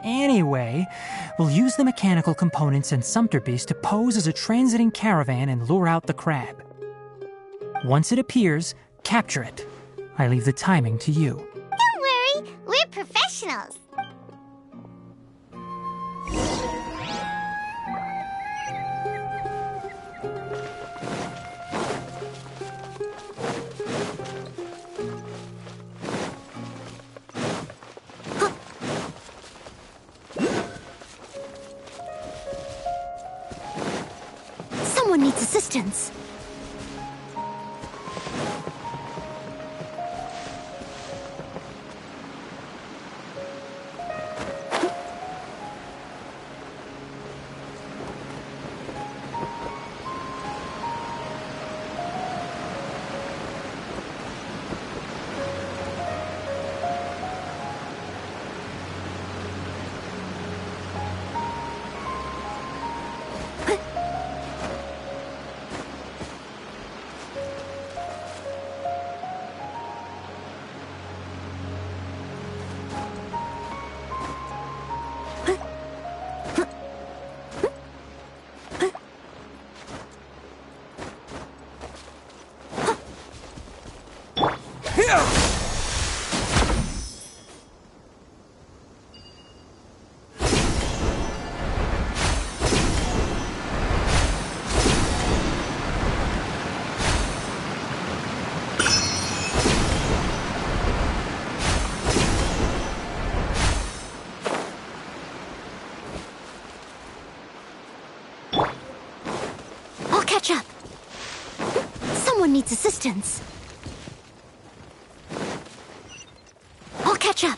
Anyway, we'll use the mechanical components and sumpter beast to pose as a transiting caravan and lure out the crab. Once it appears, capture it. I leave the timing to you. Don't worry, we're professionals. Someone needs assistance. catch up. Someone needs assistance. I'll catch up.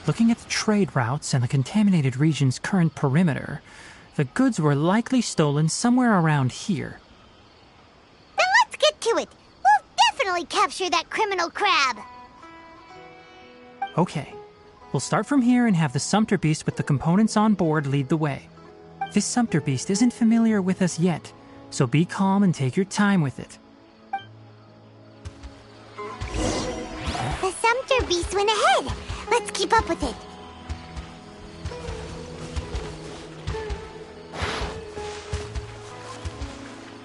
Looking at the trade routes and the contaminated region's current perimeter, the goods were likely stolen somewhere around here. Then let's get to it. We'll definitely capture that criminal crab. Okay, we'll start from here and have the Sumpter Beast with the components on board lead the way. This Sumpter Beast isn't familiar with us yet, so be calm and take your time with it. The Sumpter Beast went ahead. Let's keep up with it.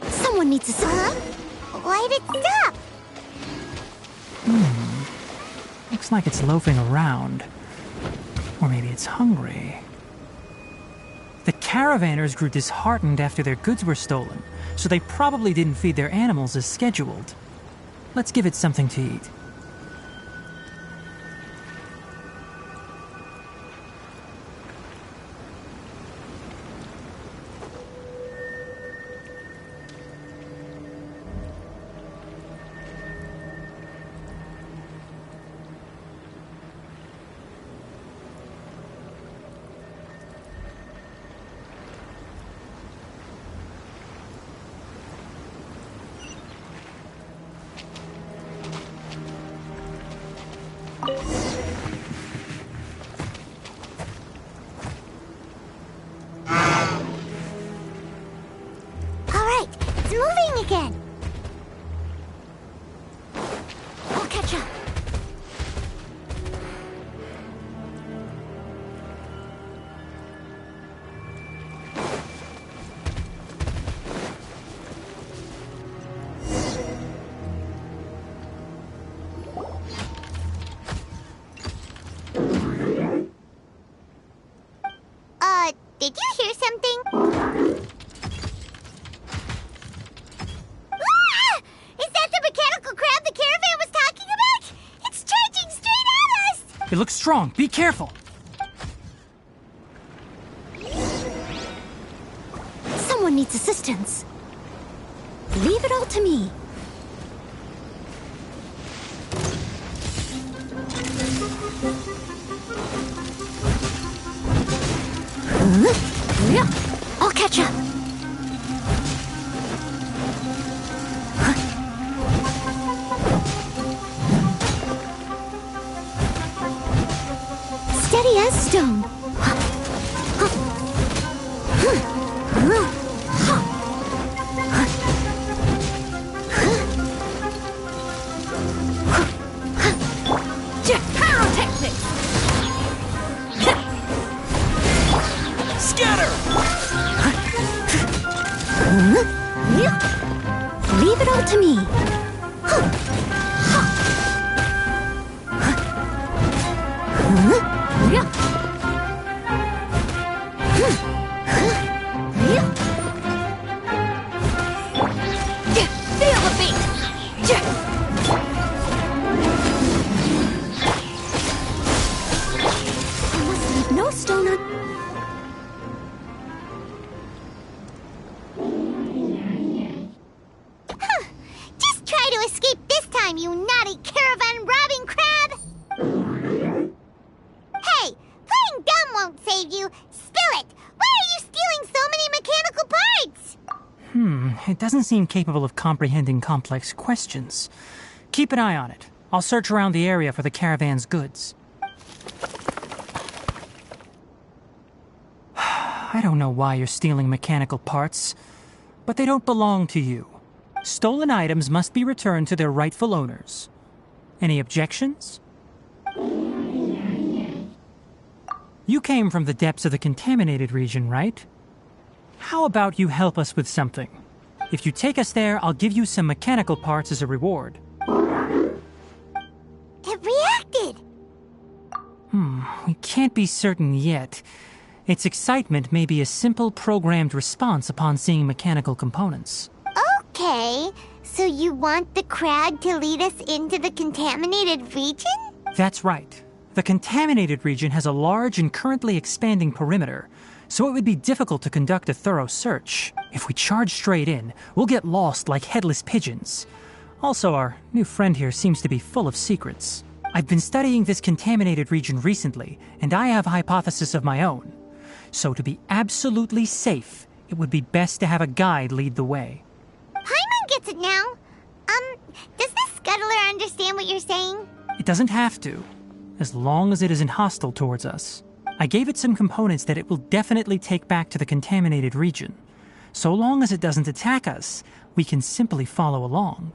Someone needs assistance. Why'd it stop? Looks like it's loafing around. Or maybe it's hungry. The caravanners grew disheartened after their goods were stolen, so they probably didn't feed their animals as scheduled. Let's give it something to eat. Again. I'll catch up. Did you hear something? It looks strong. Be careful. Someone needs assistance. Leave it all to me. I'll catch up. Steady as stone. Pyrotechnics! Scatter! Leave it all to me. Feel the beat! I must leave no stone un... Just try to escape this time, you naughty caravan robbing crab! Hey, playing dumb won't save you. Spill it! Why are you stealing so many mechanical parts? It doesn't seem capable of comprehending complex questions. Keep an eye on it. I'll search around the area for the caravan's goods. I don't know why you're stealing mechanical parts, but they don't belong to you. Stolen items must be returned to their rightful owners. Any objections? You came from the depths of the contaminated region, right? How about you help us with something? If you take us there, I'll give you some mechanical parts as a reward. It reacted! We can't be certain yet. Its excitement may be a simple programmed response upon seeing mechanical components. Okay, so you want the crowd to lead us into the contaminated region? That's right. The contaminated region has a large and currently expanding perimeter, so it would be difficult to conduct a thorough search. If we charge straight in, we'll get lost like headless pigeons. Also, our new friend here seems to be full of secrets. I've been studying this contaminated region recently, and I have a hypothesis of my own. So to be absolutely safe, it would be best to have a guide lead the way. Paimon gets it now. Does the scuttler understand what you're saying? It doesn't have to, as long as it isn't hostile towards us. I gave it some components that it will definitely take back to the contaminated region. So long as it doesn't attack us, we can simply follow along.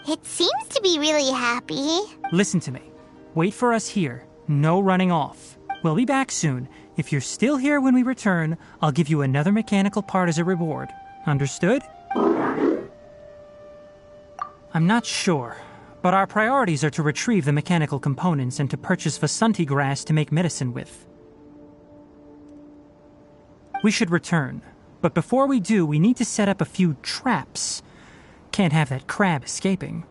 It seems to be really happy. Listen to me. Wait for us here. No running off. We'll be back soon. If you're still here when we return, I'll give you another mechanical part as a reward. Understood? I'm not sure, but our priorities are to retrieve the mechanical components and to purchase Vasanti grass to make medicine with. We should return, but before we do, we need to set up a few traps. Can't have that crab escaping.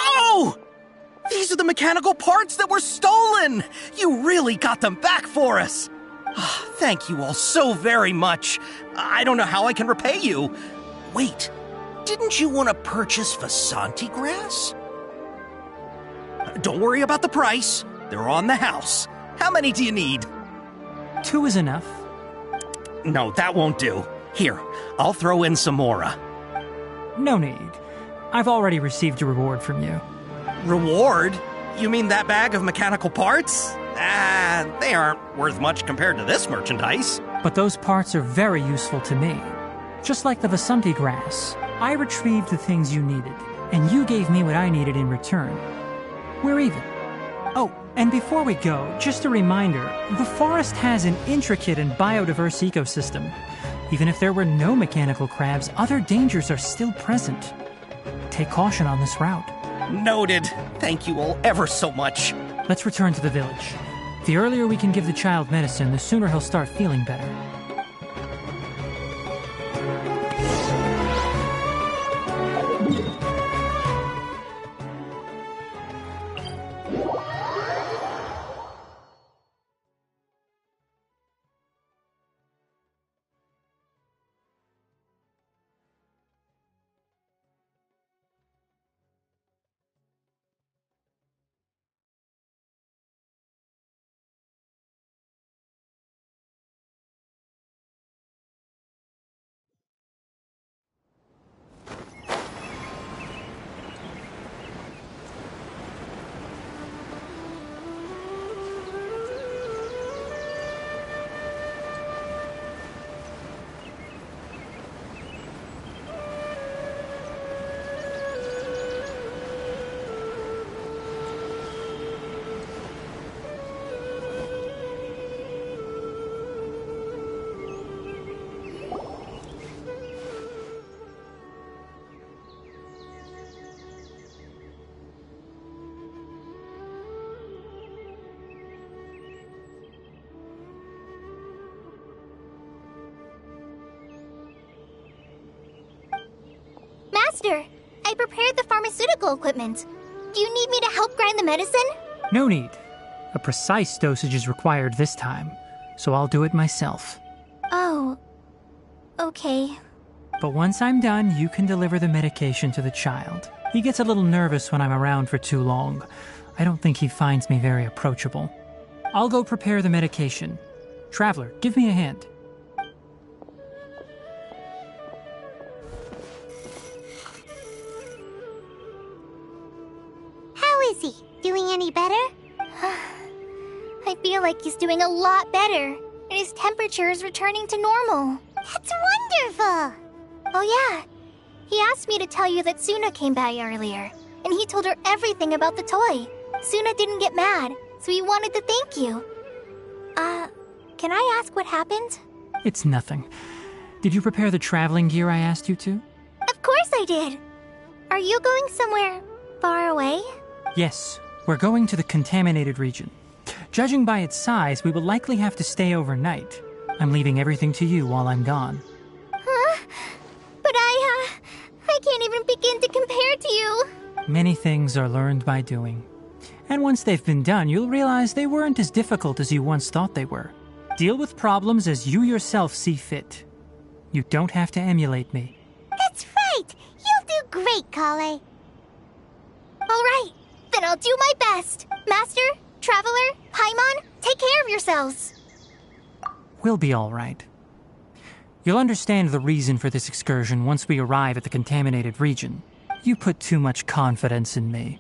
Oh! These are the mechanical parts that were stolen! You really got them back for us! Thank you all so very much. I don't know how I can repay you. Wait, didn't you want to purchase Vasanti grass? Don't worry about the price. They're on the house. How many do you need? 2 is enough. No, that won't do. Here, I'll throw in some more. No need. I've already received a reward from you. Reward? You mean that bag of mechanical parts? They aren't worth much compared to this merchandise. But those parts are very useful to me. Just like the Vasanti grass, I retrieved the things you needed, and you gave me what I needed in return. We're even. Oh, and before we go, just a reminder, the forest has an intricate and biodiverse ecosystem. Even if there were no mechanical crabs, other dangers are still present. Take caution on this route. Noted. Thank you all ever so much. Let's return to the village. The earlier we can give the child medicine, the sooner he'll start feeling better. Master, I prepared the pharmaceutical equipment. Do you need me to help grind the medicine? No need. A precise dosage is required this time, so I'll do it myself. Oh, okay. But once I'm done, you can deliver the medication to the child. He gets a little nervous when I'm around for too long. I don't think he finds me very approachable. I'll go prepare the medication. Traveler, give me a hand. How is he? Doing any better? I feel like he's doing a lot better, and his temperature is returning to normal. That's wonderful! Oh yeah, he asked me to tell you that Suna came by earlier, and he told her everything about the toy. Suna didn't get mad, so he wanted to thank you. Can I ask what happened? It's nothing. Did you prepare the traveling gear I asked you to? Of course I did! Are you going somewhere far away? Yes, we're going to the contaminated region. Judging by its size, we will likely have to stay overnight. I'm leaving everything to you while I'm gone. Huh? But I can't even begin to compare to you. Many things are learned by doing. And once they've been done, you'll realize they weren't as difficult as you once thought they were. Deal with problems as you yourself see fit. You don't have to emulate me. That's right! You'll do great, Kale. All right, then I'll do my best. Master, Traveler, Paimon, take care of yourselves. We'll be all right. You'll understand the reason for this excursion once we arrive at the contaminated region. You put too much confidence in me.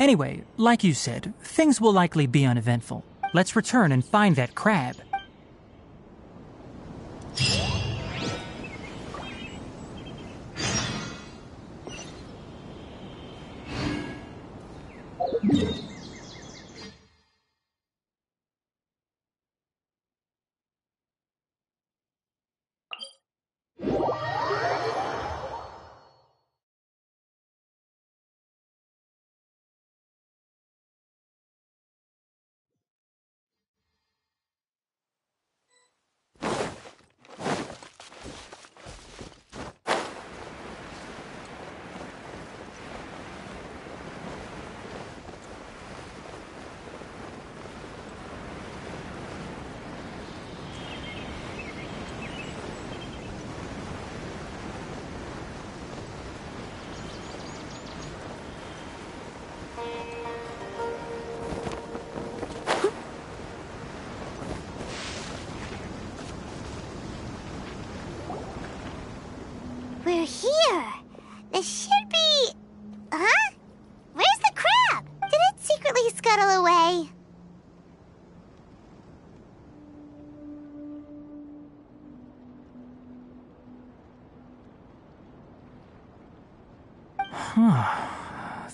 Anyway, like you said, things will likely be uneventful. Let's return and find that crab. We're here. This should be... Huh? Where's the crab? Did it secretly scuttle away?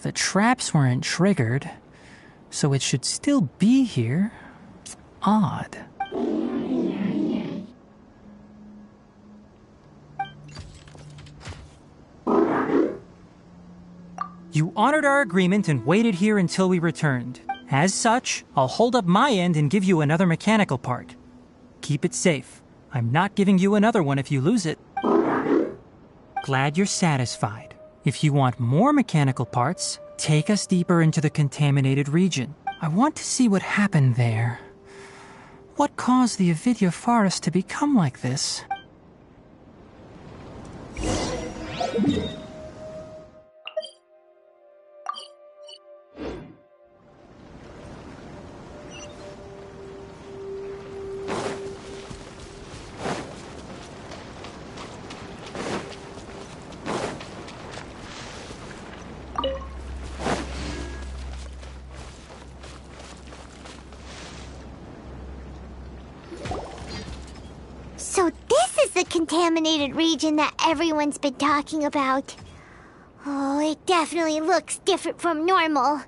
The traps weren't triggered, so it should still be here. Odd. You honored our agreement and waited here until we returned. As such, I'll hold up my end and give you another mechanical part. Keep it safe. I'm not giving you another one if you lose it. Glad you're satisfied. If you want more mechanical parts, take us deeper into the contaminated region. I want to see what happened there. What caused the Avidya forest to become like this? So this is the contaminated region that everyone's been talking about. Oh, it definitely looks different from normal.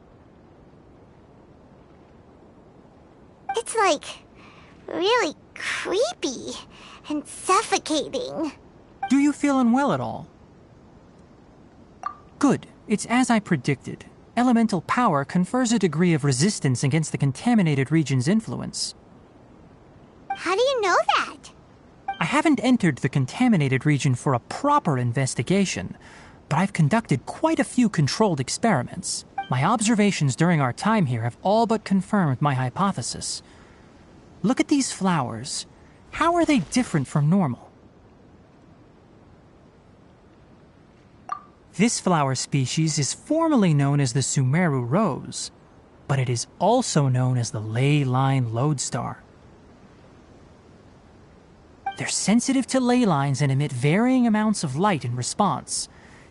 It's like really creepy and suffocating. Do you feel unwell at all? Good. It's as I predicted. Elemental power confers a degree of resistance against the contaminated region's influence. How do you know that? I haven't entered the contaminated region for a proper investigation, but I've conducted quite a few controlled experiments. My observations during our time here have all but confirmed my hypothesis. Look at these flowers. How are they different from normal? This flower species is formally known as the Sumeru rose, but it is also known as the ley line lodestar. They're sensitive to ley lines and emit varying amounts of light in response.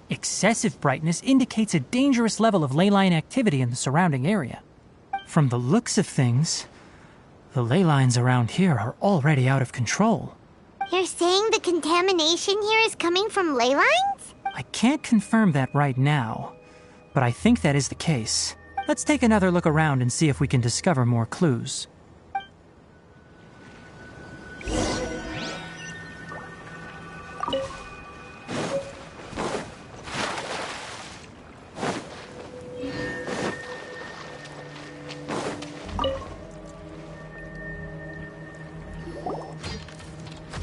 Excessive brightness indicates a dangerous level of ley line activity in the surrounding area. From the looks of things, the ley lines around here are already out of control. You're saying the contamination here is coming from ley lines? I can't confirm that right now, but I think that is the case. Let's take another look around and see if we can discover more clues.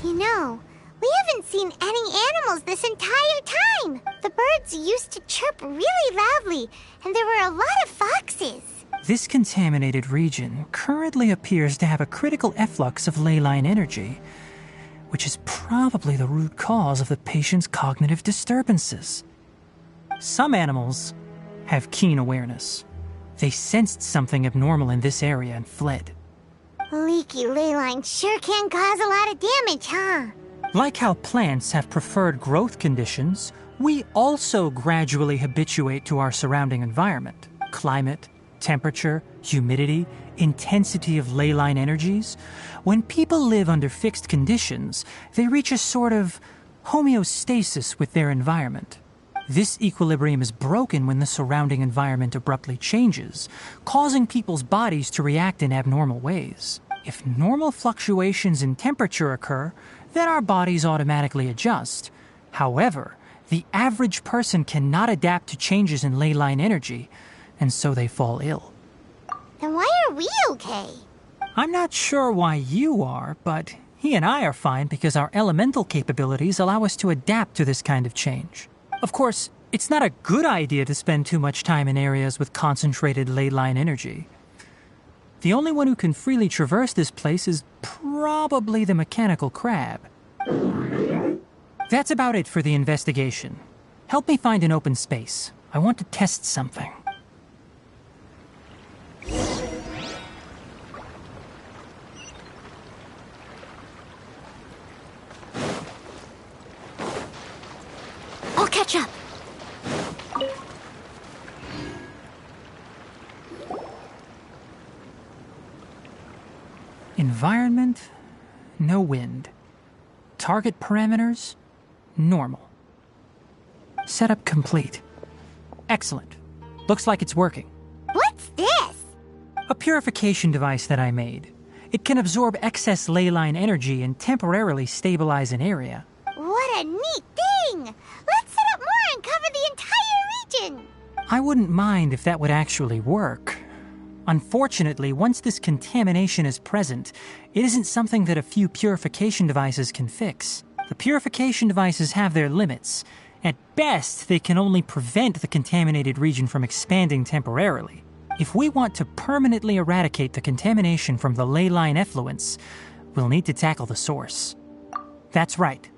You know, we haven't seen any animals this entire time. The birds used to chirp really loudly, and there were a lot of foxes. This contaminated region currently appears to have a critical efflux of ley line energy, which is probably the root cause of the patient's cognitive disturbances. Some animals have keen awareness. They sensed something abnormal in this area and fled. Leaky ley lines sure can cause a lot of damage, huh? Like how plants have preferred growth conditions, we also gradually habituate to our surrounding environment. Climate, temperature, humidity, intensity of ley line energies. When people live under fixed conditions, they reach a sort of homeostasis with their environment. This equilibrium is broken when the surrounding environment abruptly changes, causing people's bodies to react in abnormal ways. If normal fluctuations in temperature occur, then our bodies automatically adjust. However, the average person cannot adapt to changes in ley line energy, and so they fall ill. Then why are we okay? I'm not sure why you are, but he and I are fine because our elemental capabilities allow us to adapt to this kind of change. Of course, it's not a good idea to spend too much time in areas with concentrated ley line energy. The only one who can freely traverse this place is probably the mechanical crab. That's about it for the investigation. Help me find an open space. I want to test something. I'll catch up. Environment, no wind. Target parameters, normal. Setup complete. Excellent. Looks like it's working. What's this? A purification device that I made. It can absorb excess ley line energy and temporarily stabilize an area. What a neat thing! Let's set up more and cover the entire region! I wouldn't mind if that would actually work. Unfortunately, once this contamination is present, it isn't something that a few purification devices can fix. The purification devices have their limits. At best, they can only prevent the contaminated region from expanding temporarily. If we want to permanently eradicate the contamination from the ley line effluents, we'll need to tackle the source. That's right.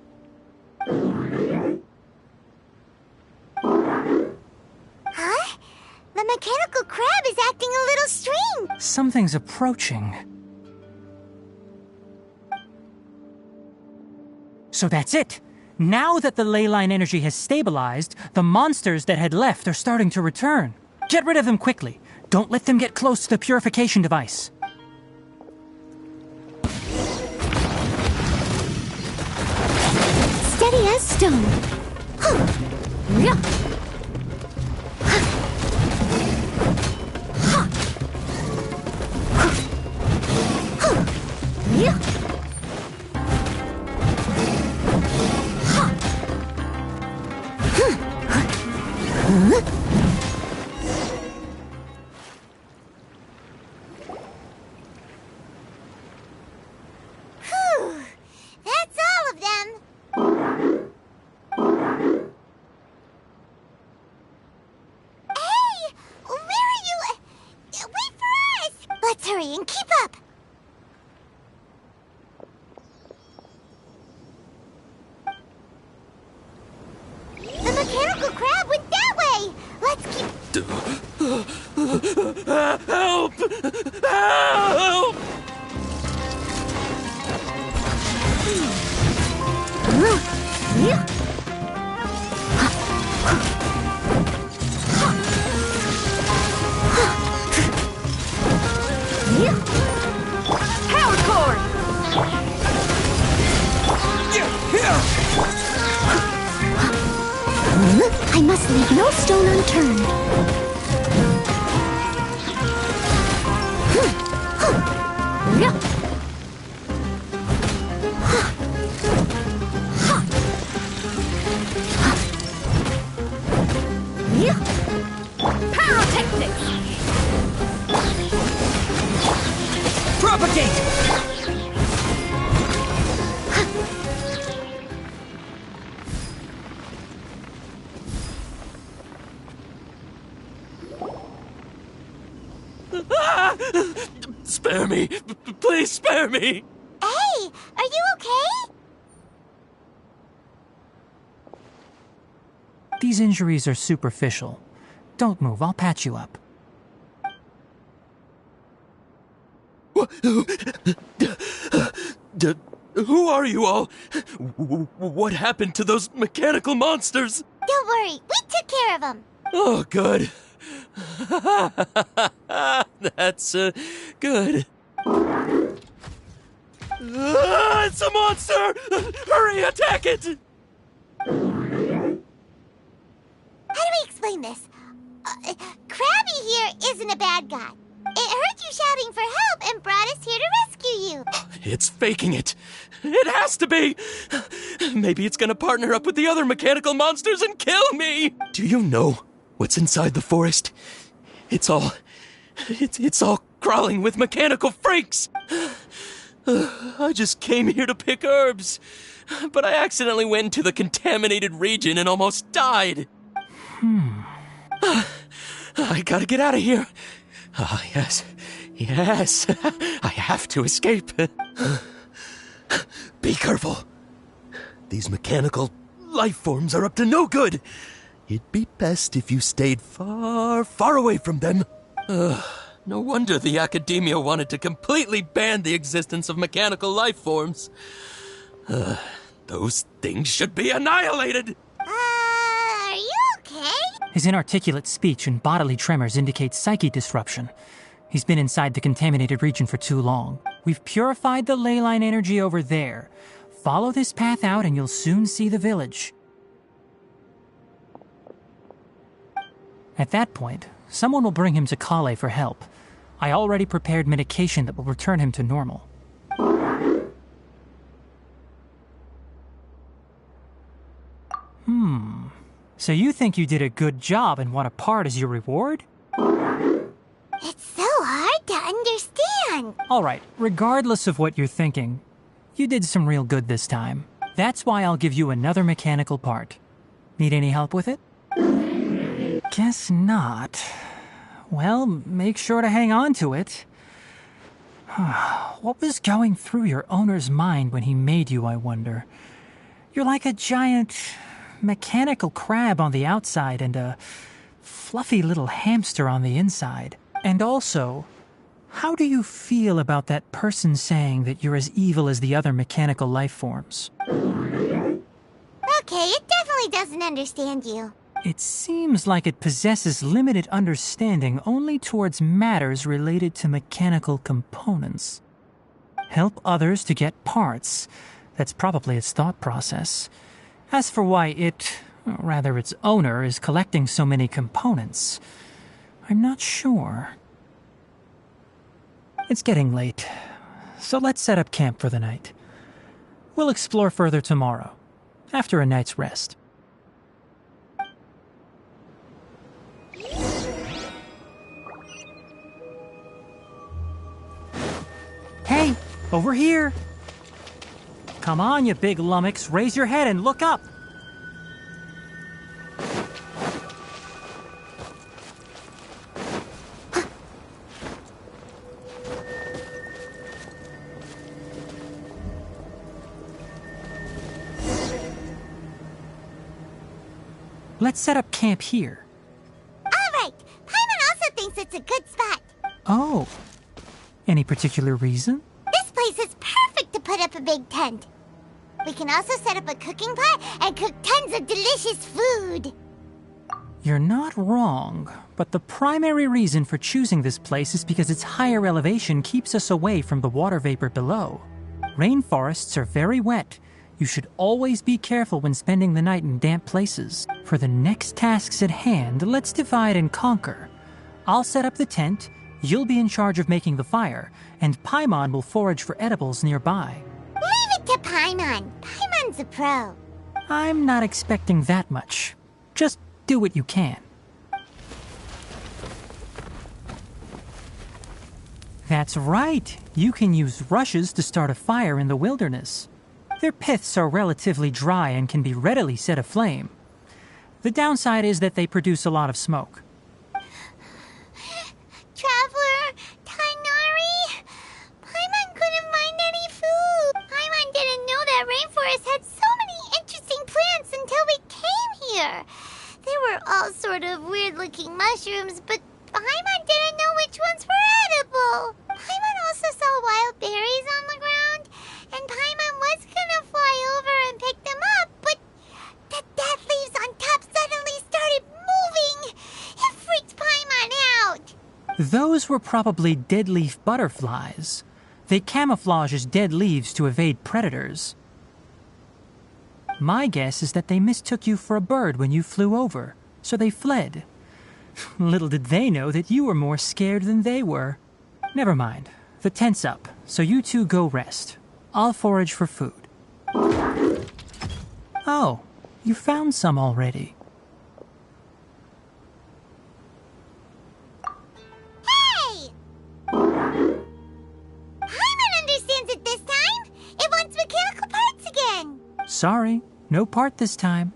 Huh? The mechanical crab is acting a little strange. Something's approaching. So that's it. Now that the ley line energy has stabilized, the monsters that had left are starting to return. Get rid of them quickly. Don't let them get close to the purification device. Steady as stone. Whew. That's all of them. mechanical crab went that way! Let's keep... Help! Help! Power cord! I must leave no stone unturned. Pyrotechnics! Propagate! Spare me! Please spare me! Hey, are you okay? These injuries are superficial. Don't move, I'll patch you up. Who are you all? What happened to those mechanical monsters? Don't worry, we took care of them. Oh, good. That's, good. It's a monster! Hurry, attack it! How do we explain this? Krabby here isn't a bad guy. It heard you shouting for help and brought us here to rescue you. It's faking it. It has to be. Maybe it's gonna partner up with the other mechanical monsters and kill me. Do you know what's inside the forest? It's all crawling with mechanical freaks. I just came here to pick herbs, but I accidentally went into the contaminated region and almost died. I gotta get out of here. Yes. I have to escape. Be careful. These mechanical life forms are up to no good. It'd be best if you stayed far, far away from them. No wonder the Academia wanted to completely ban the existence of mechanical life forms. Those things should be annihilated. Are you okay? His inarticulate speech and bodily tremors indicate psyche disruption. He's been inside the contaminated region for too long. We've purified the ley line energy over there. Follow this path out and you'll soon see the village. At that point, someone will bring him to Kale for help. I already prepared medication that will return him to normal. So you think you did a good job and want a part as your reward? It's so hard to understand. All right, regardless of what you're thinking, you did some real good this time. That's why I'll give you another mechanical part. Need any help with it? Guess not. Well, make sure to hang on to it. What was going through your owner's mind when he made you, I wonder? You're like a giant mechanical crab on the outside and a fluffy little hamster on the inside. And also, how do you feel about that person saying that you're as evil as the other mechanical life forms? Okay, it definitely doesn't understand you. It seems like it possesses limited understanding only towards matters related to mechanical components. Help others to get parts. That's probably its thought process. As for why its owner is collecting so many components, I'm not sure. It's getting late, so let's set up camp for the night. We'll explore further tomorrow, after a night's rest. Hey, over here! Come on, you big lummox, raise your head and look up! Let's set up camp here. All right. Paimon also thinks it's a good spot. Oh. Any particular reason? This place is perfect to put up a big tent. We can also set up a cooking pot and cook tons of delicious food. You're not wrong, but the primary reason for choosing this place is because its higher elevation keeps us away from the water vapor below. Rainforests are very wet. You should always be careful when spending the night in damp places. For the next tasks at hand, let's divide and conquer. I'll set up the tent, you'll be in charge of making the fire, and Paimon will forage for edibles nearby. Leave it to Paimon. Paimon's a pro. I'm not expecting that much. Just do what you can. That's right. You can use rushes to start a fire in the wilderness. Their piths are relatively dry and can be readily set aflame. The downside is that they produce a lot of smoke. Traveler, Tainari, Paimon couldn't find any food. Paimon didn't know that rainforest had so many interesting plants until we came here. They were all sort of weird-looking mushrooms, but Paimon didn't know which ones were edible. Paimon also saw wild berries on the ground, and Paimon was gonna fly over and pick them up, but the dead leaves on top suddenly started moving. It freaked Paimon out. Those were probably dead leaf butterflies. They camouflage as dead leaves to evade predators. My guess is that they mistook you for a bird when you flew over, so they fled. Little did they know that you were more scared than they were. Never mind. The tent's up, so you two go rest. I'll forage for food. Oh, you found some already. Hey! Paimon understands it this time. It wants mechanical parts again. Sorry, no part this time.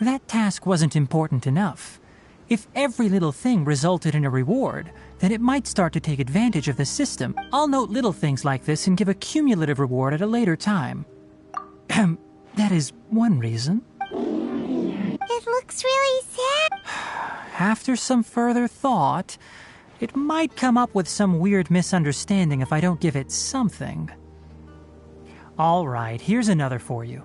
That task wasn't important enough. If every little thing resulted in a reward, then it might start to take advantage of the system. I'll note little things like this and give a cumulative reward at a later time. That is one reason. It looks really sad. After some further thought, it might come up with some weird misunderstanding if I don't give it something. All right, here's another for you.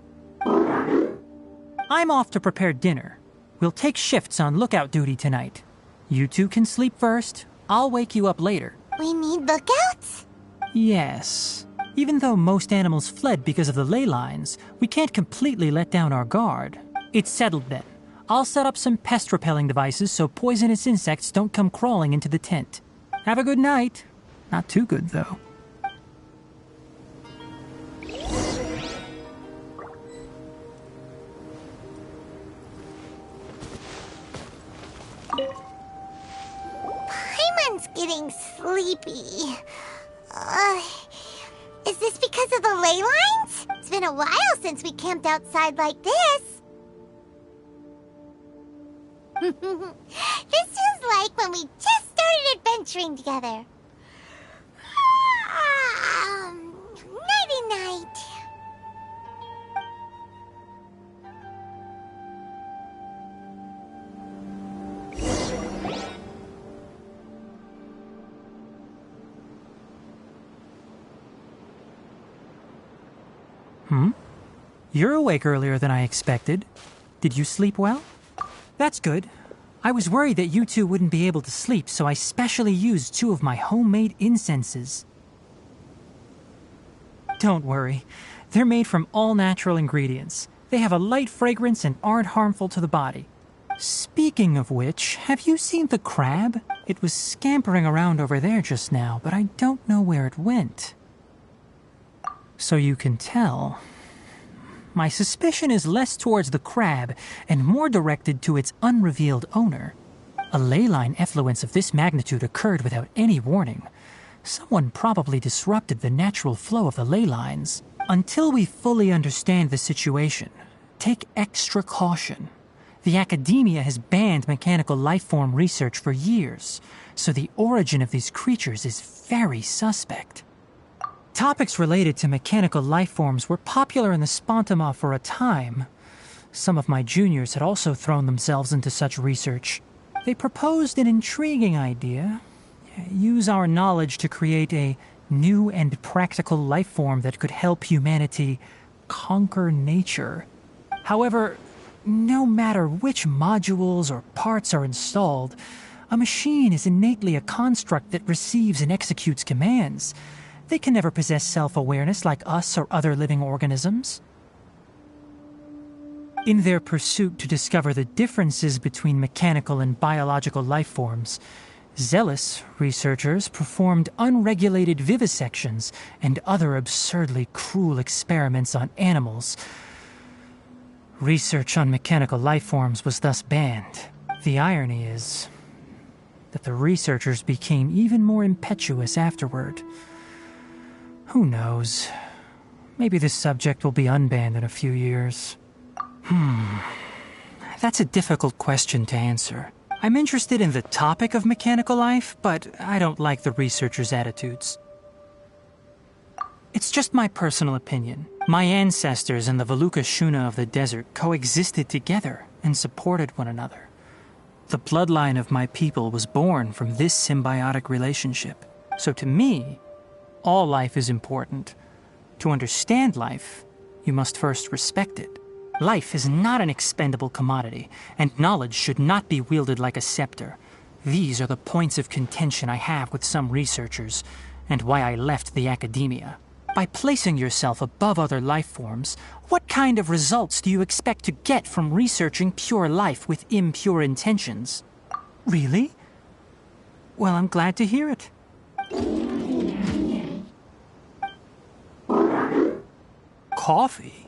I'm off to prepare dinner. We'll take shifts on lookout duty tonight. You two can sleep first. I'll wake you up later. We need lookouts? Yes. Even though most animals fled because of the ley lines, we can't completely let down our guard. It's settled then. I'll set up some pest-repelling devices so poisonous insects don't come crawling into the tent. Have a good night. Not too good, though. Paimon's getting sleepy. Is this because of the ley lines? It's been a while since we camped outside like this. This feels like when we just started adventuring together. Nighty-night. You're awake earlier than I expected. Did you sleep well? That's good. I was worried that you two wouldn't be able to sleep, so I specially used 2 of my homemade incenses. Don't worry. They're made from all natural ingredients. They have a light fragrance and aren't harmful to the body. Speaking of which, have you seen the crab? It was scampering around over there just now, but I don't know where it went. So you can tell. My suspicion is less towards the crab and more directed to its unrevealed owner. A ley line effluence of this magnitude occurred without any warning. Someone probably disrupted the natural flow of the ley lines. Until we fully understand the situation, take extra caution. The academia has banned mechanical lifeform research for years, so the origin of these creatures is very suspect. Topics related to mechanical lifeforms were popular in the Spontama for a time, Some of my juniors had also thrown themselves into such research. They proposed an intriguing idea. Use our knowledge to create a new and practical life form that could help humanity conquer nature. However, no matter which modules or parts are installed, a machine is innately a construct that receives and executes commands. They can never possess self-awareness like us or other living organisms. In their pursuit to discover the differences between mechanical and biological life forms, zealous researchers performed unregulated vivisections and other absurdly cruel experiments on animals. Research on mechanical life forms was thus banned. The irony is that the researchers became even more impetuous afterward. Who knows? Maybe this subject will be unbanned in a few years. That's a difficult question to answer. I'm interested in the topic of mechanical life, but I don't like the researchers' attitudes. It's just my personal opinion. My ancestors and the Veluca Shuna of the desert coexisted together and supported one another. The bloodline of my people was born from this symbiotic relationship. So to me, all life is important. To understand life, you must first respect it. Life is not an expendable commodity, and knowledge should not be wielded like a scepter. These are the points of contention I have with some researchers, and why I left the academia. By placing yourself above other life forms, what kind of results do you expect to get from researching pure life with impure intentions? Really? Well, I'm glad to hear it. Coffee?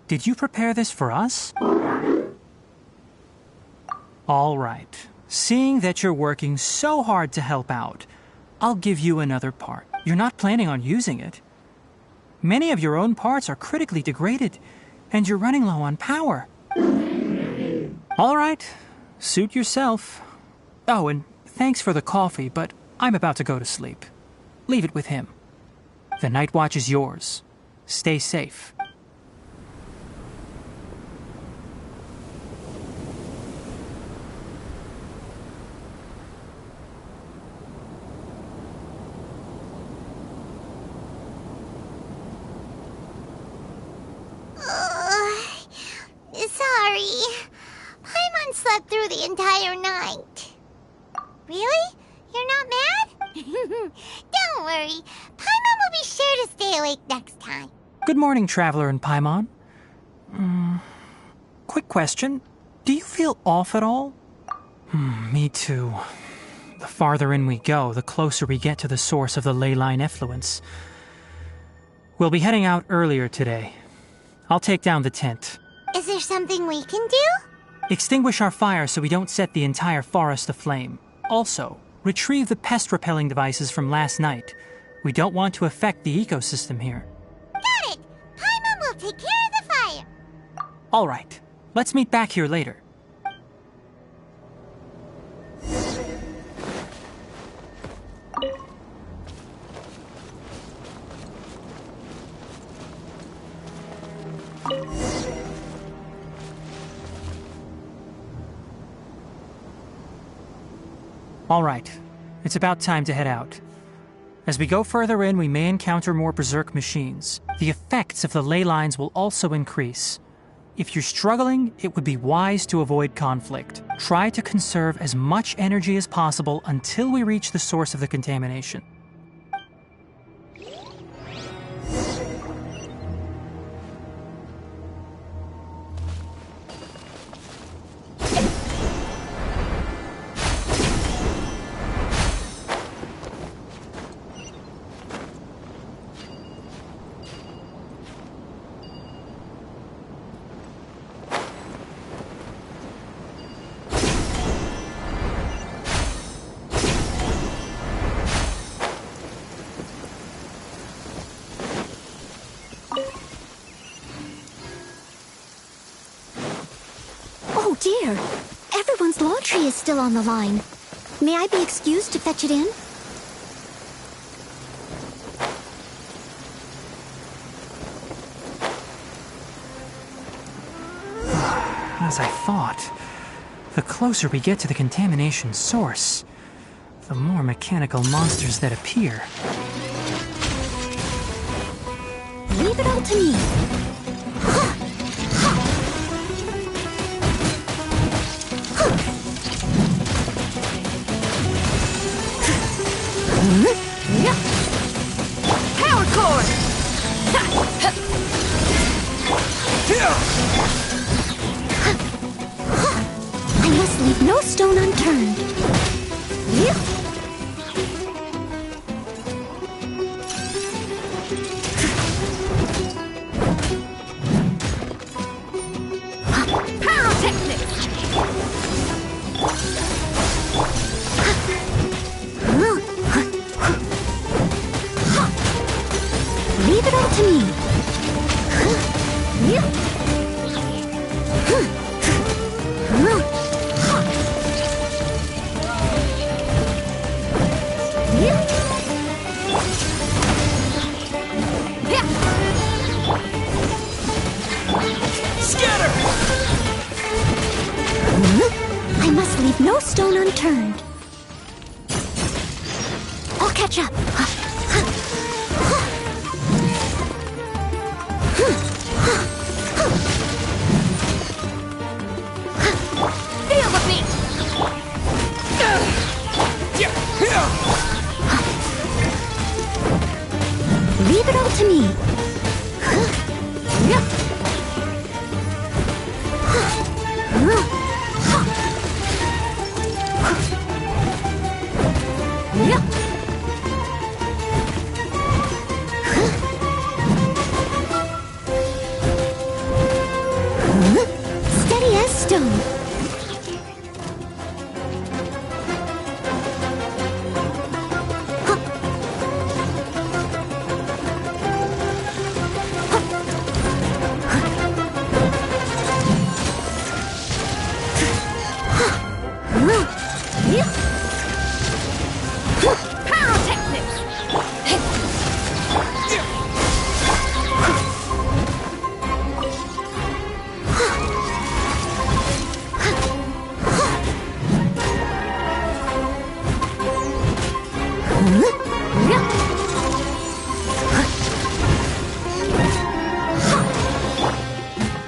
Did you prepare this for us? All right. Seeing that you're working so hard to help out, I'll give you another part. You're not planning on using it. Many of your own parts are critically degraded, and you're running low on power. All right. Suit yourself. Oh, and thanks for the coffee, but I'm about to go to sleep. Leave it with him. The night watch is yours. Stay safe. Sorry. Paimon slept through the entire night. Really? You're not mad? Don't worry. Paimon will be sure to stay awake next time. Good morning, Traveler and Paimon. Quick question. Do you feel off at all? Me too. The farther in we go, the closer we get to the source of the ley line effluence. We'll be heading out earlier today. I'll take down the tent. Is there something we can do? Extinguish our fire so we don't set the entire forest aflame. Also, retrieve the pest-repelling devices from last night. We don't want to affect the ecosystem here. Got it! Paimon will take care of the fire. All right. Let's meet back here later. All right. It's about time to head out. As we go further in, we may encounter more berserk machines. The effects of the ley lines will also increase. If you're struggling, it would be wise to avoid conflict. Try to conserve as much energy as possible until we reach the source of the contamination. Oh dear! Everyone's laundry is still on the line. May I be excused to fetch it in? As I thought, the closer we get to the contamination source, the more mechanical monsters that appear. Leave it all to me. Power core! I must leave no stone unturned. Pyrotechnics! Leave it all to me. I must leave no stone unturned. I'll catch up. Deal with me! Leave it all to me. Steady as stone.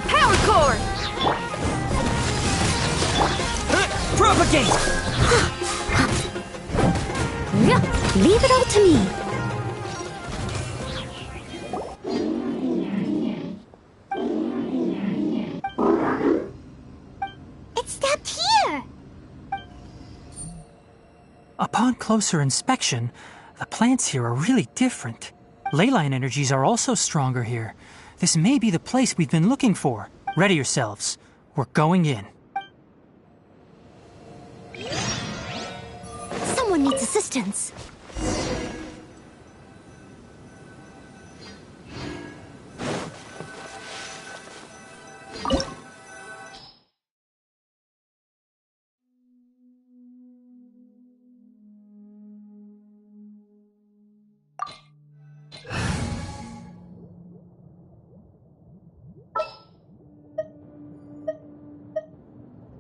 Power core! Propagate! Leave it all to me. It stepped here! Upon closer inspection, the plants here are really different. Ley line energies are also stronger here. This may be the place we've been looking for. Ready yourselves. We're going in. Someone needs assistance.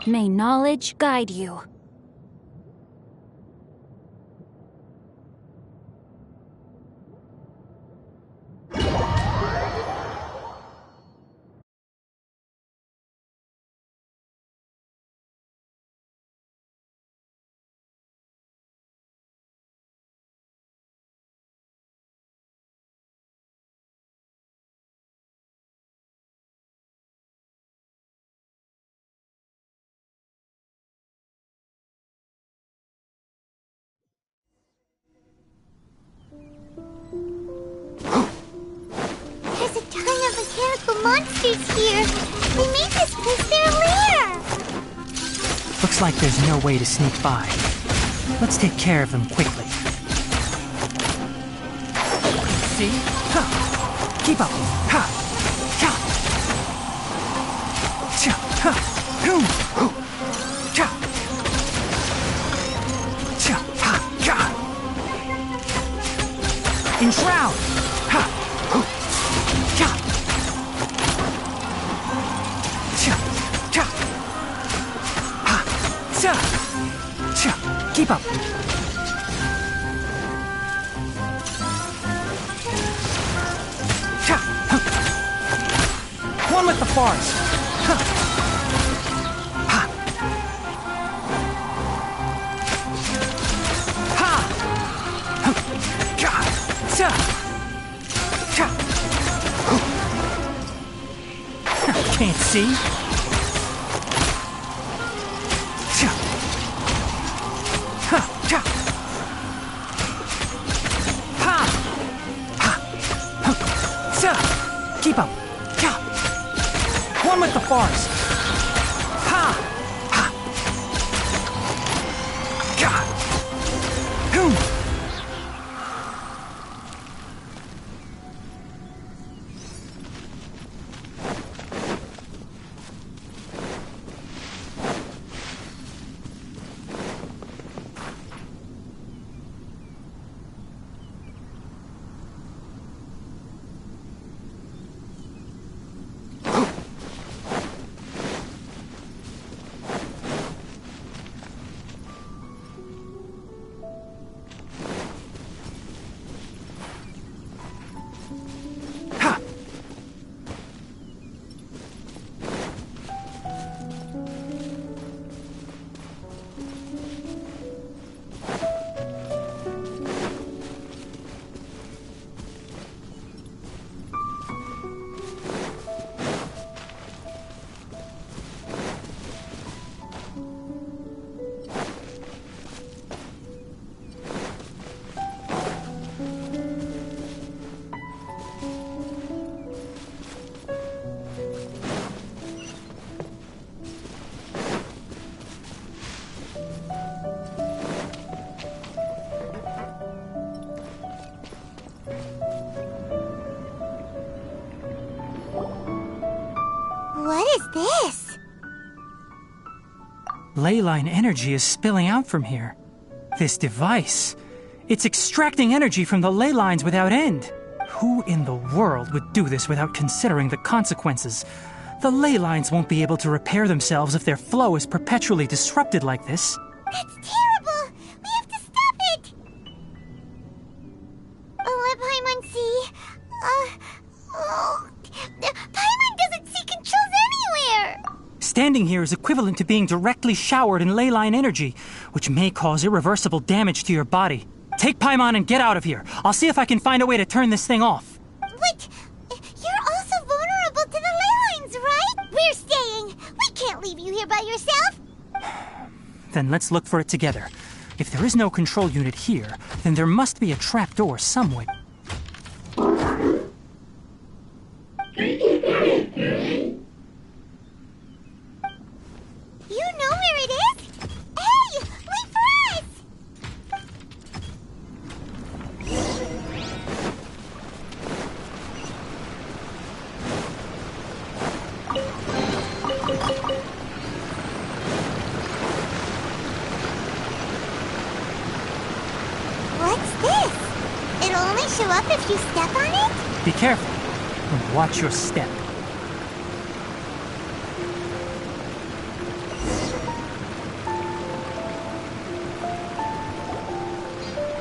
May knowledge guide you. There's a ton of mechanical monsters here. They made this place their lair. Looks like there's no way to sneak by. Let's take care of them quickly. See? Ha! Keep up! Ha! Ha! Cha! Ha! Hoo! Hoo! Cha! Cha! Ha! Cha! Enshroud! Ha! Hoo! Cha! Cha! Cha! Keep up! One with the forest! Can't see? Keep up! One with the forest! What is this? Leyline energy is spilling out from here. This device, it's extracting energy from the ley lines without end. Who in the world would do this without considering the consequences? The ley lines won't be able to repair themselves if their flow is perpetually disrupted like this. That's terrible! We have to stop it! Let Paimon see. Paimon doesn't see controls anywhere! Standing here is equivalent to being directly showered in ley line energy, which may cause irreversible damage to your body. Take Paimon and get out of here. I'll see if I can find a way to turn this thing off. But you're also vulnerable to the ley lines, right? We're staying. We can't leave you here by yourself. Then let's look for it together. If there is no control unit here, then there must be a trapdoor somewhere. You know where it is? Hey, wait for us! What's this? It'll only show up if you step on it? Be careful and watch your step.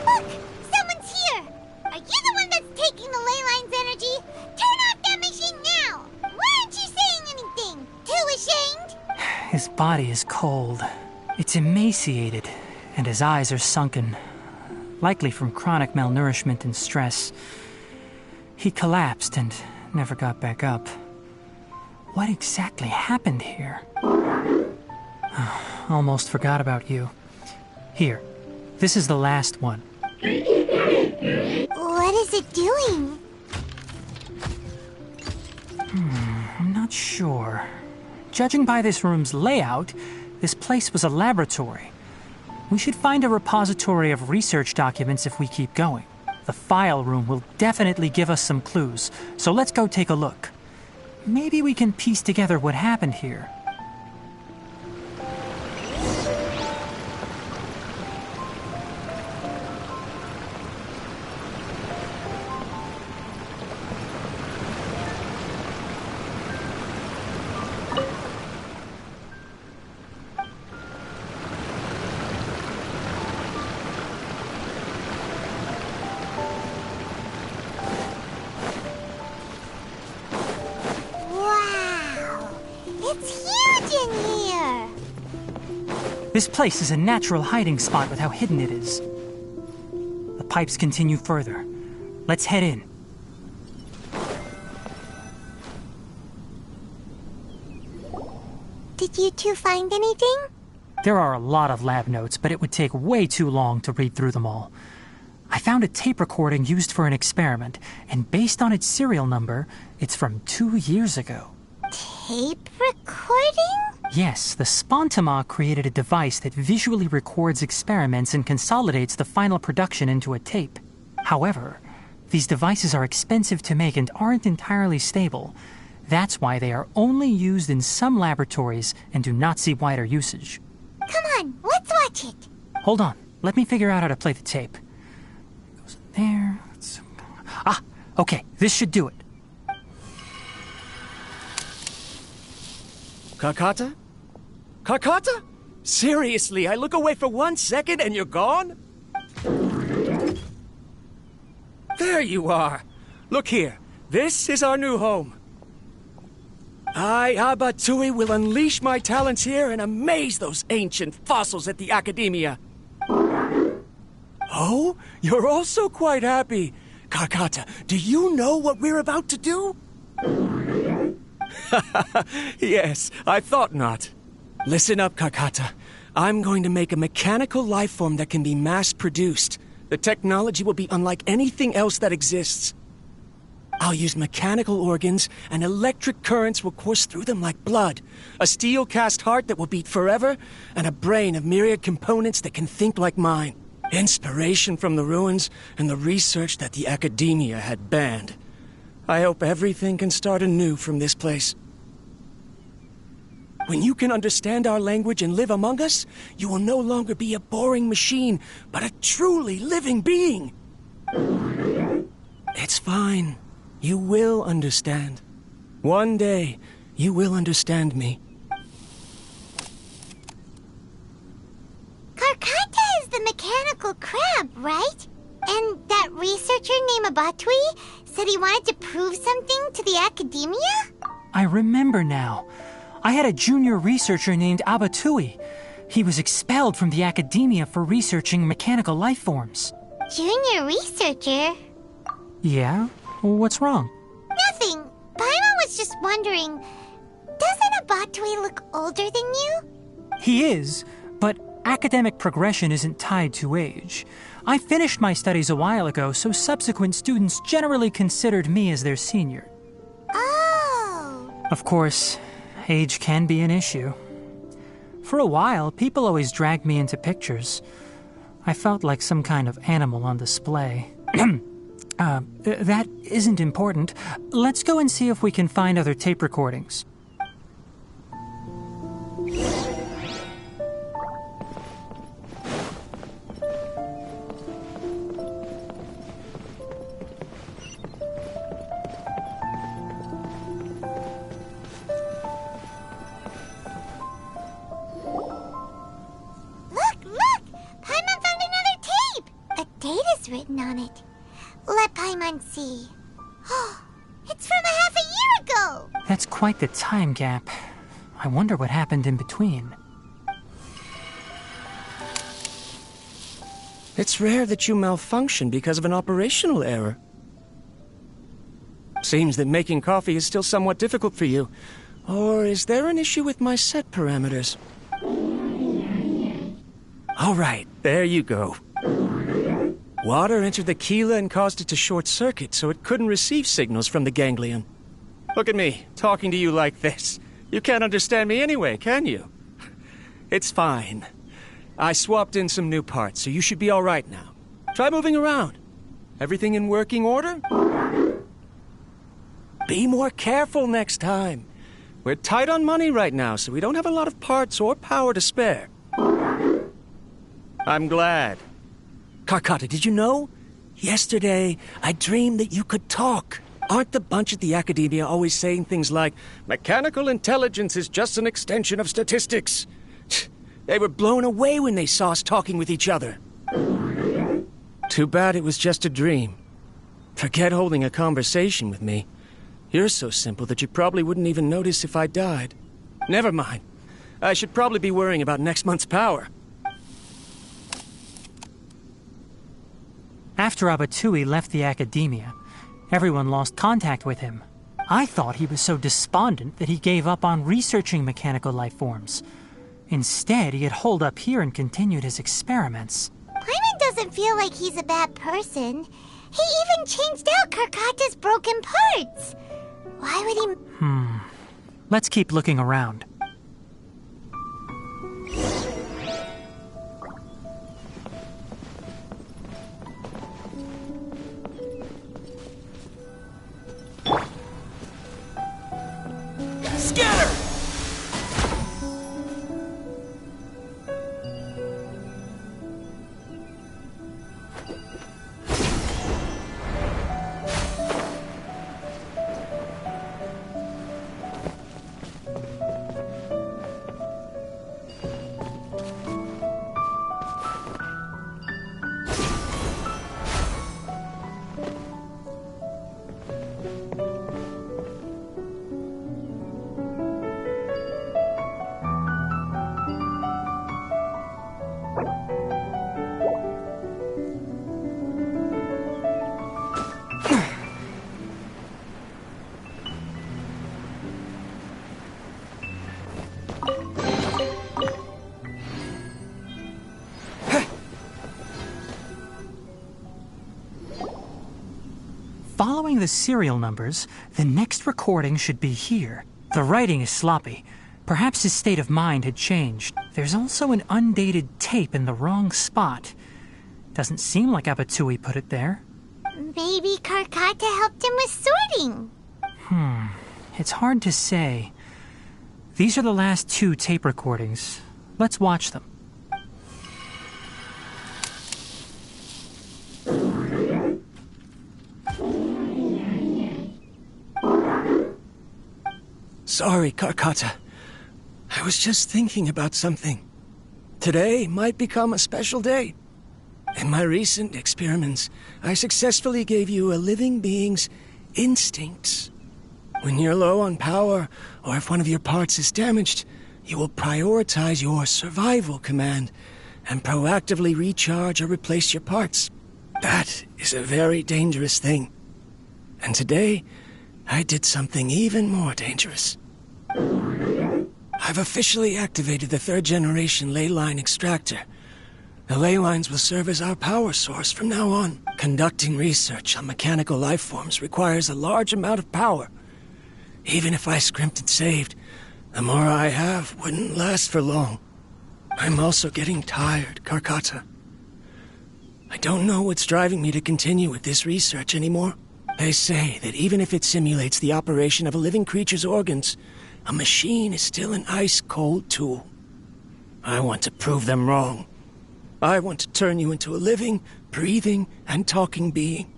Look! Someone's here! Are you the one that's taking the ley line's energy? Turn off that machine now! Why aren't you saying anything? Too ashamed? His body is cold. It's emaciated, and his eyes are sunken, likely from chronic malnourishment and stress. He collapsed and never got back up. What exactly happened here? Almost forgot about you. Here, this is the last one. What is it doing? I'm not sure. Judging by this room's layout, this place was a laboratory. We should find a repository of research documents if we keep going. The file room will definitely give us some clues, so let's go take a look. Maybe we can piece together what happened here. It's huge in here! This place is a natural hiding spot with how hidden it is. The pipes continue further. Let's head in. Did you two find anything? There are a lot of lab notes, but it would take way too long to read through them all. I found a tape recording used for an experiment, and based on its serial number, it's from 2 years ago. Tape recording? Yes, the Spontama created a device that visually records experiments and consolidates the final production into a tape. However, these devices are expensive to make and aren't entirely stable. That's why they are only used in some laboratories and do not see wider usage. Come on, let's watch it. Hold on, let me figure out how to play the tape. It goes in there. Ah, okay, this should do it. Kakata? Kakata? Seriously, I look away for 1 second and you're gone? There you are. Look here. This is our new home. I, Abatui, will unleash my talents here and amaze those ancient fossils at the Academia. Oh, you're also quite happy. Kakata, do you know what we're about to do? Yes, I thought not. Listen up, Kakata. I'm going to make a mechanical life form that can be mass-produced. The technology will be unlike anything else that exists. I'll use mechanical organs, and electric currents will course through them like blood. A steel-cast heart that will beat forever, and a brain of myriad components that can think like mine. Inspiration from the ruins and the research that the Academia had banned. I hope everything can start anew from this place. When you can understand our language and live among us, you will no longer be a boring machine, but a truly living being. It's fine. You will understand. One day, you will understand me. Karkata is the mechanical crab, right? And that researcher named Abatui said he wanted to prove something to the Academia? I remember now. I had a junior researcher named Abatui. He was expelled from the Academia for researching mechanical life forms. Junior researcher? Yeah? What's wrong? Nothing. Paimon was just wondering, doesn't Abatui look older than you? He is, but academic progression isn't tied to age. I finished my studies a while ago, so subsequent students generally considered me as their senior. Oh. Of course, age can be an issue. For a while, people always dragged me into pictures. I felt like some kind of animal on display. That isn't important. Let's go and see if we can find other tape recordings. Written on it. Let Paimon see. It's from a half a year ago! That's quite the time gap. I wonder what happened in between. It's rare that you malfunction because of an operational error. Seems that making coffee is still somewhat difficult for you. Or is there an issue with my set parameters? All right, there you go. Water entered the chela and caused it to short-circuit, so it couldn't receive signals from the ganglion. Look at me, talking to you like this. You can't understand me anyway, can you? It's fine. I swapped in some new parts, so you should be all right now. Try moving around. Everything in working order? Be more careful next time. We're tight on money right now, so we don't have a lot of parts or power to spare. I'm glad. Karkata, did you know? Yesterday, I dreamed that you could talk. Aren't the bunch at the Academia always saying things like, mechanical intelligence is just an extension of statistics? They were blown away when they saw us talking with each other. Too bad it was just a dream. Forget holding a conversation with me. You're so simple that you probably wouldn't even notice if I died. Never mind. I should probably be worrying about next month's power. After Abatui left the academia, everyone lost contact with him. I thought he was so despondent that he gave up on researching mechanical life forms. Instead, he had holed up here and continued his experiments. Paimon doesn't feel like he's a bad person. He even changed out Karkata's broken parts. Why would he... Let's keep looking around. Scatter! Following the serial numbers, the next recording should be here. The writing is sloppy. Perhaps his state of mind had changed. There's also an undated tape in the wrong spot. Doesn't seem like Abatui put it there. Maybe Karkata helped him with sorting. It's hard to say. These are the last 2 tape recordings. Let's watch them. Sorry, Karkata. I was just thinking about something. Today might become a special day. In my recent experiments, I successfully gave you a living being's instincts. When you're low on power, or if one of your parts is damaged, you will prioritize your survival command and proactively recharge or replace your parts. That is a very dangerous thing. And today, I did something even more dangerous. I've officially activated the 3rd generation ley line extractor. The ley lines will serve as our power source from now on. Conducting research on mechanical life forms requires a large amount of power. Even if I scrimped and saved, the more I have wouldn't last for long. I'm also getting tired, Karkata. I don't know what's driving me to continue with this research anymore. They say that even if it simulates the operation of a living creature's organs, a machine is still an ice-cold tool. I want to prove them wrong. I want to turn you into a living, breathing, and talking being.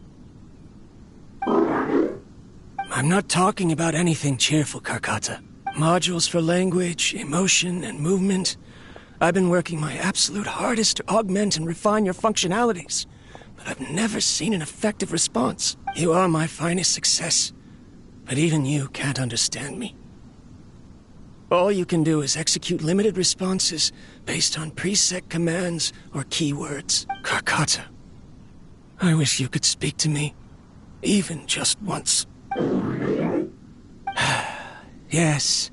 I'm not talking about anything cheerful, Karkata. Modules for language, emotion, and movement. I've been working my absolute hardest to augment and refine your functionalities, but I've never seen an effective response. You are my finest success, but even you can't understand me. All you can do is execute limited responses based on preset commands or keywords. Karkata, I wish you could speak to me, even just once. Yes,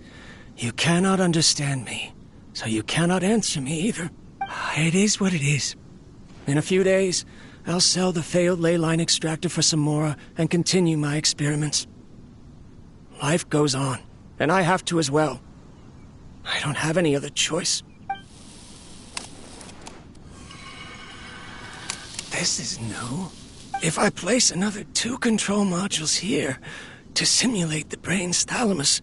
you cannot understand me, so you cannot answer me either. It is what it is. In a few days, I'll sell the failed ley line extractor for some more and continue my experiments. Life goes on, and I have to as well. I don't have any other choice. This is new. If I place another 2 control modules here to simulate the brain's thalamus...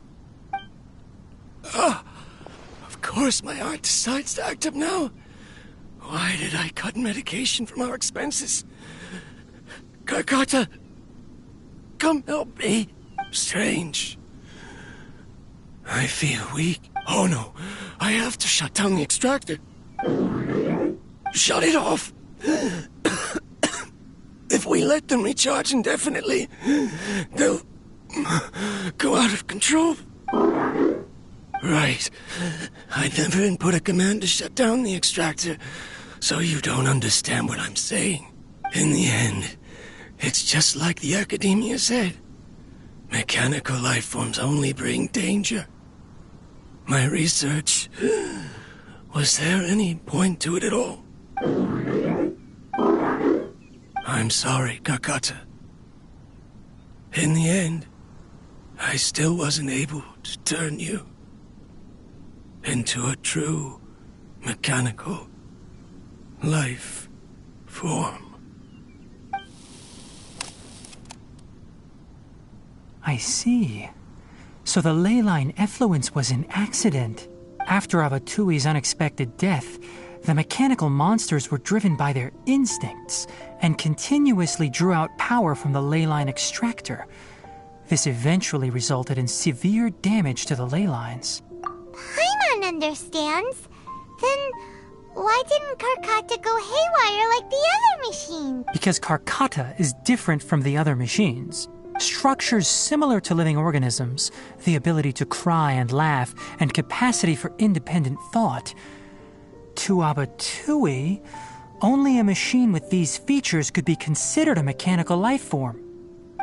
of course my heart decides to act up now. Why did I cut medication from our expenses? Karkata, come help me. Strange. I feel weak. Oh no, I have to shut down the extractor. Shut it off. If we let them recharge indefinitely, they'll go out of control. Right. I never input a command to shut down the extractor, so you don't understand what I'm saying. In the end, it's just like the Academia said. Mechanical life forms only bring danger. My research... Was there any point to it at all? I'm sorry, Kakata. In the end, I still wasn't able to turn you into a true mechanical life form. I see. So the ley line effluence was an accident. After Abatui's unexpected death, the mechanical monsters were driven by their instincts and continuously drew out power from the ley line extractor. This eventually resulted in severe damage to the ley lines. Paimon understands. Then why didn't Karkata go haywire like the other machine? Because Karkata is different from the other machines. Structures similar to living organisms, the ability to cry and laugh, and capacity for independent thought. To Abatui, only a machine with these features could be considered a mechanical life form.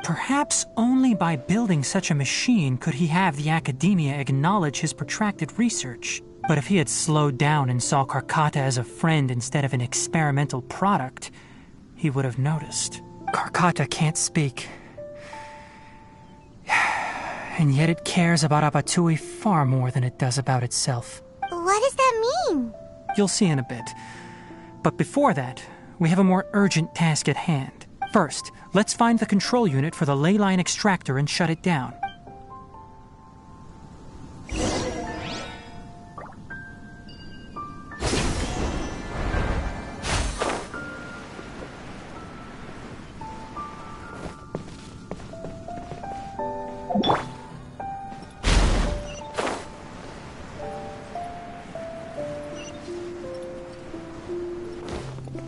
Perhaps only by building such a machine could he have the Academia acknowledge his protracted research. But if he had slowed down and saw Karkata as a friend instead of an experimental product, he would have noticed. Karkata can't speak. And yet it cares about Abatui far more than it does about itself. What does that mean? You'll see in a bit. But before that, we have a more urgent task at hand. First, let's find the control unit for the ley line extractor and shut it down.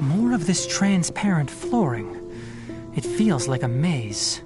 More of this transparent flooring. It feels like a maze.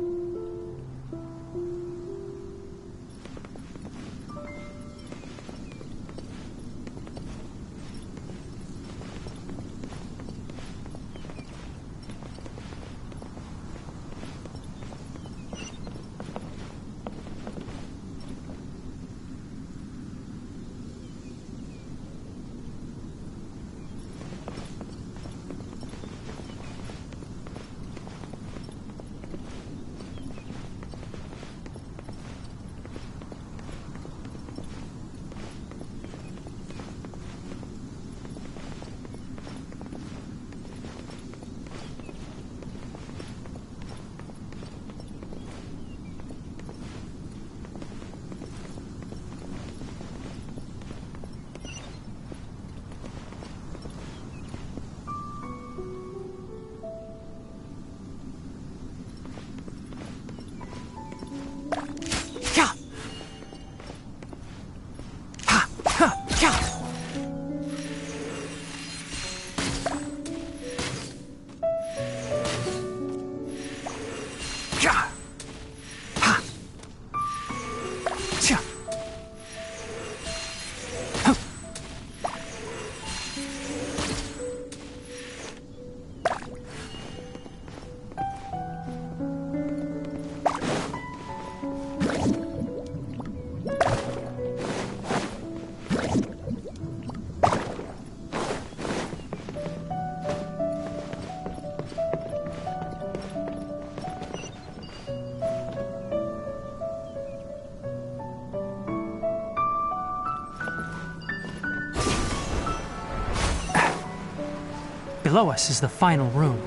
Below us is the final room.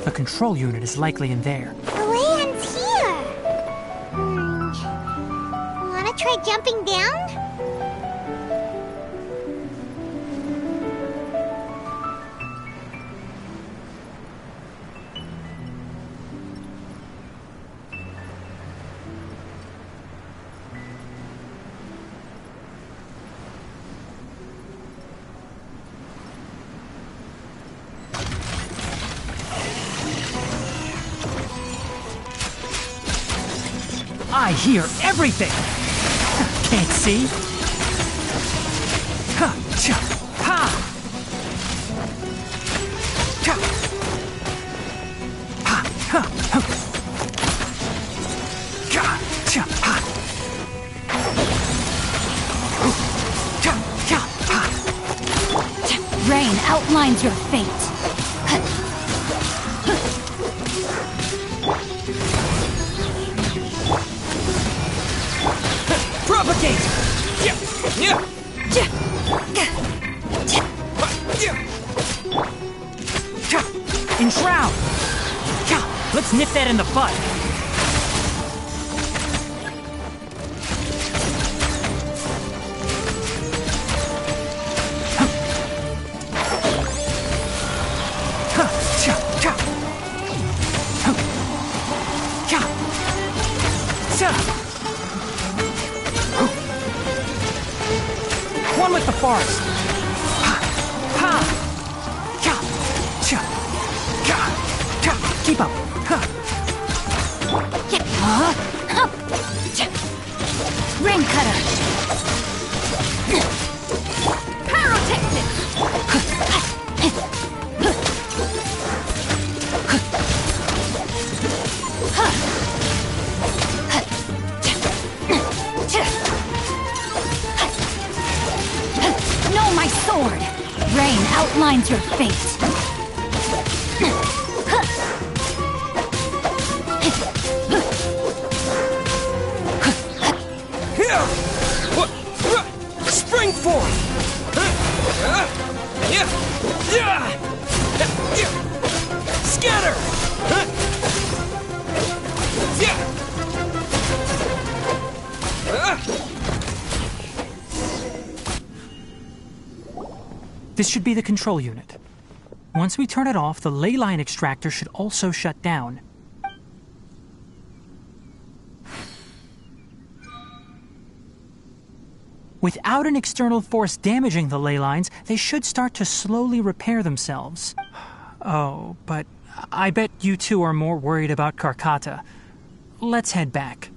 The control unit is likely in there. The way ends here. Wanna try jumping down? I hear everything! Can't see? Rain outlines your fate. Propagate! Enshroud! Let's nip that in the bud. One with the forest. Keep up. Rain cutter. Pyrotechnic. Know my sword. Rain outlines your fate. Spring forth! Scatter! This should be the control unit. Once we turn it off, the ley line extractor should also shut down. Without an external force damaging the ley lines, they should start to slowly repair themselves. Oh, but I bet you two are more worried about Karkata. Let's head back.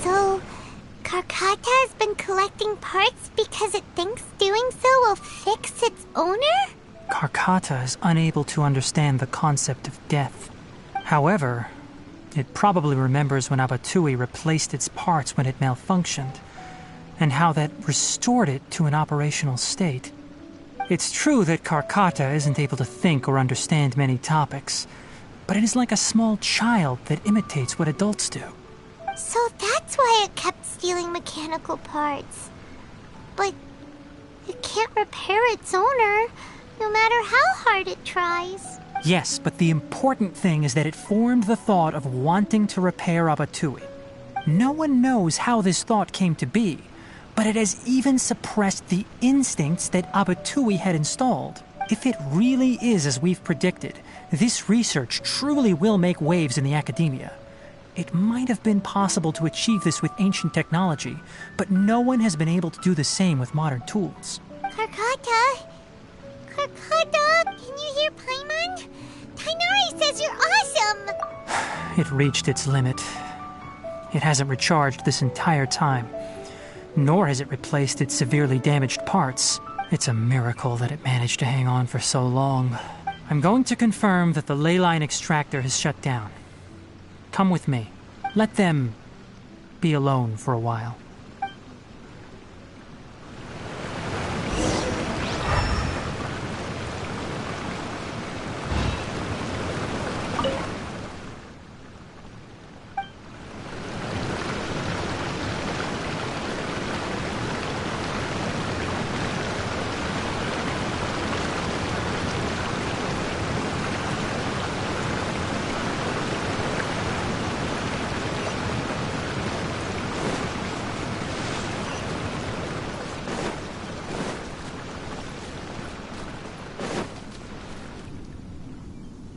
So, Karkata has been collecting parts because it thinks doing so will fix its owner? Karkata is unable to understand the concept of death. However, it probably remembers when Abatui replaced its parts when it malfunctioned, and how that restored it to an operational state. It's true that Karkata isn't able to think or understand many topics, but it is like a small child that imitates what adults do. So that's why it kept stealing mechanical parts. But it can't repair its owner, no matter how hard it tries. Yes, but the important thing is that it formed the thought of wanting to repair Abatui. No one knows how this thought came to be, but it has even suppressed the instincts that Abatui had installed. If it really is as we've predicted, this research truly will make waves in the academia. It might have been possible to achieve this with ancient technology, but no one has been able to do the same with modern tools. Karkata? Karkata, can you hear Paimon? Tighnari says you're awesome! It reached its limit. It hasn't recharged this entire time, nor has it replaced its severely damaged parts. It's a miracle that it managed to hang on for so long. I'm going to confirm that the ley line extractor has shut down. Come with me. Let them be alone for a while.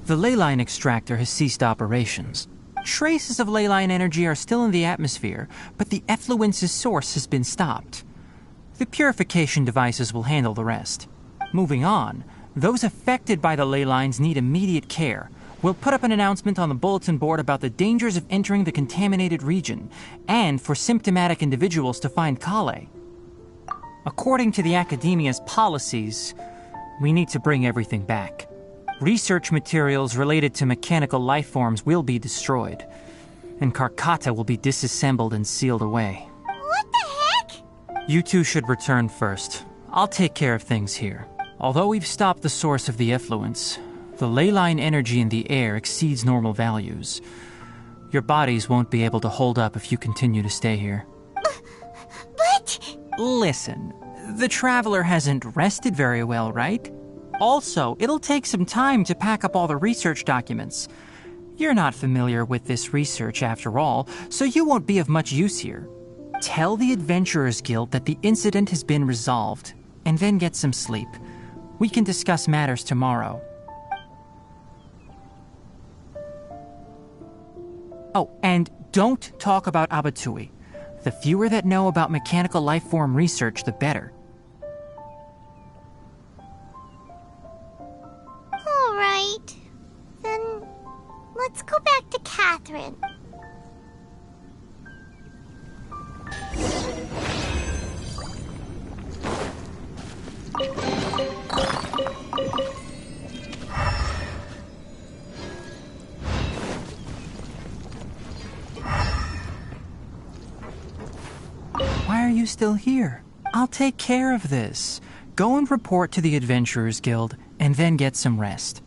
The ley line extractor has ceased operations. Traces of ley line energy are still in the atmosphere, but the effluence's source has been stopped. The purification devices will handle the rest. Moving on, those affected by the ley lines need immediate care. We'll put up an announcement on the bulletin board about the dangers of entering the contaminated region, and for symptomatic individuals to find Kale. According to the Academia's policies, we need to bring everything back. Research materials related to mechanical life forms will be destroyed, and Karkata will be disassembled and sealed away. What the heck? You two should return first. I'll take care of things here. Although we've stopped the source of the effluence, the ley line energy in the air exceeds normal values. Your bodies won't be able to hold up if you continue to stay here. But... Listen, the Traveler hasn't rested very well, right? Also, it'll take some time to pack up all the research documents. You're not familiar with this research after all, so you won't be of much use here. Tell the Adventurers Guild that the incident has been resolved, and then get some sleep. We can discuss matters tomorrow. Oh, and don't talk about Abatui. The fewer that know about mechanical life form research, the better. All right. Then let's go back to Catherine. Why are you still here? I'll take care of this. Go and report to the Adventurers Guild, and then get some rest.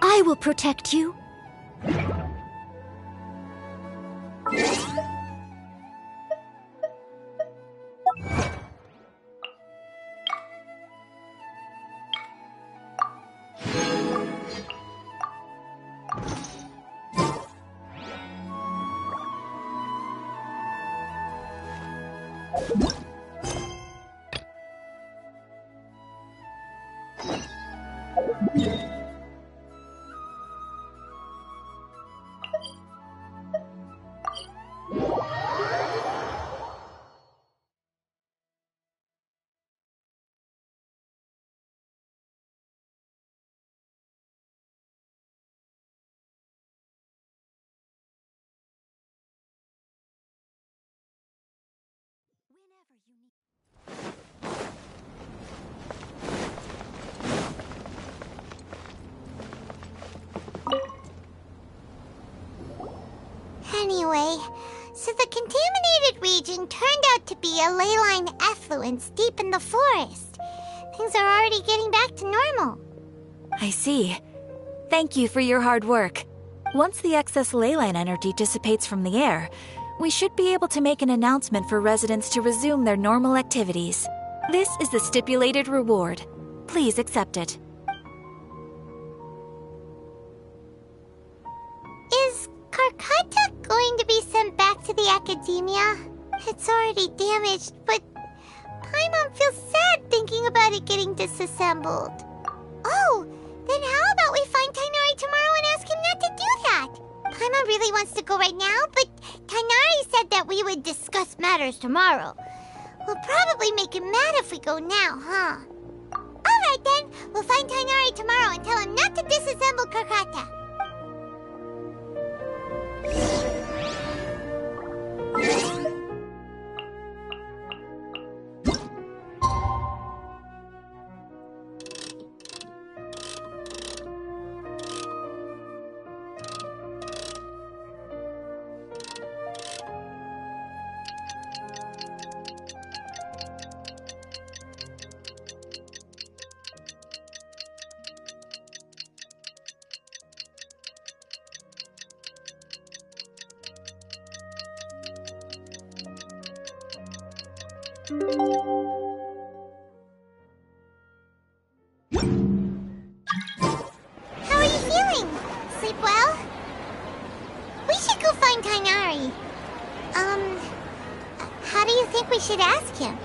I will protect you. Anyway, so the contaminated region turned out to be a ley line effluence deep in the forest. Things are already getting back to normal. I see. Thank you for your hard work. Once the excess ley line energy dissipates from the air, we should be able to make an announcement for residents to resume their normal activities. This is the stipulated reward. Please accept it. Is Karkata going to be sent back to the academia? It's already damaged, but Paimon feels sad thinking about it getting disassembled. Oh, then how about we find Tainari tomorrow and ask him not to do that? Paimon really wants to go right now, but Tainari said that we would discuss matters tomorrow. We'll probably make him mad if we go now, huh? Alright then, we'll find Tainari tomorrow and tell him not to disassemble Karkata. How are you feeling? Sleep well? We should go find Tainari. How do you think we should ask him?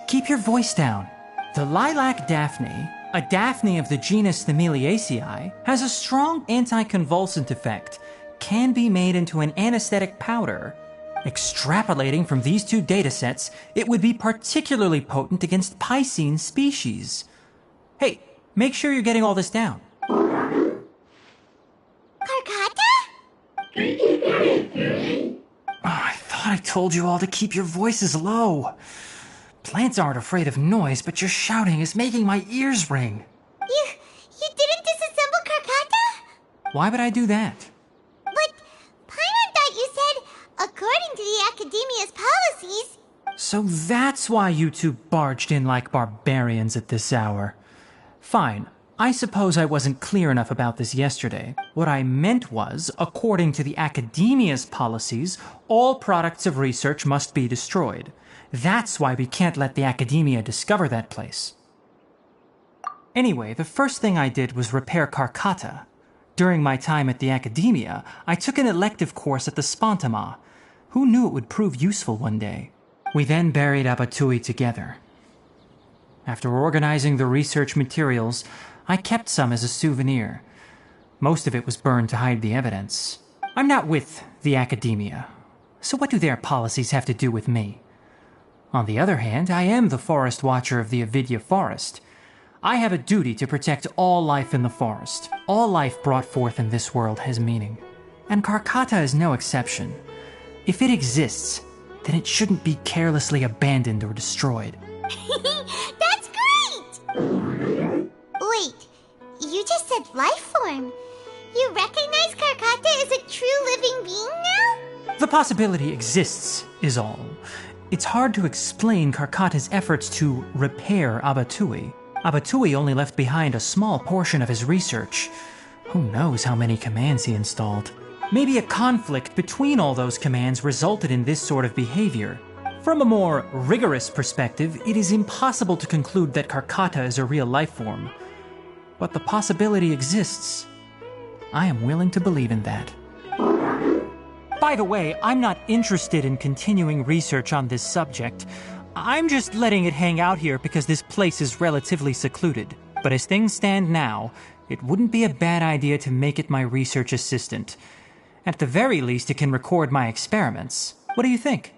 Keep your voice down. The lilac daphne, a daphne of the genus Thameliaceae, has a strong anticonvulsant effect, can be made into an anesthetic powder. Extrapolating from these two datasets, it would be particularly potent against Piscine species. Hey, make sure you're getting all this down. Karkata? I thought I told you all to keep your voices low. Plants aren't afraid of noise, but your shouting is making my ears ring. You didn't disassemble Karkata? Why would I do that? But Paimon thought you said, according to the Academia's policies... So that's why you two barged in like barbarians at this hour. Fine. I suppose I wasn't clear enough about this yesterday. What I meant was, according to the Academia's policies, all products of research must be destroyed. That's why we can't let the Academia discover that place. Anyway, the first thing I did was repair Karkata. During my time at the Academia, I took an elective course at the Spontama. Who knew it would prove useful one day? We then buried Abatui together. After organizing the research materials, I kept some as a souvenir. Most of it was burned to hide the evidence. I'm not with the Academia, so what do their policies have to do with me? On the other hand, I am the Forest Watcher of the Avidya Forest. I have a duty to protect all life in the forest. All life brought forth in this world has meaning. And Karkata is no exception. If it exists, then it shouldn't be carelessly abandoned or destroyed. That's great! Wait, you just said life form. You recognize Karkata as a true living being now? The possibility exists, is all. It's hard to explain Karkata's efforts to repair Abatui. Abatui only left behind a small portion of his research. Who knows how many commands he installed? Maybe a conflict between all those commands resulted in this sort of behavior. From a more rigorous perspective, it is impossible to conclude that Karkata is a real life form. But the possibility exists. I am willing to believe in that. By the way, I'm not interested in continuing research on this subject. I'm just letting it hang out here because this place is relatively secluded. But as things stand now, it wouldn't be a bad idea to make it my research assistant. At the very least, it can record my experiments. What do you think?